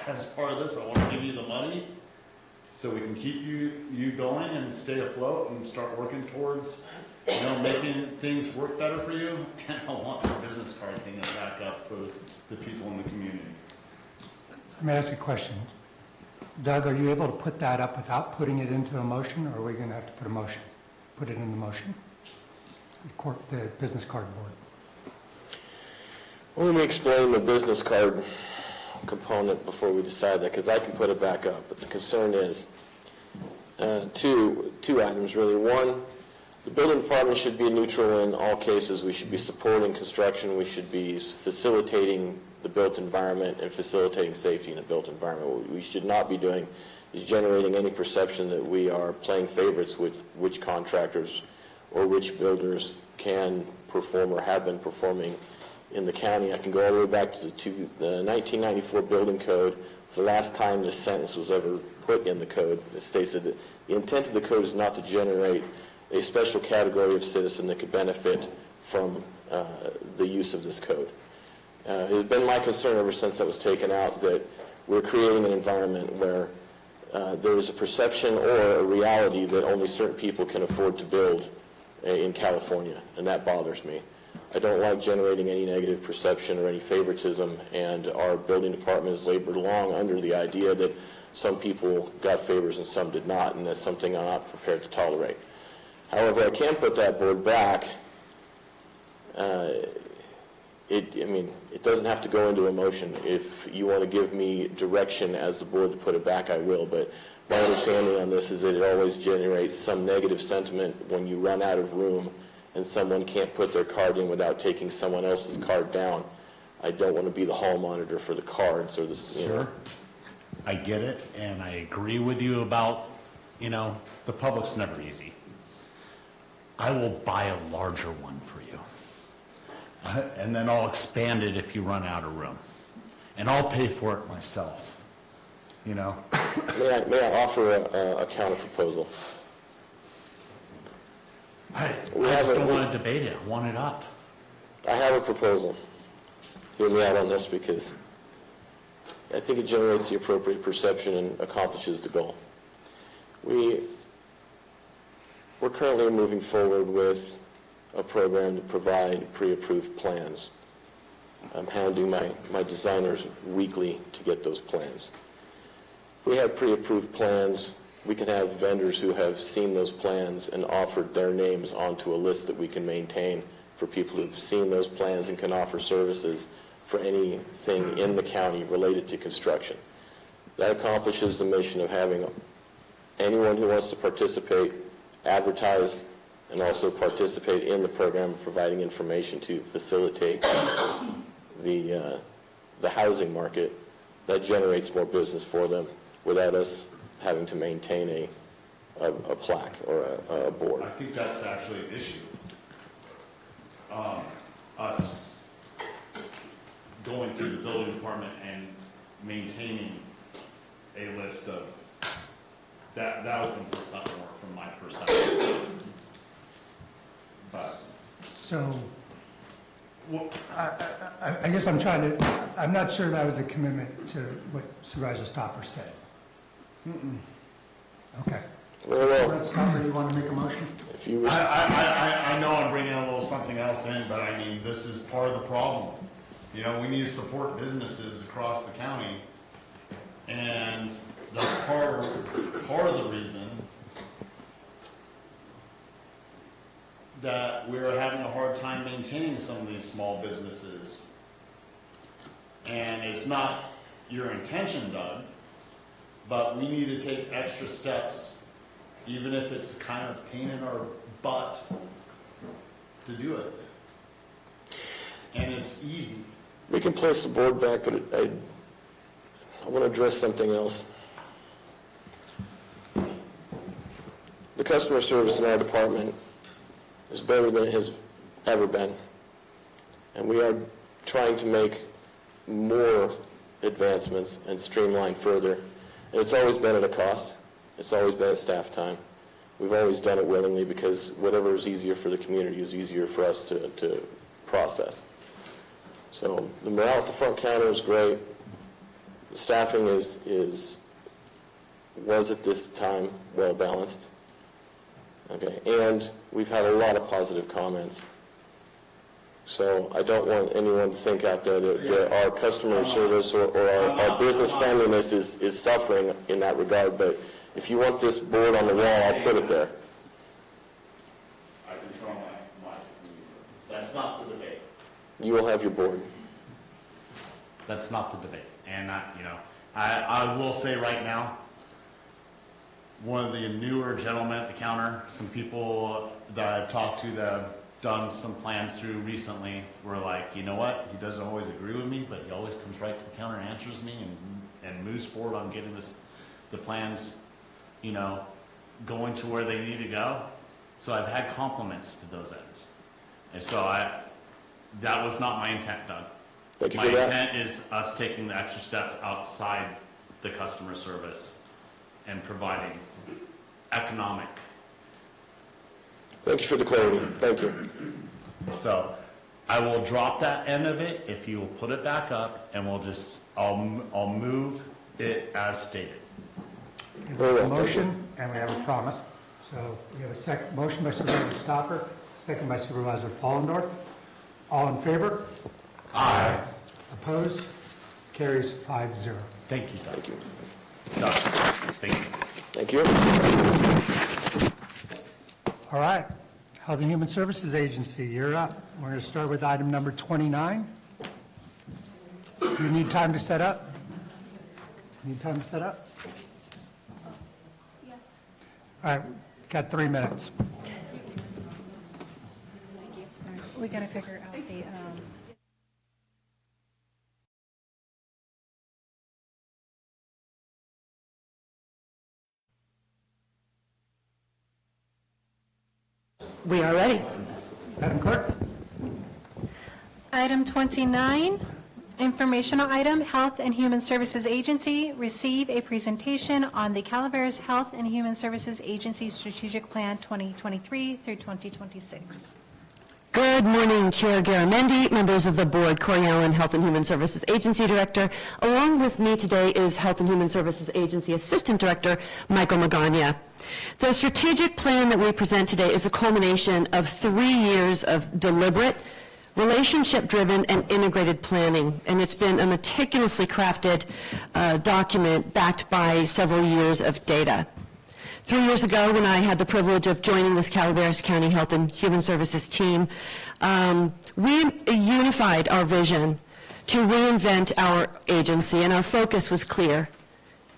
as part of this, I want to give you the money so we can keep you going and stay afloat and start working towards making things work better for you. And I want the business card thing back up for the people in the community. Let me ask you a question. Doug, are you able to put that up without putting it into a motion, or are we going to have to put it in the motion? The business card board. Well, let me explain the business card component before we decide that, because I can put it back up. But the concern is two items, really. One, the building department should be neutral in all cases. We should be supporting construction. We should be facilitating the built environment and facilitating safety in the built environment. What we should not be doing is generating any perception that we are playing favorites with which contractors or which builders can perform or have been performing in the county. I can go all the way back to the 1994 building code. It's the last time this sentence was ever put in the code. It states that the intent of the code is not to generate a special category of citizen that could benefit from the use of this code. It has been my concern ever since that was taken out that we're creating an environment where there is a perception or a reality that only certain people can afford to build in California, and that bothers me. I don't like generating any negative perception or any favoritism, and our building department has labored long under the idea that some people got favors and some did not, and that's something I'm not prepared to tolerate. However, I can put that board back. It doesn't have to go into a motion. If you want to give me direction as the board to put it back, I will, but my understanding on this is that it always generates some negative sentiment when you run out of room and someone can't put their card in without taking someone else's card down. I don't want to be the hall monitor for the cards or the, Sir, I get it, and I agree with you about, the public's never easy. I will buy a larger one for you. And then I'll expand it if you run out of room. And I'll pay for it myself, May I offer a counter proposal? I just don't want to debate it. I want it up. I have a proposal. Hear me out on this because I think it generates the appropriate perception and accomplishes the goal. We're currently moving forward with a program to provide pre-approved plans. I'm hounding my designers weekly to get those plans. If we have pre-approved plans, we can have vendors who have seen those plans and offered their names onto a list that we can maintain for people who've seen those plans and can offer services for anything in the county related to construction. That accomplishes the mission of having anyone who wants to participate advertise and also participate in the program of providing information to facilitate the housing market. That generates more business for them without us having to maintain a plaque or a board. I think that's actually an issue. Us going through the building department and maintaining a list of, that opens us up more from my perspective. But So, I guess I'm not sure that was a commitment to what Supervisor Stopper said. Okay. Very well. Stopper, do you want to make a motion? If you wish. I know I'm bringing a little something else in, but I mean, this is part of the problem. We need to support businesses across the county, and that's part of the reason that we're having a hard time maintaining some of these small businesses. And it's not your intention, Doug, but we need to take extra steps, even if it's kind of pain in our butt to do it. And it's easy. We can place the board back, but I want to address something else. The customer service in our department is better than it has ever been. And we are trying to make more advancements and streamline further. And it's always been at a cost. It's always been at staff time. We've always done it willingly because whatever is easier for the community is easier for us to process. So the morale at the front counter is great. The staffing was at this time well balanced. Okay, and we've had a lot of positive comments. So I don't want anyone to think out there that our customer service or our business friendliness is suffering in that regard, but if you want this board on the wall, I'll put it there. I control my that's not the debate. You will have your board. That's not the debate. And I will say right now, one of the newer gentlemen at the counter, some people that I've talked to that have done some plans through recently were like, you know what, he doesn't always agree with me, but he always comes right to the counter and answers me and moves forward on getting the plans, going to where they need to go. So I've had compliments to those ends. And so That was not my intent, Doug. Thank you My for that. intent is us taking the extra steps outside the customer service and providing economic. Thank you for the clarity. Thank you. So I will drop that end of it if you will put it back up, and I'll move it as stated. Very well. Thank you. Motion, and we have a promise. So we have a motion by Supervisor Stopper, second by Supervisor Fallendorf. All in favor? Aye. Opposed? Carries 5-0. Thank you, Doug. Thank you. Doug, thank you. Thank you. All right. Health and Human Services Agency, you're up. We're going to start with item number 29. You need time to set up? Need time to set up? Yeah. All right, got 3 minutes. We got to figure out the, We are ready. Madam Clerk? Item 29, informational item, Health and Human Services Agency, receive a presentation on the Calaveras Health and Human Services Agency Strategic Plan 2023 through 2026. Good morning, Chair Garamendi, members of the board, Corey Allen, Health and Human Services Agency Director. Along with me today is Health and Human Services Agency Assistant Director, Michael Magana. The strategic plan that we present today is the culmination of 3 years of deliberate, relationship-driven, and integrated planning, and it's been a meticulously crafted document backed by several years of data. 3 years ago, when I had the privilege of joining this Calaveras County Health and Human Services team, we unified our vision to reinvent our agency, and our focus was clear,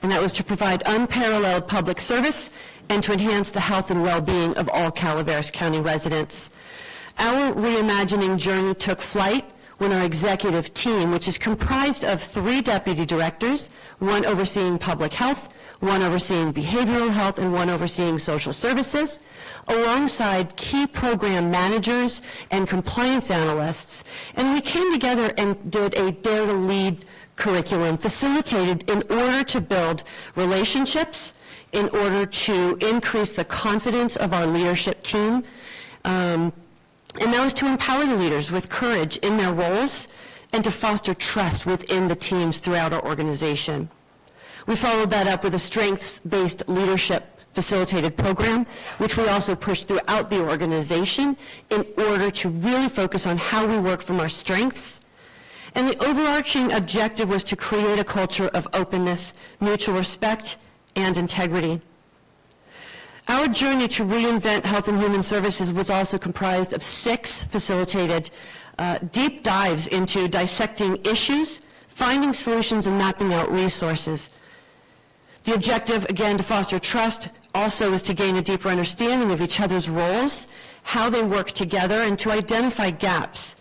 and that was to provide unparalleled public service and to enhance the health and well-being of all Calaveras County residents. Our reimagining journey took flight when our executive team, which is comprised of 3 deputy directors, one overseeing public health, one overseeing behavioral health, and one overseeing social services, alongside key program managers and compliance analysts. And we came together and did a Dare to Lead curriculum facilitated in order to build relationships, in order to increase the confidence of our leadership team, and that was to empower the leaders with courage in their roles and to foster trust within the teams throughout our organization. We followed that up with a strengths-based leadership facilitated program, which we also pushed throughout the organization in order to really focus on how we work from our strengths. And the overarching objective was to create a culture of openness, mutual respect, and integrity. Our journey to reinvent Health and Human Services was also comprised of 6 facilitated deep dives into dissecting issues, finding solutions, and mapping out resources. The objective, again, to foster trust, also is to gain a deeper understanding of each other's roles, how they work together, and to identify gaps,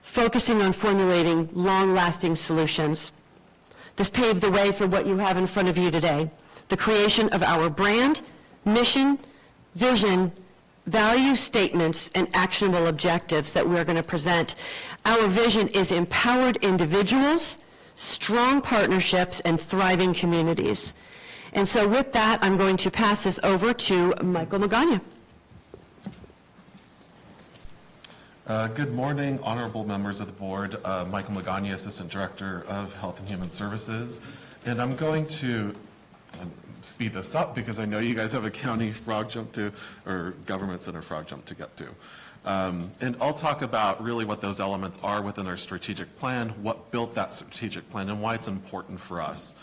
focusing on formulating long-lasting solutions. This paved the way for what you have in front of you today, the creation of our brand, mission, vision, value statements, and actionable objectives that we're going to present. Our vision is empowered individuals, strong partnerships, and thriving communities. And so with that, I'm going to pass this over to Michael Magana. Good morning, honorable members of the board. Michael Magana, Assistant Director of Health and Human Services. And I'm going to speed this up because I know you guys have a county frog jump to, or government center frog jump to get to. And I'll talk about really what those elements are within our strategic plan, what built that strategic plan, and why it's important for us.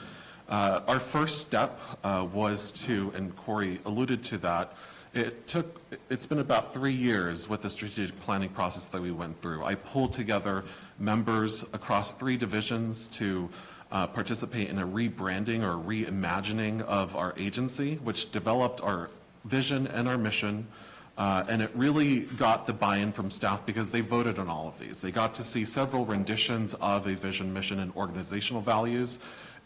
Our first step was to, and Corey alluded to that, it's been about 3 years with the strategic planning process that we went through. I pulled together members across 3 divisions to participate in a rebranding or reimagining of our agency, which developed our vision and our mission. And it really got the buy-in from staff because they voted on all of these. They got to see several renditions of a vision, mission, and organizational values,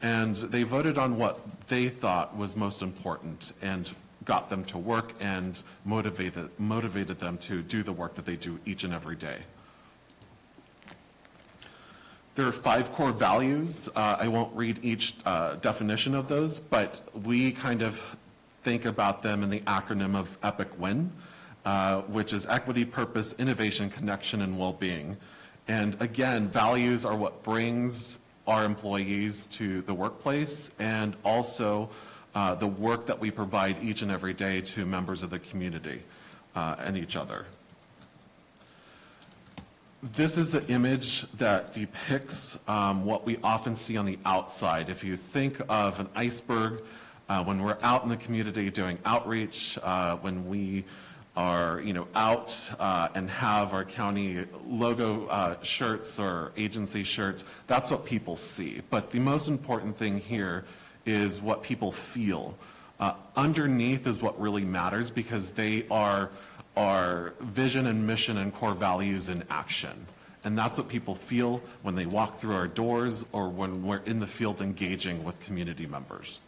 and they voted on what they thought was most important and got them to work and motivated them to do the work that they do each and every day. There are 5 core values. I won't read each definition of those, but we kind of think about them in the acronym of EPIC WIN, which is equity, purpose, innovation, connection, and well-being. And again, values are what brings our employees to the workplace, and also the work that we provide each and every day to members of the community and each other. This is the image that depicts what we often see on the outside. If you think of an iceberg, when we're out in the community doing outreach, when we are, out and have our county logo shirts or agency shirts, that's what people see. But the most important thing here is what people feel. Underneath is what really matters, because they are our vision and mission and core values in action. And that's what people feel when they walk through our doors or when we're in the field engaging with community members.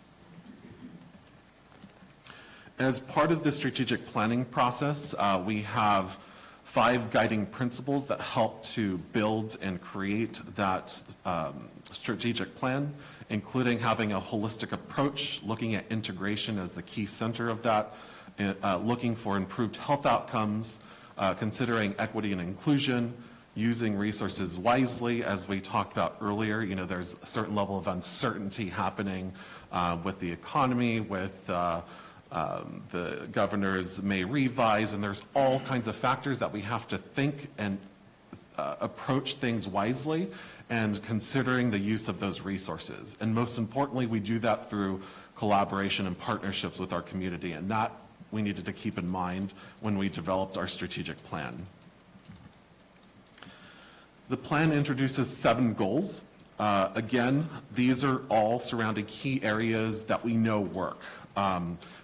As part of the strategic planning process, we have 5 guiding principles that help to build and create that strategic plan, including having a holistic approach, looking at integration as the key center of that, looking for improved health outcomes, considering equity and inclusion, using resources wisely. As we talked about earlier, there's a certain level of uncertainty happening with the economy, with the governors may revise, and there's all kinds of factors that we have to think and approach things wisely, and considering the use of those resources. And most importantly, we do that through collaboration and partnerships with our community, and that we needed to keep in mind when we developed our strategic plan. The plan introduces 7 goals. Again, these are all surrounding key areas that we know work.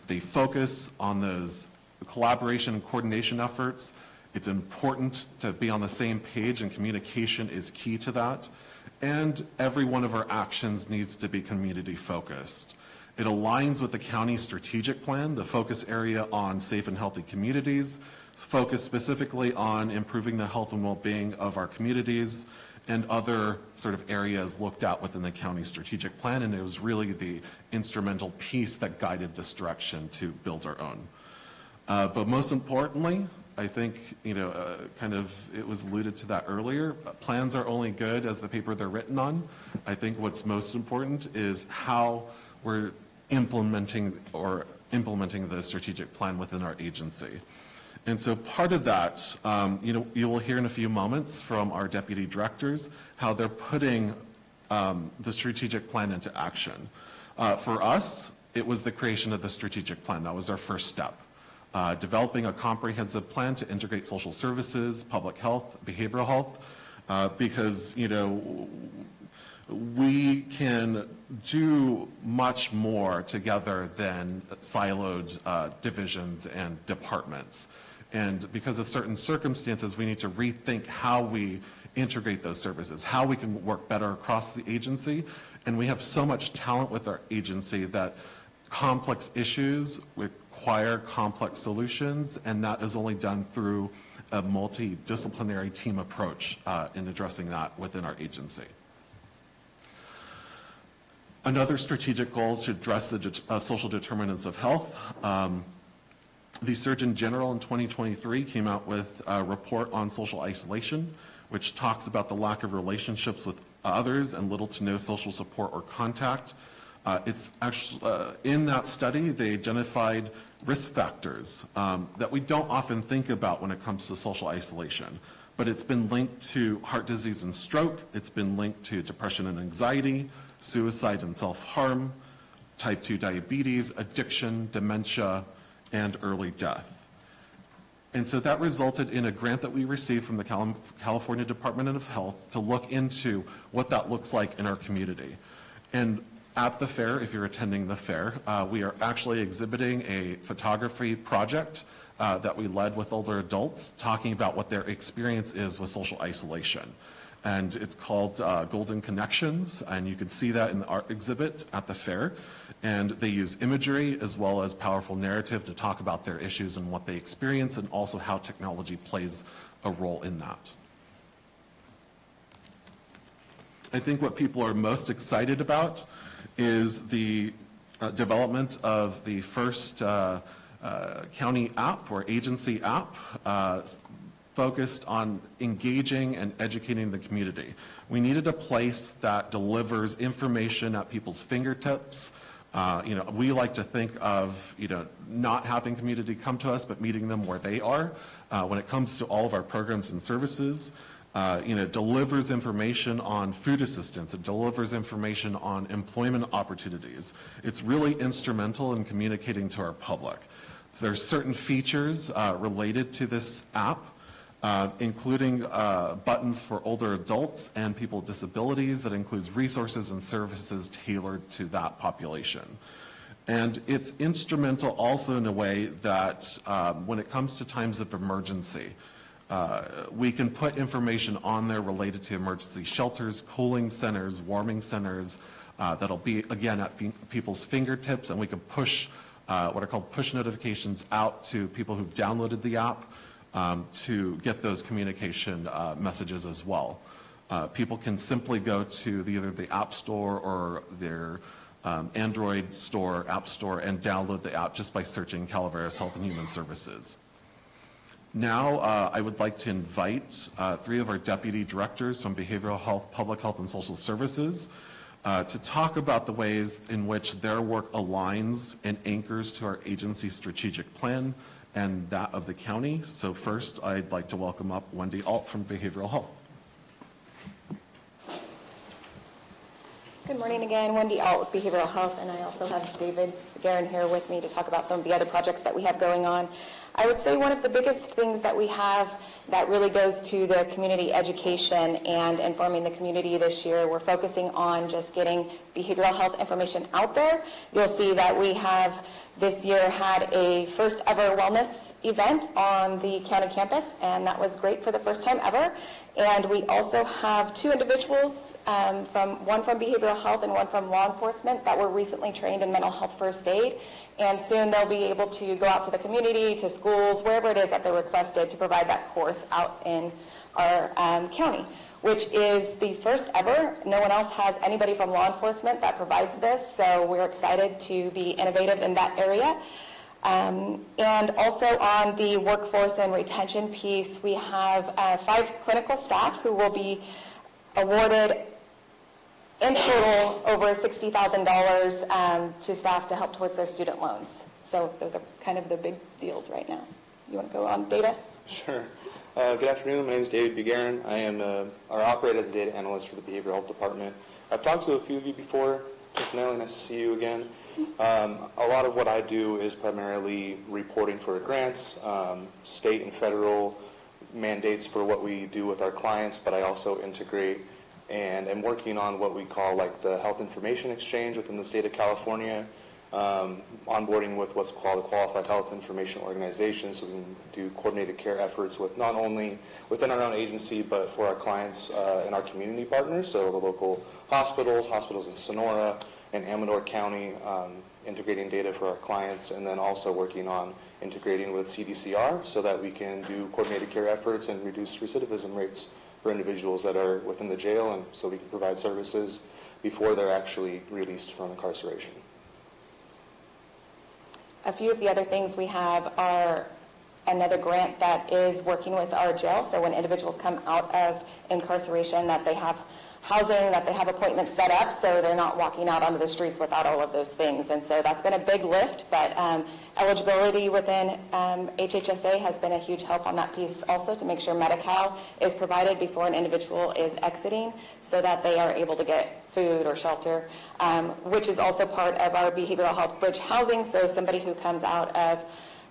They focus on those collaboration and coordination efforts. It's important to be on the same page, and communication is key to that. And every one of our actions needs to be community focused. It aligns with the county strategic plan, the focus area on safe and healthy communities, focus specifically on improving the health and well-being of our communities, and other sort of areas looked at within the county strategic plan. And it was really the instrumental piece that guided this direction to build our own. But most importantly, I think, kind of it was alluded to that earlier, plans are only good as the paper they're written on. I think what's most important is how we're implementing the strategic plan within our agency. And so part of that, you will hear in a few moments from our deputy directors how they're putting the strategic plan into action. For us, it was the creation of the strategic plan. That was our first step. Developing a comprehensive plan to integrate social services, public health, behavioral health, because, we can do much more together than siloed divisions and departments. And because of certain circumstances, we need to rethink how we integrate those services, how we can work better across the agency. And we have so much talent with our agency that complex issues require complex solutions, and that is only done through a multidisciplinary team approach in addressing that within our agency. Another strategic goal is to address the social determinants of health. The Surgeon General in 2023 came out with a report on social isolation, which talks about the lack of relationships with others and little to no social support or contact. It's actually, in that study, they identified risk factors that we don't often think about when it comes to social isolation. But it's been linked to heart disease and stroke. It's been linked to depression and anxiety, suicide and self-harm, type 2 diabetes, addiction, dementia, and early death. And so that resulted in a grant that we received from the California Department of Health to look into what that looks like in our community. And at the fair, if you're attending the fair, we are actually exhibiting a photography project that we led with older adults, talking about what their experience is with social isolation. And it's called Golden Connections, and you can see that in the art exhibit at the fair. And they use imagery as well as powerful narrative to talk about their issues and what they experience, and also how technology plays a role in that. I think what people are most excited about is the development of the first county app or agency app focused on engaging and educating the community. We needed a place that delivers information at people's fingertips. We like to think of, not having community come to us, but meeting them where they are. When it comes to all of our programs and services, it delivers information on food assistance. It delivers information on employment opportunities. It's really instrumental in communicating to our public. So there's certain features related to this app, including buttons for older adults and people with disabilities that includes resources and services tailored to that population. And it's instrumental also in a way that when it comes to times of emergency, we can put information on there related to emergency shelters, cooling centers, warming centers, that'll be, again, at people's fingertips, and we can push what are called push notifications out to people who've downloaded the app to get those communication messages as well. People can simply go to either the App Store or their Android store, App Store, and download the app just by searching Calaveras Health and Human Services. Now, I would like to invite 3 of our deputy directors from Behavioral Health, Public Health, and Social Services to talk about the ways in which their work aligns and anchors to our agency's strategic plan and that of the county. So first, I'd like to welcome up Wendy Alt from Behavioral Health. Good morning again, Wendy Alt with Behavioral Health, and I also have David Guerin here with me to talk about some of the other projects that we have going on. I would say one of the biggest things that we have that really goes to the community education and informing the community this year, we're focusing on just getting behavioral health information out there. You'll see that we have this year had a first ever wellness event on the county campus, and that was great for the first time ever. And we also have 2 individuals, one from behavioral health and one from law enforcement, that were recently trained in mental health first aid. And soon they'll be able to go out to the community, to schools, wherever it is that they're requested to provide that course out in our county, which is the first ever. No one else has anybody from law enforcement that provides this, so we're excited to be innovative in that area. And also on the workforce and retention piece, we have 5 clinical staff who will be awarded in total over $60,000 to staff to help towards their student loans. So those are kind of the big deals right now. You want to go on data? Sure. Good afternoon. My name is David Guerin. I am our operator as a data analyst for the Behavioral Health Department. I've talked to a few of you before. Just Nelly, nice to see you again. A lot of what I do is primarily reporting for grants, state and federal mandates for what we do with our clients, but I also integrate and am working on what we call like the health information exchange within the state of California, onboarding with what's called a qualified health information organization, so we can do coordinated care efforts with not only within our own agency, but for our clients and our community partners, so the local hospitals in Sonora and Amador County, integrating data for our clients, and then also working on integrating with CDCR so that we can do coordinated care efforts and reduce recidivism rates for individuals that are within the jail, and so we can provide services before they're actually released from incarceration. A few of the other things we have are another grant that is working with our jail. So when individuals come out of incarceration, that they have housing, that they have appointments set up, so they're not walking out onto the streets without all of those things. And so that's been a big lift, but eligibility within HHSA has been a huge help on that piece also, to make sure Medi-Cal is provided before an individual is exiting, so that they are able to get food or shelter, which is also part of our behavioral health bridge housing. So somebody who comes out of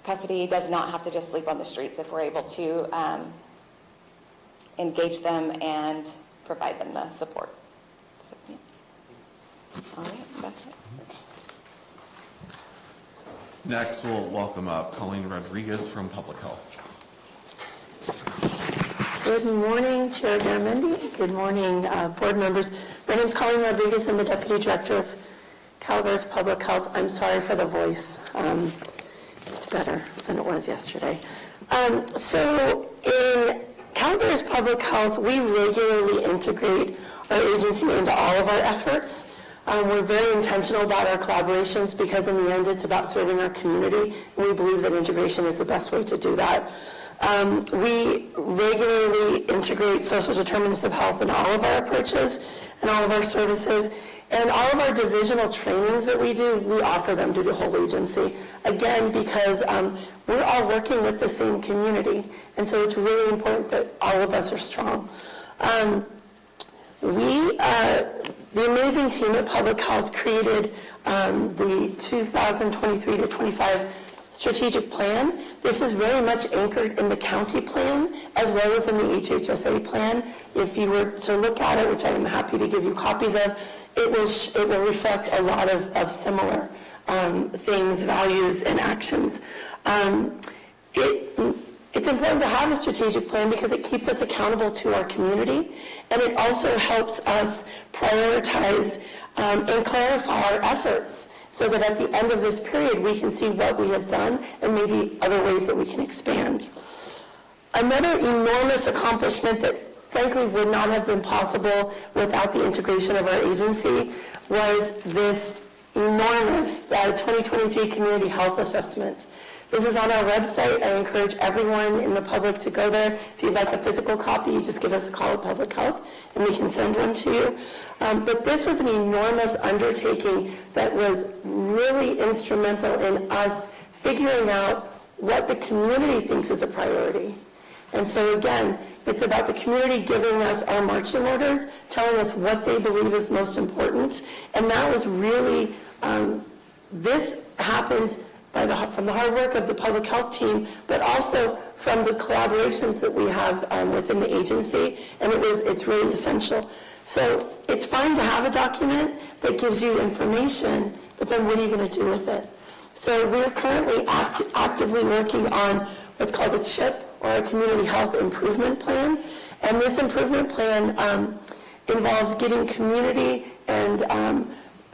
custody does not have to just sleep on the streets if we're able to engage them and provide them the support. So, yeah. All right, that's it. Thanks. Next, we'll welcome up Colleen Rodriguez from Public Health. Good morning, Chair Garamendi. Good morning, board members. My name is Colleen Rodriguez. I'm the Deputy Director of Calaveras Public Health. I'm sorry for the voice. It's better than it was yesterday. So in Calaveras Public Health, we regularly integrate our agency into all of our efforts. We're very intentional about our collaborations because in the end it's about serving our community, and we believe that integration is the best way to do that. We regularly integrate social determinants of health in all of our approaches and all of our services, and all of our divisional trainings that we do, we offer them to the whole agency. Again, because we're all working with the same community, and so it's really important that all of us are strong. The amazing team at Public Health created the 2023 to 25 strategic plan. This is very much anchored in the county plan as well as in the HHSA plan. If you were to look at it, which I am happy to give you copies of, it will reflect a lot of similar things, values, and actions. It's important to have a strategic plan because it keeps us accountable to our community, and it also helps us prioritize and clarify our efforts so that at the end of this period we can see what we have done and maybe other ways that we can expand. Another enormous accomplishment that frankly would not have been possible without the integration of our agency was this enormous 2023 Community Health Assessment. This is on our website. I encourage everyone in the public to go there. If you'd like a physical copy, you just give us a call at Public Health and we can send one to you. But this was an enormous undertaking that was really instrumental in us figuring out what the community thinks is a priority. And so again, it's about the community giving us our marching orders, telling us what they believe is most important. And that was really, this happened from the hard work of the public health team, but also from the collaborations that we have within the agency, and it's really essential. So it's fine to have a document that gives you information, but then what are you going to do with it? So we're currently actively working on what's called a CHIP, or a Community Health Improvement Plan, and this improvement plan involves getting community and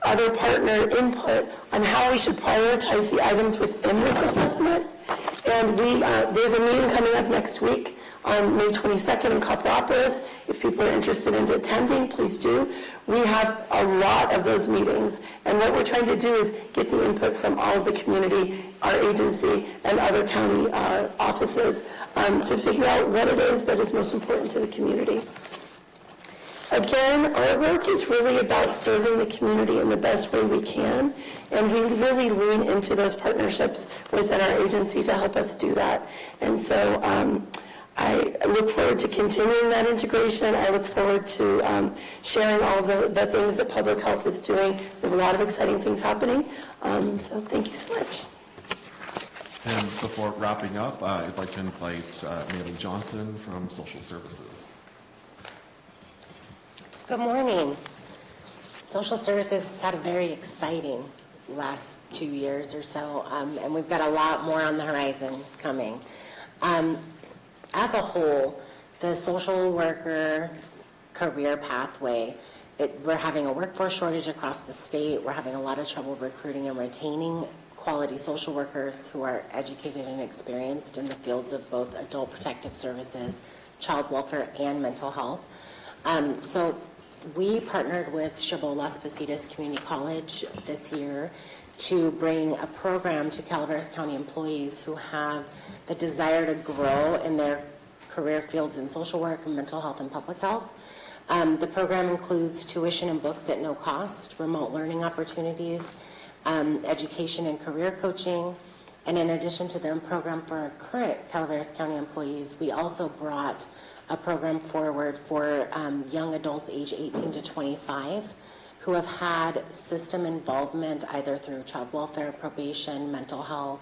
other partner input on how we should prioritize the items within this assessment. And there's a meeting coming up next week on May 22nd in Copperopolis. If people are interested in attending, please do. We have a lot of those meetings, and what we're trying to do is get the input from all of the community, our agency, and other county offices to figure out what it is that is most important to the community. Again, our work is really about serving the community in the best way we can, and we really lean into those partnerships within our agency to help us do that. And so I look forward to continuing that integration. I look forward to sharing all the things that Public Health is doing. We have a lot of exciting things happening. So thank you so much. And before wrapping up, I'd like to invite Maylee Johnson from Social Services. Good morning. Social Services has had a very exciting last 2 years or so, and we've got a lot more on the horizon coming. As a whole, the social worker career pathway, we're having a workforce shortage across the state. We're having a lot of trouble recruiting and retaining quality social workers who are educated and experienced in the fields of both adult protective services, child welfare, and mental health. So we partnered with Chabot Las Positas Community College this year to bring a program to Calaveras County employees who have the desire to grow in their career fields in social work, mental health, and public health. The program includes tuition and books at no cost, remote learning opportunities, education and career coaching, and in addition to the program for our current Calaveras County employees, we also brought a program forward for young adults age 18 to 25 who have had system involvement either through child welfare, probation, mental health.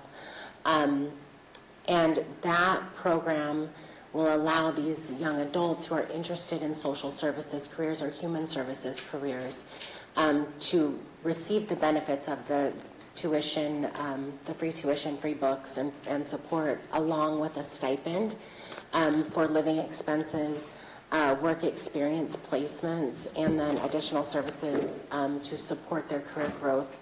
And that program will allow these young adults who are interested in social services careers or human services careers to receive the benefits of the tuition, the free tuition, free books, and support, along with a stipend for living expenses, work experience placements, and then additional services to support their career growth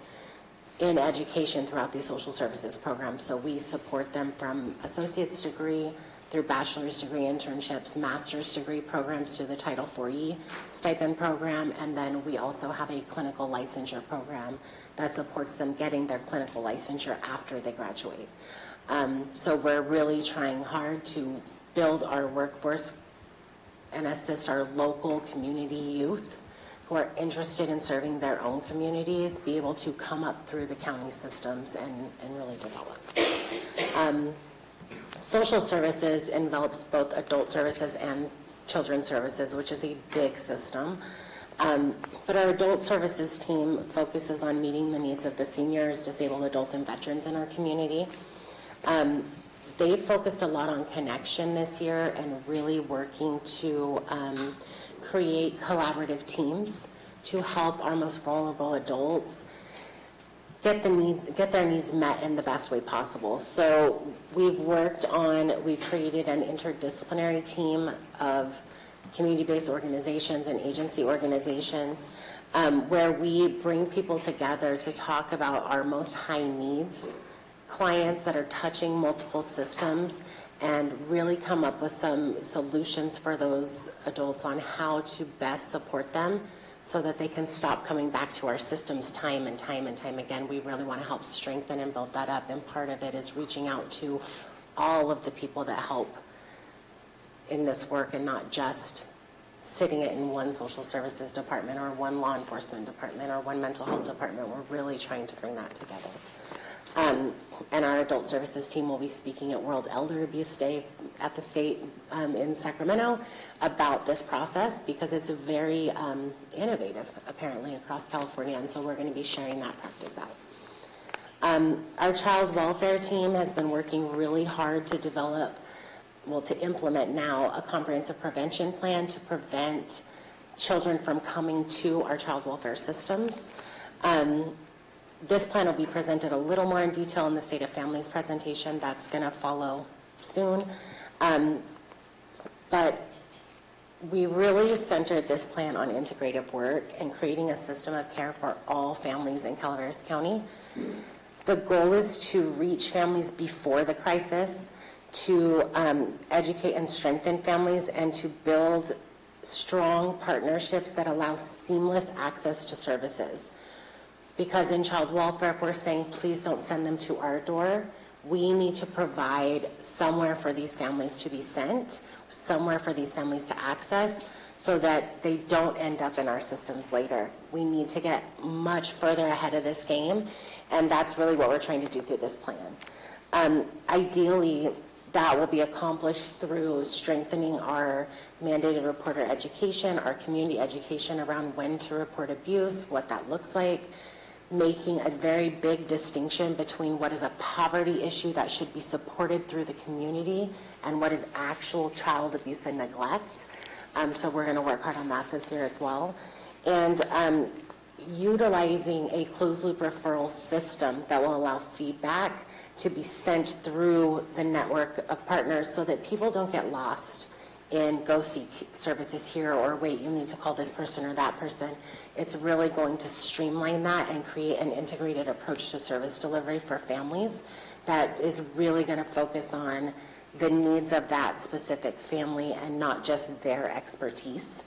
in education throughout these social services programs. So we support them from associate's degree through bachelor's degree internships, master's degree programs through the Title IV stipend program, and then we also have a clinical licensure program that supports them getting their clinical licensure after they graduate. So we're really trying hard to build our workforce and assist our local community youth who are interested in serving their own communities, be able to come up through the county systems and really develop. Social services envelops both adult services and children's services, which is a big system. But our adult services team focuses on meeting the needs of the seniors, disabled adults, and veterans in our community. They've focused a lot on connection this year and really working to create collaborative teams to help our most vulnerable adults get their needs met in the best way possible. So we've created an interdisciplinary team of community-based organizations and agency organizations where we bring people together to talk about our most high needs clients that are touching multiple systems and really come up with some solutions for those adults on how to best support them so that they can stop coming back to our systems time and time and time again. We really want to help strengthen and build that up, and part of it is reaching out to all of the people that help in this work and not just sitting it in one social services department or one law enforcement department or one mental health department. We're really trying to bring that together. And our adult services team will be speaking at World Elder Abuse Day at the state in Sacramento about this process because it's very innovative, apparently, across California, and so we're going to be sharing that practice out. Our child welfare team has been working really hard to to implement now a comprehensive prevention plan to prevent children from coming to our child welfare systems. This plan will be presented a little more in detail in the State of Families presentation that's going to follow soon. But we really centered this plan on integrative work and creating a system of care for all families in Calaveras County. The goal is to reach families before the crisis, to educate and strengthen families, and to build strong partnerships that allow seamless access to services. Because in child welfare, if we're saying, please don't send them to our door, we need to provide somewhere for these families to be sent, somewhere for these families to access, so that they don't end up in our systems later. We need to get much further ahead of this game, and that's really what we're trying to do through this plan. Ideally, that will be accomplished through strengthening our mandated reporter education, our community education around when to report abuse, what that looks like, making a very big distinction between what is a poverty issue that should be supported through the community and what is actual child abuse and neglect. So we're going to work hard on that this year as well. And utilizing a closed-loop referral system that will allow feedback to be sent through the network of partners so that people don't get lost in go seek services here or wait, you need to call this person or that person. It's really going to streamline that and create an integrated approach to service delivery for families that is really going to focus on the needs of that specific family and not just their expertise.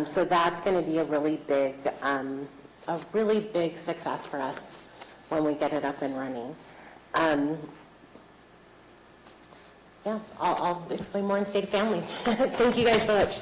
So that's going to be a really big success for us when we get it up and running. Yeah, I'll explain more in State of Families. Thank you guys so much.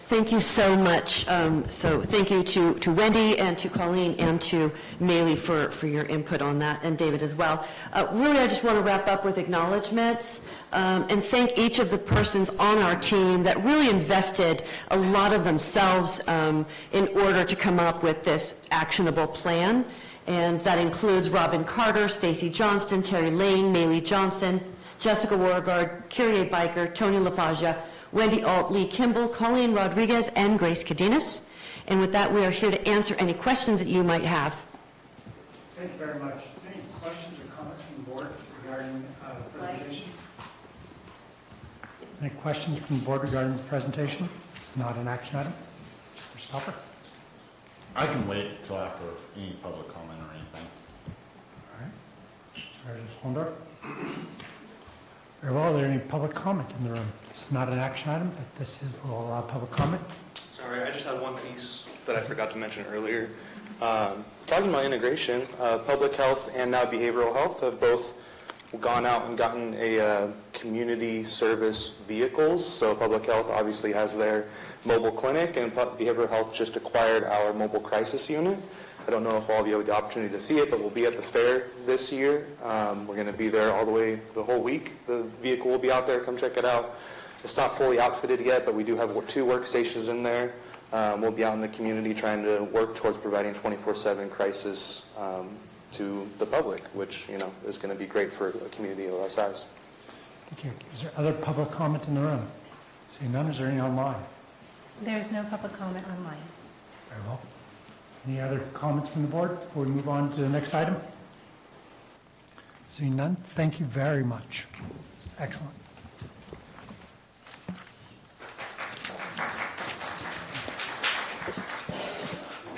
Thank you so much. So thank you to Wendy and to Colleen and to Maylee for your input on that, and David as well. Really, I just want to wrap up with acknowledgments and thank each of the persons on our team that really invested a lot of themselves in order to come up with this actionable plan. And that includes Robin Carter, Stacy Johnston, Terry Lane, Maylee Johnson, Jessica Wargard, Kyrie Biker, Tony LaFagia, Wendy Alt, Lee Kimball, Colleen Rodriguez, and Grace Cadenas. And with that, we are here to answer any questions that you might have. Thank you very much. Any questions or comments from the board regarding the presentation? Any questions from the board regarding the presentation? It's not an action item. Mr. Stopper? I can wait until after any public comment or anything. All right. Mr. Hondor? Very well, are there any public comment in the room? This is not an action item, but this will allow public comment. Sorry, I just had one piece that I forgot to mention earlier. Talking about integration, public health and now behavioral health have both gone out and gotten a community service vehicles. So public health obviously has their mobile clinic, and behavioral health just acquired our mobile crisis unit. I don't know if all of you have the opportunity to see it, but we'll be at the fair this year. We're going to be there all the way the whole week. The vehicle will be out there. Come check it out. It's not fully outfitted yet, but we do have 2 workstations in there. We'll be out in the community trying to work towards providing 24/7 crisis to the public, which is going to be great for a community of our size. Thank you. Is there other public comment in the room? Seeing none, is there any online? There's no public comment online. Very well. Any other comments from the board before we move on to the next item? Seeing none, thank you very much. Excellent.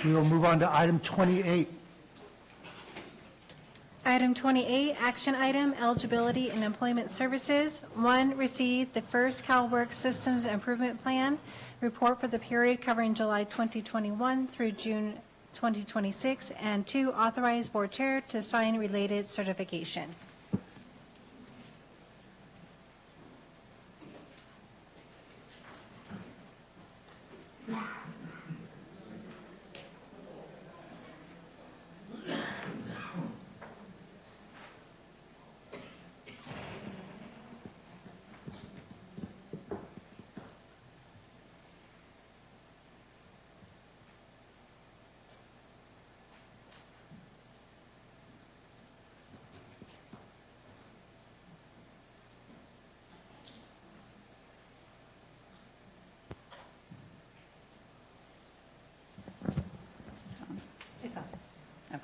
We will move on to item 28. Item 28, action item, eligibility and employment services. 1, receive the first CalWorks Systems Improvement Plan report for the period covering July 2021 through June 2026, and 2, authorize board chair to sign related certification. It's on. Okay.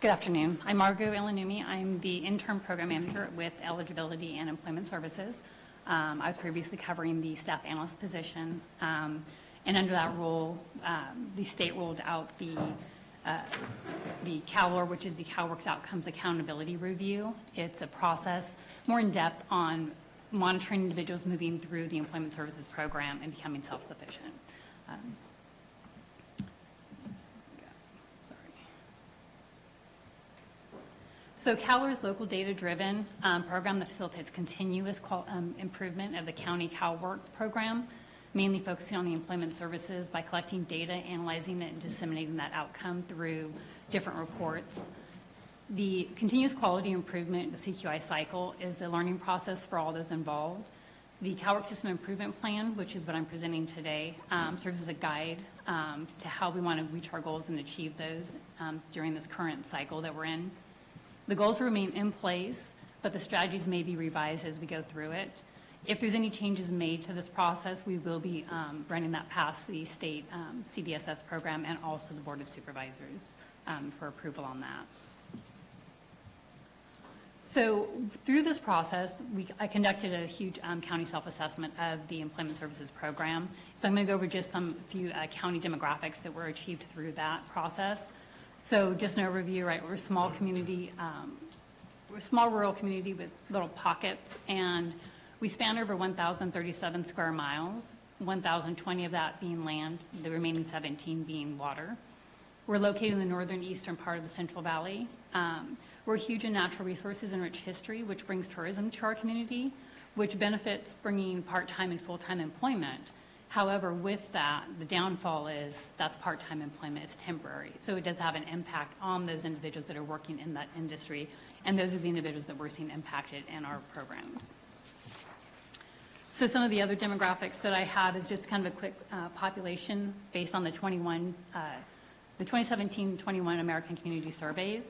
Good afternoon. I'm Margot Ilanumi. I'm the interim program manager with Eligibility and Employment Services. I was previously covering the staff analyst position, and under that role, the state rolled out the CalWOR, which is the CalWorks Outcomes Accountability Review. It's a process more in depth on monitoring individuals moving through the employment services program and becoming self-sufficient. So CalWOR is a local data-driven program that facilitates continuous improvement of the county CalWorks program, mainly focusing on the employment services by collecting data, analyzing it, and disseminating that outcome through different reports. The continuous quality improvement, the CQI cycle, is a learning process for all those involved. The CalWorks System Improvement Plan, which is what I'm presenting today, serves as a guide to how we want to reach our goals and achieve those during this current cycle that we're in. The goals remain in place, but the strategies may be revised as we go through it. If there's any changes made to this process, we will be running that past the state CDSS program and also the Board of Supervisors for approval on that. So through this process, I conducted a huge county self-assessment of the employment services program. So I'm going to go over just a few county demographics that were achieved through that process. So just an overview, right? We're a small community, we're a small rural community with little pockets, and we span over 1,037 square miles, 1,020 of that being land, the remaining 17 being water. We're located in the northern eastern part of the Central Valley. We're huge in natural resources and rich history, which brings tourism to our community, which benefits bringing part-time and full-time employment. However, with that, the downfall is that's part-time employment, it's temporary. So it does have an impact on those individuals that are working in that industry, and those are the individuals that we're seeing impacted in our programs. So some of the other demographics that I had is just kind of a quick population based on the 2017-21 American Community Surveys.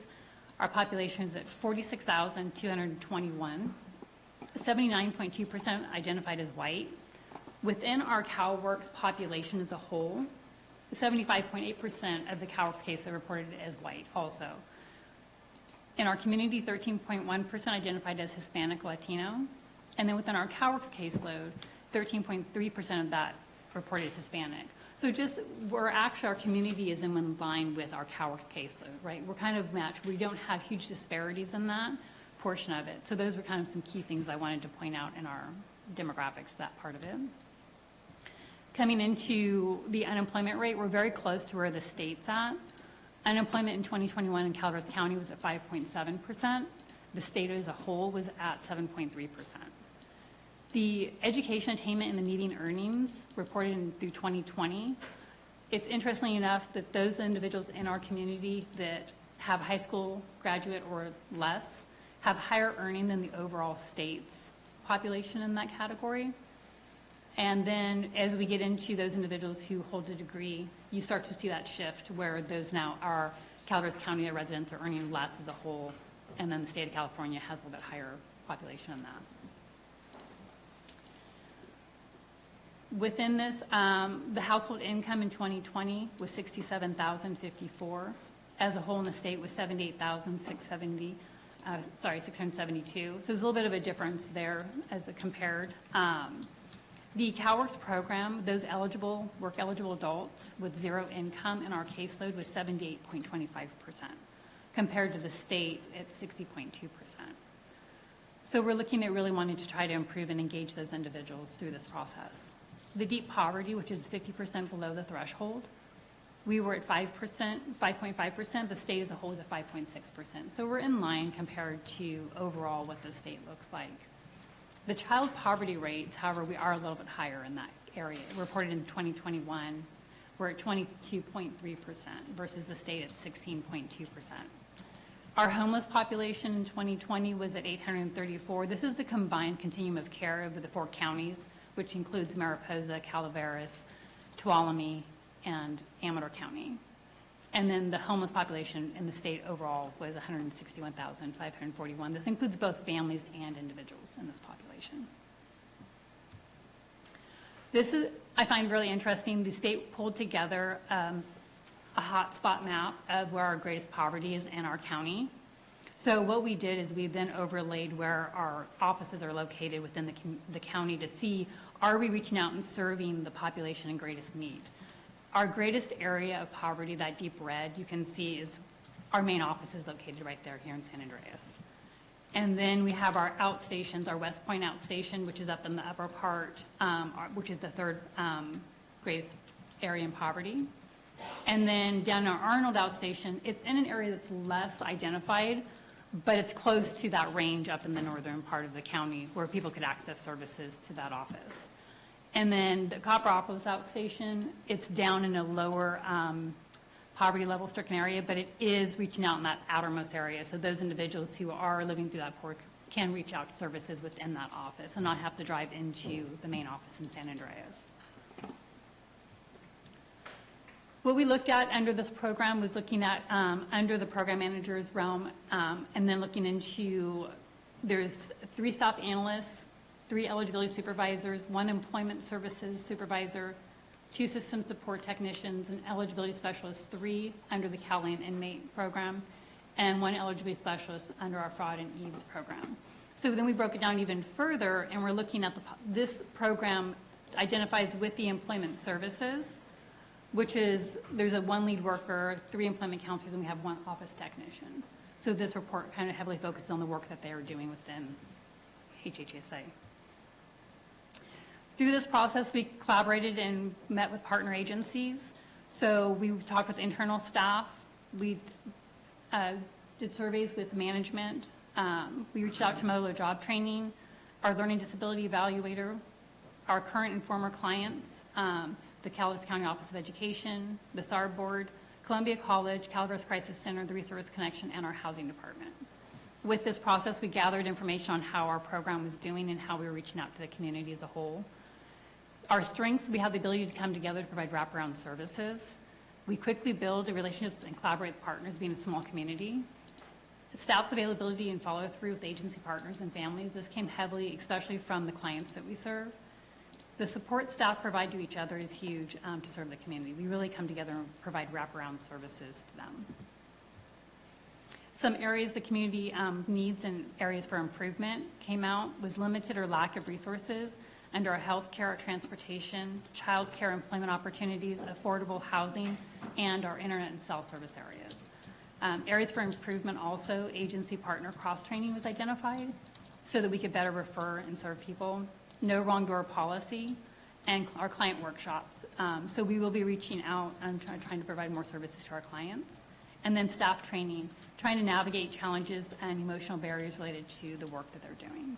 Our population is at 46,221. 79.2% identified as white. Within our CalWorks population as a whole, 75.8% of the CalWorks cases are reported as white also. In our community, 13.1% identified as Hispanic Latino. And then within our CalWorks caseload, 13.3% of that reported Hispanic. So just, our community is in line with our CalWorks caseload, right? We're kind of matched. We don't have huge disparities in that. portion of it. So those were kind of some key things I wanted to point out in our demographics, that part of it. Coming into the unemployment rate, we're very close to where the state's at. Unemployment in 2021 in Calaveras County was at 5.7%. The state as a whole was at 7.3%. The education attainment and the median earnings reported through 2020, it's interesting enough that those individuals in our community that have high school graduate or less have higher earning than the overall state's population in that category. And then as we get into those individuals who hold a degree, you start to see that shift where those now are Calaveras County residents are earning less as a whole, and then the state of California has a little bit higher population than that. Within this, the household income in 2020 was $67,054. As a whole in the state was $78,672. So there's a little bit of a difference there as it compared. The CalWorks program, those eligible, work-eligible adults with zero income in our caseload was 78.25%, compared to the state at 60.2%. So we're looking at really wanting to try to improve and engage those individuals through this process. The deep poverty, which is 50% below the threshold, we were at 5.5%. The state as a whole is at 5.6%. So we're in line compared to overall what the state looks like. The child poverty rates, however, we are a little bit higher in that area. Reported in 2021, we're at 22.3% versus the state at 16.2%. Our homeless population in 2020 was at 834. This is the combined continuum of care of the 4 counties, which includes Mariposa, Calaveras, Tuolumne, and Amador County. And then the homeless population in the state overall was 161,541. This includes both families and individuals in this population. This is, I find really interesting. The state pulled together a hotspot map of where our greatest poverty is in our county. So what we did is we then overlaid where our offices are located within the county to see, are we reaching out and serving the population in greatest need? Our greatest area of poverty, that deep red you can see, is our main office is located right there here in San Andreas. And then we have our outstations, our West Point outstation, which is up in the upper part, which is the 3rd greatest area in poverty. And then down our Arnold outstation, it's in an area that's less identified, but it's close to that range up in the northern part of the county where people could access services to that office. And then the Copperopolis outstation, it's down in a lower poverty level stricken area, but it is reaching out in that outermost area. So those individuals who are living through that poor can reach out to services within that office and not have to drive into the main office in San Andreas. What we looked at under this program was looking at under the program manager's realm and then looking into, there's 3 staff analysts, 3 eligibility supervisors, 1 employment services supervisor, 2 system support technicians, an eligibility specialist, 3 under the CalLand inmate program, and 1 eligibility specialist under our fraud and EVES program. So then we broke it down even further, and we're looking at this program identifies with the employment services, which is there's a 1 lead worker, 3 employment counselors, and we have 1 office technician. So this report kind of heavily focuses on the work that they are doing within HHSA. Through this process, we collaborated and met with partner agencies. So we talked with internal staff. We did surveys with management. We reached out to Modular Job Training, our Learning Disability Evaluator, our current and former clients, the Calaveras County Office of Education, the SAR Board, Columbia College, Calaveras Crisis Center, the Resource Connection, and our Housing Department. With this process, we gathered information on how our program was doing and how we were reaching out to the community as a whole. Our strengths, we have the ability to come together to provide wraparound services. We quickly build relationships and collaborate with partners, being a small community. Staff's availability and follow through with agency partners and families. This came heavily, especially from the clients that we serve. The support staff provide to each other is huge to serve the community. We really come together and provide wraparound services to them. Some areas the community needs and areas for improvement came out was limited or lack of resources under our health care, our transportation, child care, employment opportunities, affordable housing, and our internet and cell service areas. Areas for improvement also, agency partner cross-training was identified so that we could better refer and serve people. No wrong door policy, and our client workshops. So we will be reaching out and trying to provide more services to our clients. And then staff training, trying to navigate challenges and emotional barriers related to the work that they're doing.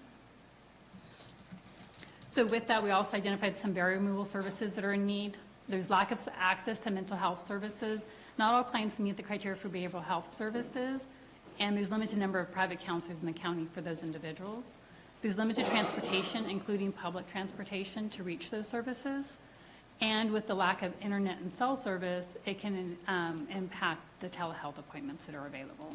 So with that, we also identified some barrier removal services that are in need. There's lack of access to mental health services. Not all clients meet the criteria for behavioral health services, and there's limited number of private counselors in the county for those individuals. There's limited transportation, including public transportation, to reach those services. And with the lack of internet and cell service, it can impact the telehealth appointments that are available.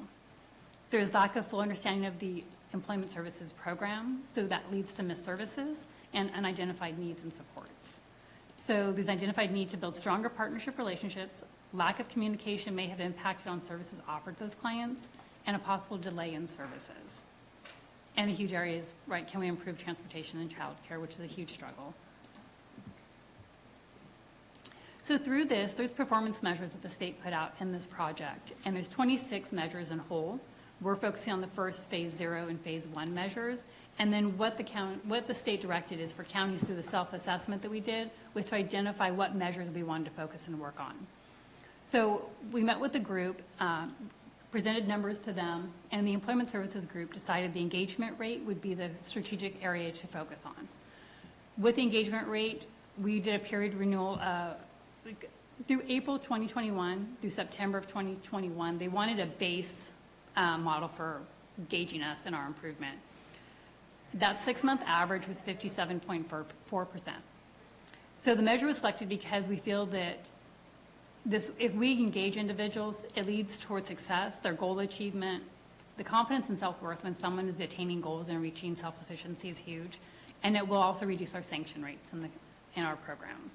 There's lack of full understanding of the employment services program, so that leads to missed services and unidentified needs and supports. So there's identified need to build stronger partnership relationships. Lack of communication may have impacted on services offered to those clients, and a possible delay in services. And the huge area is, right, can we improve transportation and childcare, which is a huge struggle. So through this, there's performance measures that the state put out in this project, and there's 26 measures in whole. We're focusing on the first phase 0 and phase 1 measures, and then what the state directed is for counties through the self-assessment that we did was to identify what measures we wanted to focus and work on. So we met with the group, presented numbers to them, and the employment services group decided the engagement rate would be the strategic area to focus on. With the engagement rate, we did a period renewal through April 2021 through September of 2021. They wanted a base model for gauging us in our improvement. That 6-month average was 57.4%. So the measure was selected because we feel that if we engage individuals, it leads towards success, their goal achievement, the confidence and self-worth when someone is attaining goals and reaching self-sufficiency is huge, and it will also reduce our sanction rates in our program.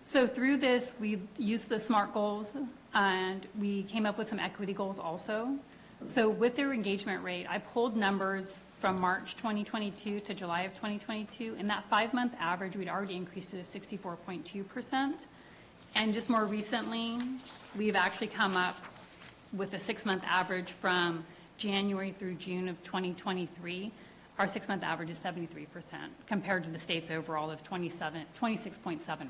So through this, we used the SMART goals, and we came up with some equity goals also. So with their engagement rate, I pulled numbers from March 2022 to July of 2022, and that 5-month average, we'd already increased it to 64.2%. And just more recently, we've actually come up with a 6-month average from January through June of 2023. Our 6-month average is 73% compared to the state's overall of 26.7%.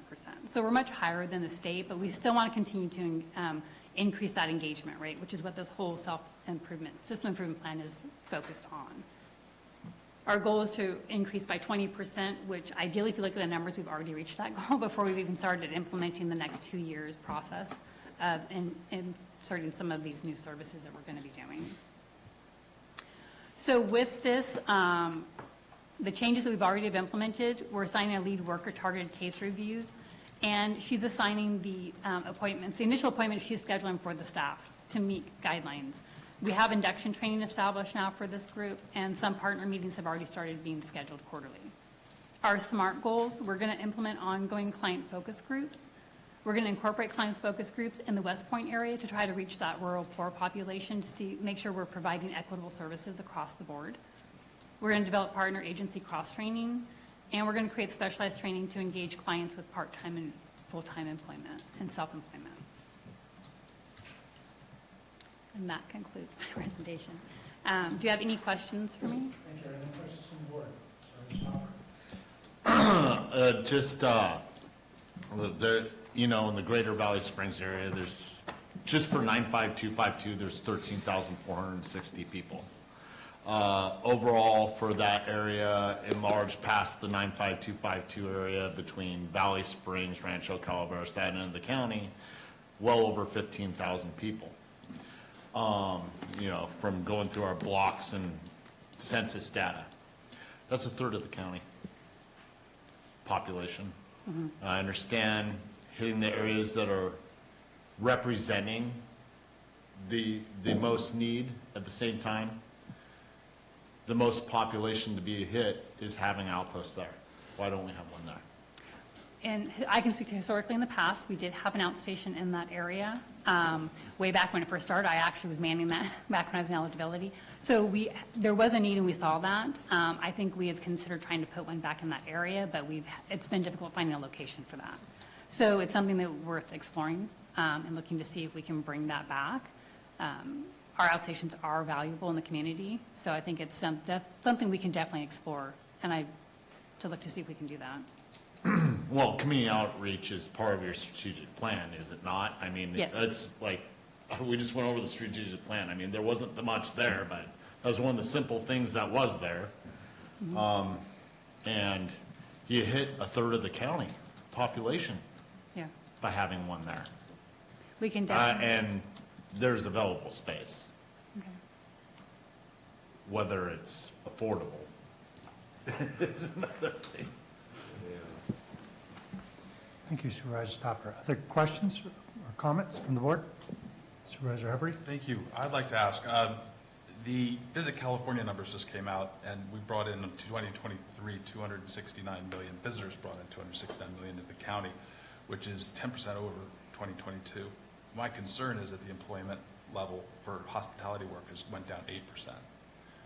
So we're much higher than the state, but we still want to continue to increase that engagement rate, which is what this whole system improvement plan is focused on. Our goal is to increase by 20%, which ideally, if you look at the numbers, we've already reached that goal before we've even started implementing the next 2 years process of inserting some of these new services that we're going to be doing. So with this, the changes that we've already have implemented, we're assigning a lead worker targeted case reviews, and she's assigning the appointments. The initial appointment she's scheduling for the staff to meet guidelines. We have induction training established now for this group, and some partner meetings have already started being scheduled quarterly. Our SMART goals, we're going to implement ongoing client focus groups. We're going to incorporate clients focus groups in the West Point area to try to reach that rural poor population to make sure we're providing equitable services across the board. We're going to develop partner agency cross-training, and we're going to create specialized training to engage clients with part-time and full-time employment and self-employment. And that concludes my presentation. Do you have any questions for me? Thank you. Any questions from the board? In the greater Valley Springs area, there's, just for 95252, there's 13,460 people. Overall, for that area, enlarged past the 95252 area between Valley Springs, Rancho Calaveras, that end of the county, well over 15,000 people. From going through our blocks and census data. That's a third of the county population. Mm-hmm. I understand hitting the areas that are representing the most need at the same time. The most population to be hit is having outposts there. Why don't we have one there? And I can speak to historically in the past, we did have an outstation in that area. Way back when it first started, I actually was manning that back when I was in eligibility. So there was a need and we saw that. I think we have considered trying to put one back in that area, but it's been difficult finding a location for that. So it's something that worth exploring and looking to see if we can bring that back. Our outstations are valuable in the community, so I think it's something we can definitely explore, and to look to see if we can do that. Well, community outreach is part of your strategic plan, is it not? I mean, Yes. it's like, we just went over the strategic plan. I mean, there wasn't much there, but that was one of the simple things that was there. And you hit a third of the county population Yeah, by having one there. we can definitely. And there's available space, Okay. whether it's affordable is another thing. Thank you, Supervisor Stopper. Other questions or comments from the board? Supervisor Hubbard? Thank you. I'd like to ask, the Visit California numbers just came out, and we brought in 2023, 269 million. Visitors brought in 269 million into the county, which is 10% over 2022. My concern is that the employment level for hospitality workers went down 8%.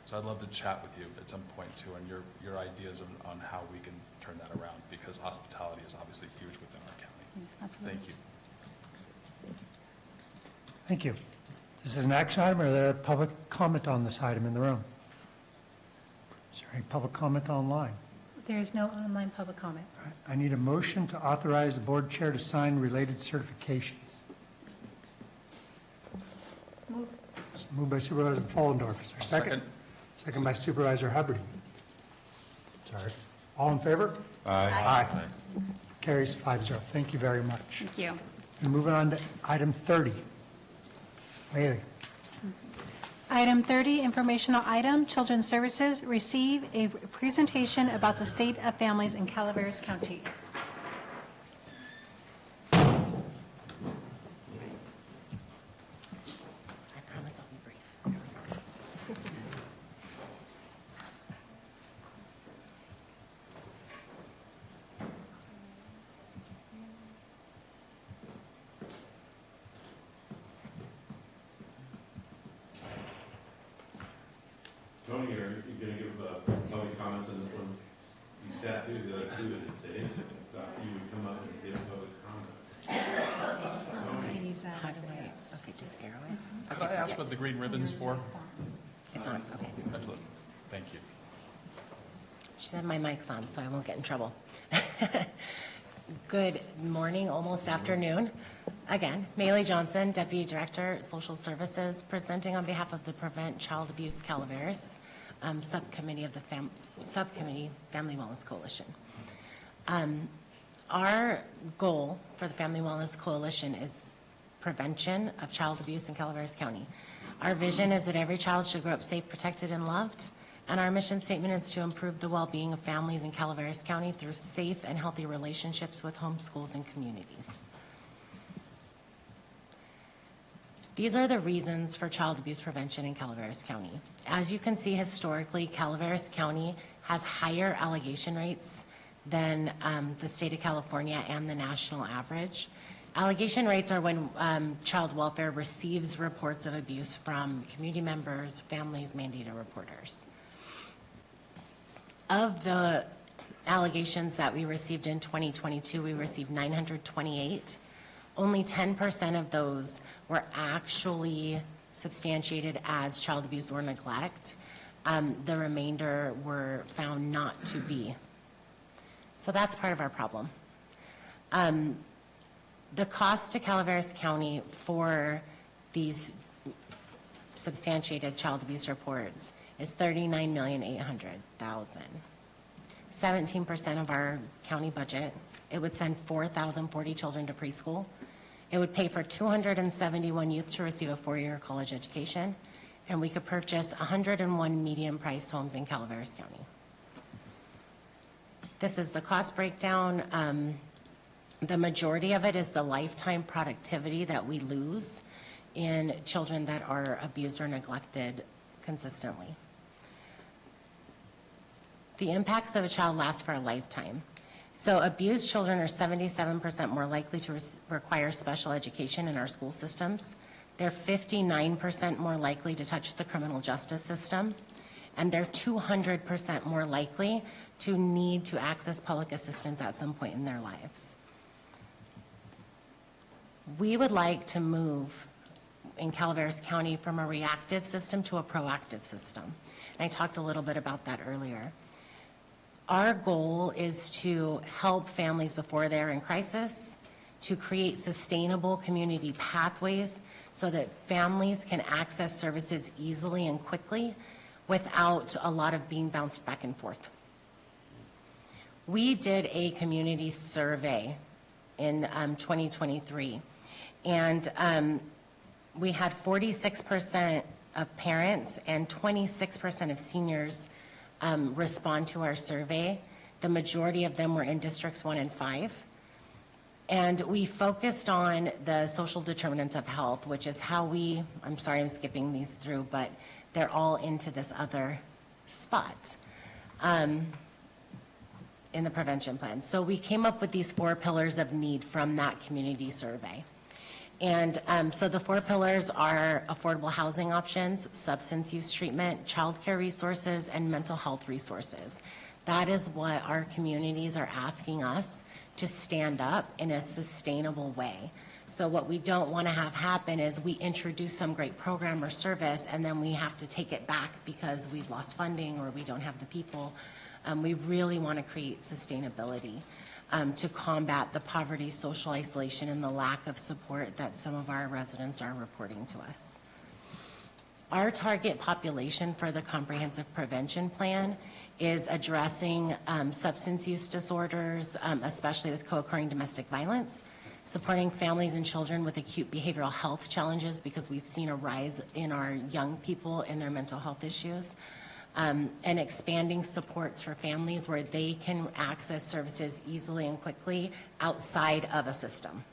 So I'd love to chat with you at some point too, and your ideas on how we can turn that around, because hospitality is obviously huge within our county. Yeah, absolutely. Thank you. Thank you. This is an action item, or is there public comment on this item in the room? Is there any public comment online? There is no online public comment. All right, I need a motion to authorize the board chair to sign related certifications. Move. It's moved by Supervisor Follendorf. Is there a second? Second by Supervisor Hubbard. Sorry. All in favor? Aye. Carries 5-0. Thank you very much. Thank you. And moving on to item 30. Haley. Item 30, informational item, Children's Services receive a presentation about the state of families in Calaveras County. I promise I'll be brief. Tony, are you going to give public comment on this one? You sat through the other two and said, thought you would come up and give public comment. How do I, okay, just arrow it? Could I ask what the green ribbon's for? It's on, okay. Absolutely. Thank you. She said my mic's on, so I won't get in trouble. Good morning, almost afternoon. Again, Maylee Johnson, Deputy Director, Social Services, presenting on behalf of the Prevent Child Abuse Calaveras Subcommittee of the Subcommittee Family Wellness Coalition. Our goal for the Family Wellness Coalition is prevention of child abuse in Calaveras County. Our vision is that every child should grow up safe, protected, and loved. And our mission statement is to improve the well-being of families in Calaveras County through safe and healthy relationships with home schools and communities. These are the reasons for child abuse prevention in Calaveras County. As you can see, historically, Calaveras County has higher allegation rates than the state of California and the national average. Allegation rates are when child welfare receives reports of abuse from community members, families, mandated reporters. Of the allegations that we received in 2022, we received 928. Only 10% of those were actually substantiated as child abuse or neglect. The remainder were found not to be. So that's part of our problem. The cost to Calaveras County for these substantiated child abuse reports is $39,800,000. 17% of our county budget. It would send 4,040 children to preschool. It would pay for 271 youth to receive a 4-year college education, and we could purchase 101 medium-priced homes in Calaveras County. This is the cost breakdown. The majority of it is the lifetime productivity that we lose in children that are abused or neglected consistently. The impacts of a child last for a lifetime. So abused children are 77% more likely to require special education in our school systems. They're 59% more likely to touch the criminal justice system, and they're 200% more likely to need to access public assistance at some point in their lives. We would like to move in Calaveras County from a reactive system to a proactive system. And I talked a little bit about that earlier. Our goal is to help families before they're in crisis, to create sustainable community pathways so that families can access services easily and quickly without a lot of being bounced back and forth. We did a community survey in 2023, and we had 46% of parents and 26% of seniors respond to our survey. The majority of them were in districts 1 and 5. And we focused on the social determinants of health, which is how we, I'm sorry I'm skipping these through, but they're all into this other spot in the prevention plan. So we came up with these 4 pillars of need from that community survey. And so the 4 pillars are affordable housing options, substance use treatment, childcare resources, and mental health resources. That is what our communities are asking us to stand up in a sustainable way. So what we don't want to have happen is we introduce some great program or service and then we have to take it back because we've lost funding or we don't have the people. We really want to create sustainability to combat the poverty, social isolation, and the lack of support that some of our residents are reporting to us. Our target population for the comprehensive prevention plan is addressing substance use disorders, especially with co-occurring domestic violence, supporting families and children with acute behavioral health challenges because we've seen a rise in our young people in their mental health issues, and expanding supports for families where they can access services easily and quickly outside of a system.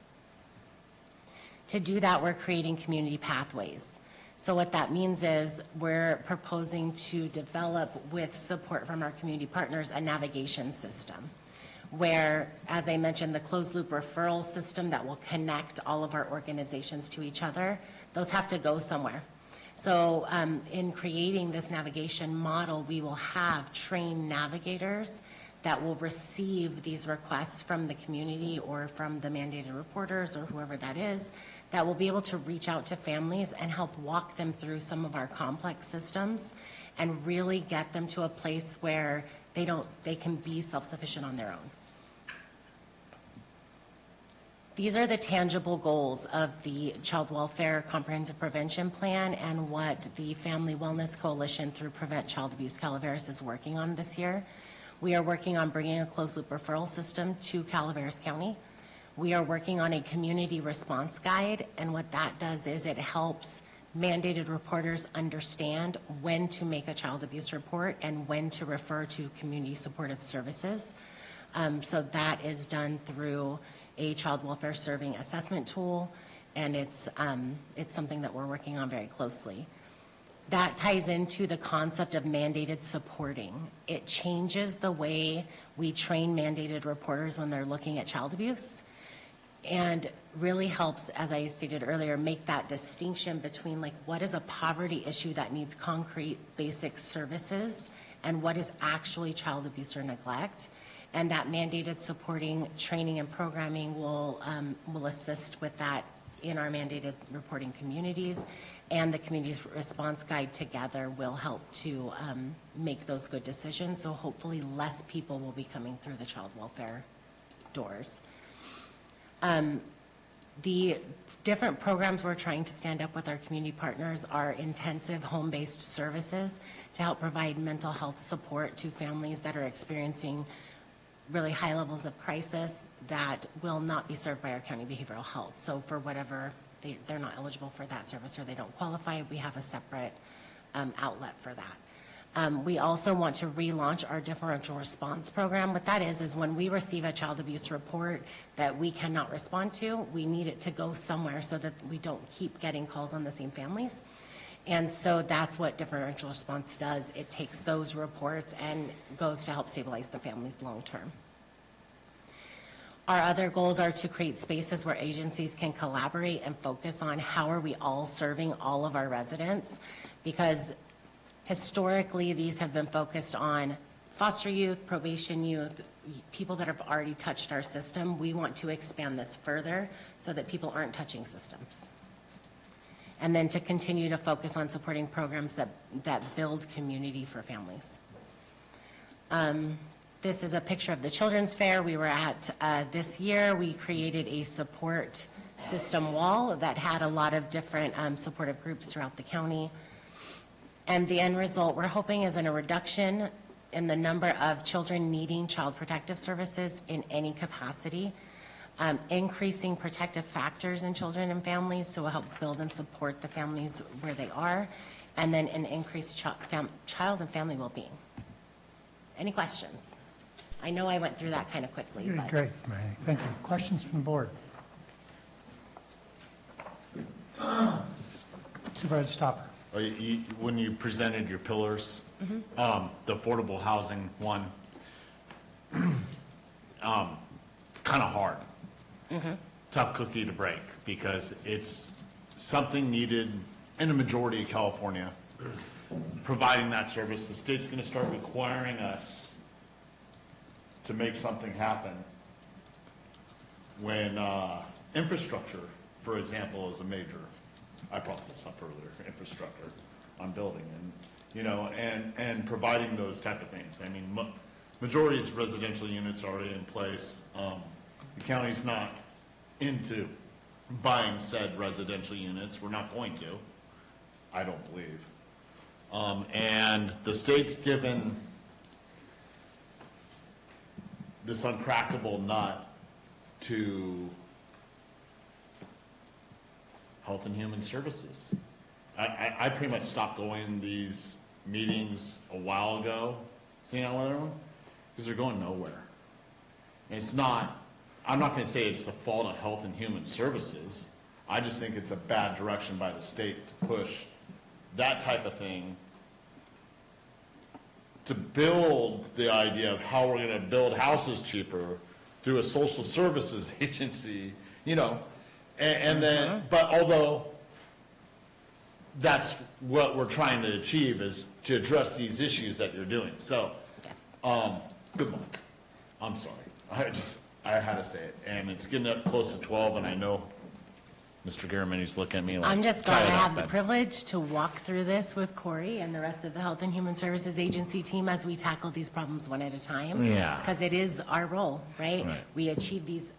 To do that, we're creating community pathways. So what that means is we're proposing to develop, with support from our community partners, a navigation system where, as I mentioned, the closed loop referral system that will connect all of our organizations to each other, those have to go somewhere. So in creating this navigation model, we will have trained navigators that will receive these requests from the community or from the mandated reporters or whoever that is, that will be able to reach out to families and help walk them through some of our complex systems and really get them to a place where they can be self-sufficient on their own. These are the tangible goals of the Child Welfare Comprehensive Prevention Plan and what the Family Wellness Coalition through Prevent Child Abuse Calaveras is working on this year. We are working on bringing a closed loop referral system to Calaveras County. We are working on a community response guide, and what that does is it helps mandated reporters understand when to make a child abuse report and when to refer to community supportive services. So that is done through a child welfare serving assessment tool, and it's something that we're working on very closely. That ties into the concept of mandated supporting. It changes the way we train mandated reporters when they're looking at child abuse, and really helps, as I stated earlier, make that distinction between like what is a poverty issue that needs concrete basic services and what is actually child abuse or neglect. And that mandated supporting training and programming will assist with that in our mandated reporting communities, and the community response guide together will help to make those good decisions. So hopefully less people will be coming through the child welfare doors. The different programs we're trying to stand up with our community partners are intensive home-based services to help provide mental health support to families that are experiencing really high levels of crisis that will not be served by our county behavioral health. So for whatever, they're not eligible for that service or they don't qualify, we have a separate outlet for that. We also want to relaunch our differential response program. What that is when we receive a child abuse report that we cannot respond to, we need it to go somewhere so that we don't keep getting calls on the same families. And so that's what differential response does. It takes those reports and goes to help stabilize the families long term. Our other goals are to create spaces where agencies can collaborate and focus on how are we all serving all of our residents, because historically these have been focused on foster youth, probation youth, people that have already touched our system. We want to expand this further so that people aren't touching systems. And then to continue to focus on supporting programs that build community for families. This is a picture of the Children's Fair we were at this year. We created a support system wall that had a lot of different supportive groups throughout the county. And the end result we're hoping is in a reduction in the number of children needing child protective services in any capacity, increasing protective factors in children and families so we'll help build and support the families where they are, and then an increased child and family well-being. Any questions? I know I went through that kind of quickly. You did But great, Mary. Thank you. Questions from the board? Supervisor Stopper. When you presented your pillars, the affordable housing one, kind of hard. Tough cookie to break because it's something needed in the majority of California. Providing that service, the state's going to start requiring us to make something happen when infrastructure, for example, is a major. I brought this up earlier, infrastructure on building and providing those type of things. I mean, majority of residential units are already in place. The county's not into buying said residential units. We're not going to, I don't believe. And the state's given this uncrackable nut to Health and Human Services. I pretty much stopped going to these meetings a while ago, seeing how everyone, because they're going nowhere. And it's not, I'm not going to say it's the fault of Health and Human Services. I just think it's a bad direction by the state to push that type of thing to build the idea of how we're going to build houses cheaper through a social services agency, and then, but although that's what we're trying to achieve is to address these issues that you're doing. So, good luck. I'm sorry. I had to say it. And it's getting up close to 12, and I know Mr. Garamendi's looking at me like, I'm just glad tie I it up, have the Ben. privilege to walk through this with Corey and the rest of the Health and Human Services Agency team as we tackle these problems one at a time. Yeah. Because it is our role, right? Right. We achieve these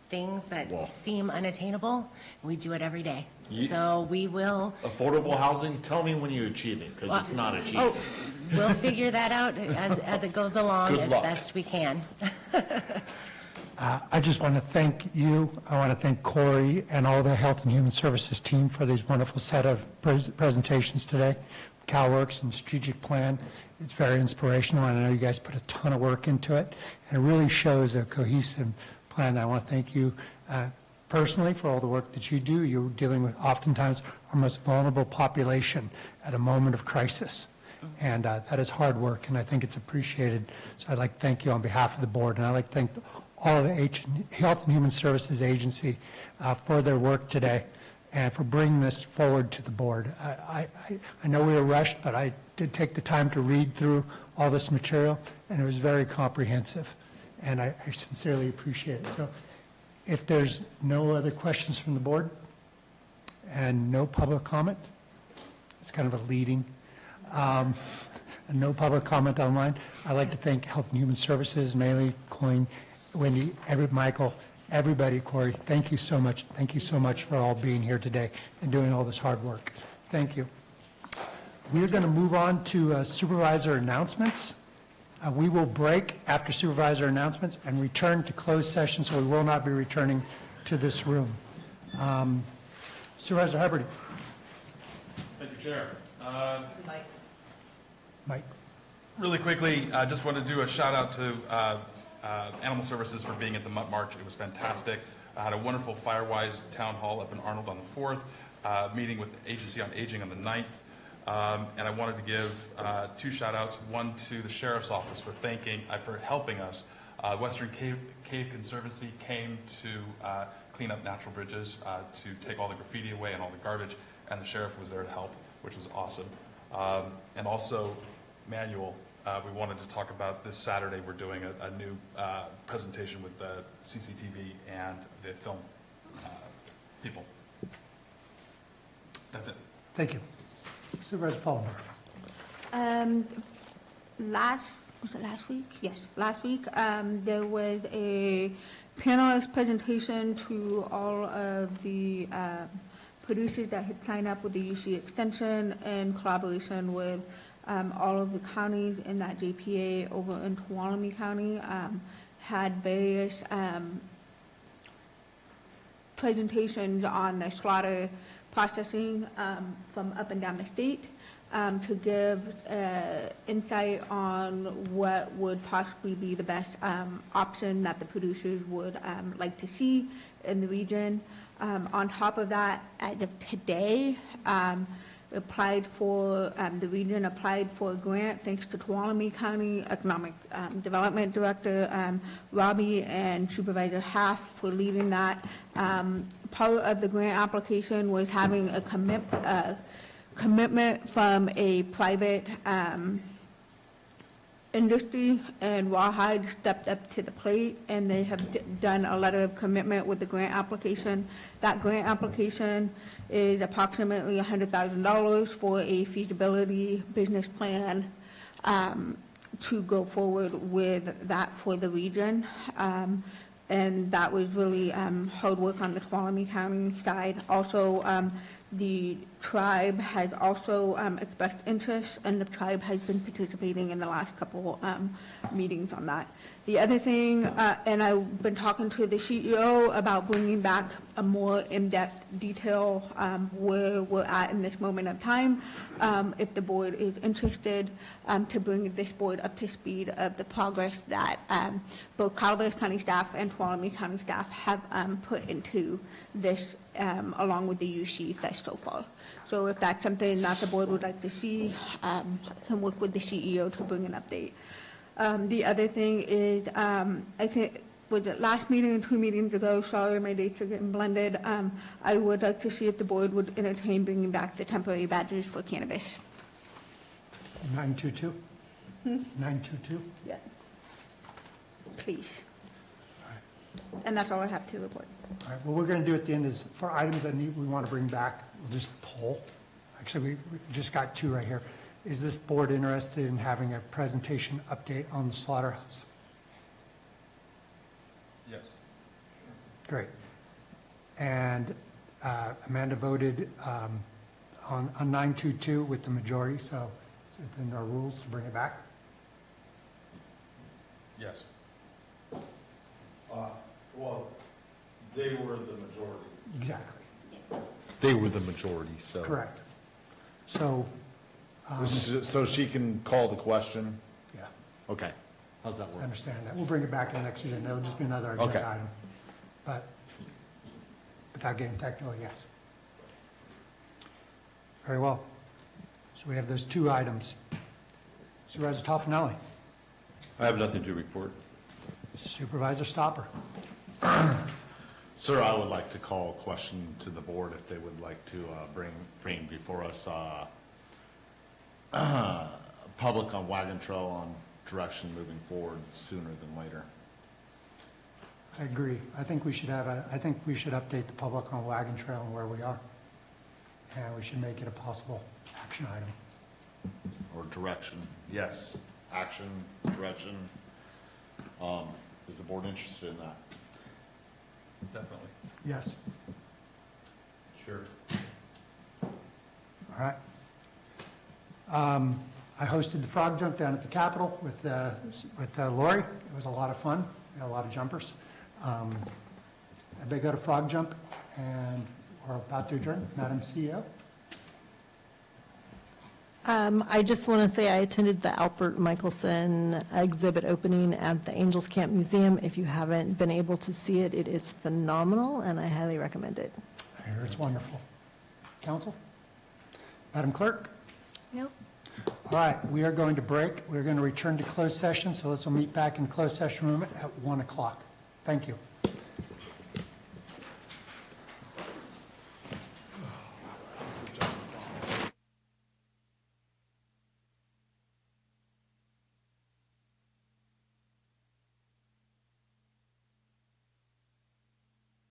things that Well. seem unattainable. We do it every day. Ye- So we will, Affordable housing, tell me when you achieve it, because it's not achieved. we'll figure that out as it goes along Good as luck. best we can. I just want to thank you. I want to thank Corey and all the Health and Human Services team for these wonderful set of presentations today. CalWorks and Strategic Plan. It's very inspirational, and I know you guys put a ton of work into it, and it really shows a cohesive plan. I want to thank you personally for all the work that you do. You're dealing with oftentimes our most vulnerable population at a moment of crisis. And that is hard work, and I think it's appreciated. So I'd like to thank you on behalf of the board, and I'd like to thank all of the Health and Human Services Agency for their work today and for bringing this forward to the board. I know we were rushed, but I did take the time to read through all this material, and it was very comprehensive, and I sincerely appreciate it. So if there's no other questions from the board and no public comment, it's kind of a leading. And no public comment online. I'd like to thank Health and Human Services, Maylee, Coyne, Wendy, Michael, everybody, Corey. Thank you so much. Thank you so much for all being here today and doing all this hard work. Thank you. We're going to move on to supervisor announcements. We will break after supervisor announcements and return to closed session, so we will not be returning to this room. Supervisor Hubbard. Thank you, Chair. Mike. Really quickly, I just want to do a shout out to Animal Services for being at the Mutt March. It was fantastic. I had a wonderful Firewise town hall up in Arnold on the 4th, meeting with the Agency on Aging on the 9th. And I wanted to give two shout outs, one to the Sheriff's Office for helping us. Western Cave Conservancy came to clean up natural bridges, to take all the graffiti away and all the garbage, and the sheriff was there to help, which was awesome. And also Manual we wanted to talk about this Saturday. We're doing a new presentation with the CCTV and the film people. That's it. Thank you. Supervisor Paulendorf. Was it last week? Yes, last week, there was a panelist presentation to all of the producers that had signed up with the UC Extension in collaboration with all of the counties in that JPA over in Tuolumne County, had various presentations on the slaughter processing from up and down the state, to give insight on what would possibly be the best option that the producers would like to see in the region. On top of that, as of today, the region applied for a grant thanks to Tuolumne County Economic Development Director Robbie and Supervisor Half for leading that. Part of the grant application was having a commitment from a private industry, and Rawhide stepped up to the plate, and they have done a letter of commitment with the grant application. That grant application is approximately $100,000 for a feasibility business plan to go forward with that for the region. And that was really hard work on the Tuolumne County side. Also, the tribe has also expressed interest, and the tribe has been participating in the last couple meetings on that. The other thing, and I've been talking to the CEO about bringing back a more in-depth detail where we're at in this moment of time, if the board is interested, to bring this board up to speed of the progress that both Calaveras County staff and Tuolumne County staff have put into this along with the UC so far. So if that's something that the board would like to see, I can work with the CEO to bring an update. The other thing is, I think, was it last meeting and 2 meetings ago, sorry, my dates are getting blended, I would like to see if the board would entertain bringing back the temporary badges for cannabis. 922? 922? Yeah. Please. And that's all I have to report. All right, what we're going to do at the end is, for items that we want to bring back, we'll just poll. Actually, we just got 2 right here. Is this board interested in having a presentation update on the slaughterhouse? Yes. Great. And Amanda voted on 922 with the majority, so it's within our rules to bring it back. Yes. Well, they were the majority. Exactly. They were the majority, so. Correct. So. So she can call the question? Yeah. Okay. How's that I work? understand that. We'll bring it back in the next agenda. It'll just be another Okay. agenda item. But without getting technical, yes. Very well. So we have those 2 items. Supervisor Toffenelli. I have nothing to report. Supervisor Stopper. Sir, I would like to call a question to the board if they would like to bring before us public on Wagon Trail on direction moving forward sooner than later. I agree. I think we should update the public on Wagon Trail and where we are. And we should make it a possible action item. Or direction, yes, action, direction. Is the board interested in that? Definitely. Yes. Sure. All right. I hosted the frog jump down at the Capitol with Lori. It was a lot of fun. We had a lot of jumpers. Everybody got a frog jump, and we're about to adjourn. Madam CEO. I just want to say I attended the Albert Michelson exhibit opening at the Angels Camp Museum. If you haven't been able to see it, it is phenomenal, and I highly recommend it. I hear it's wonderful. Council? Madam Clerk? Nope. All right, we are going to break. We're going to return to closed session, so let's meet back in closed session room at 1 o'clock. Thank you.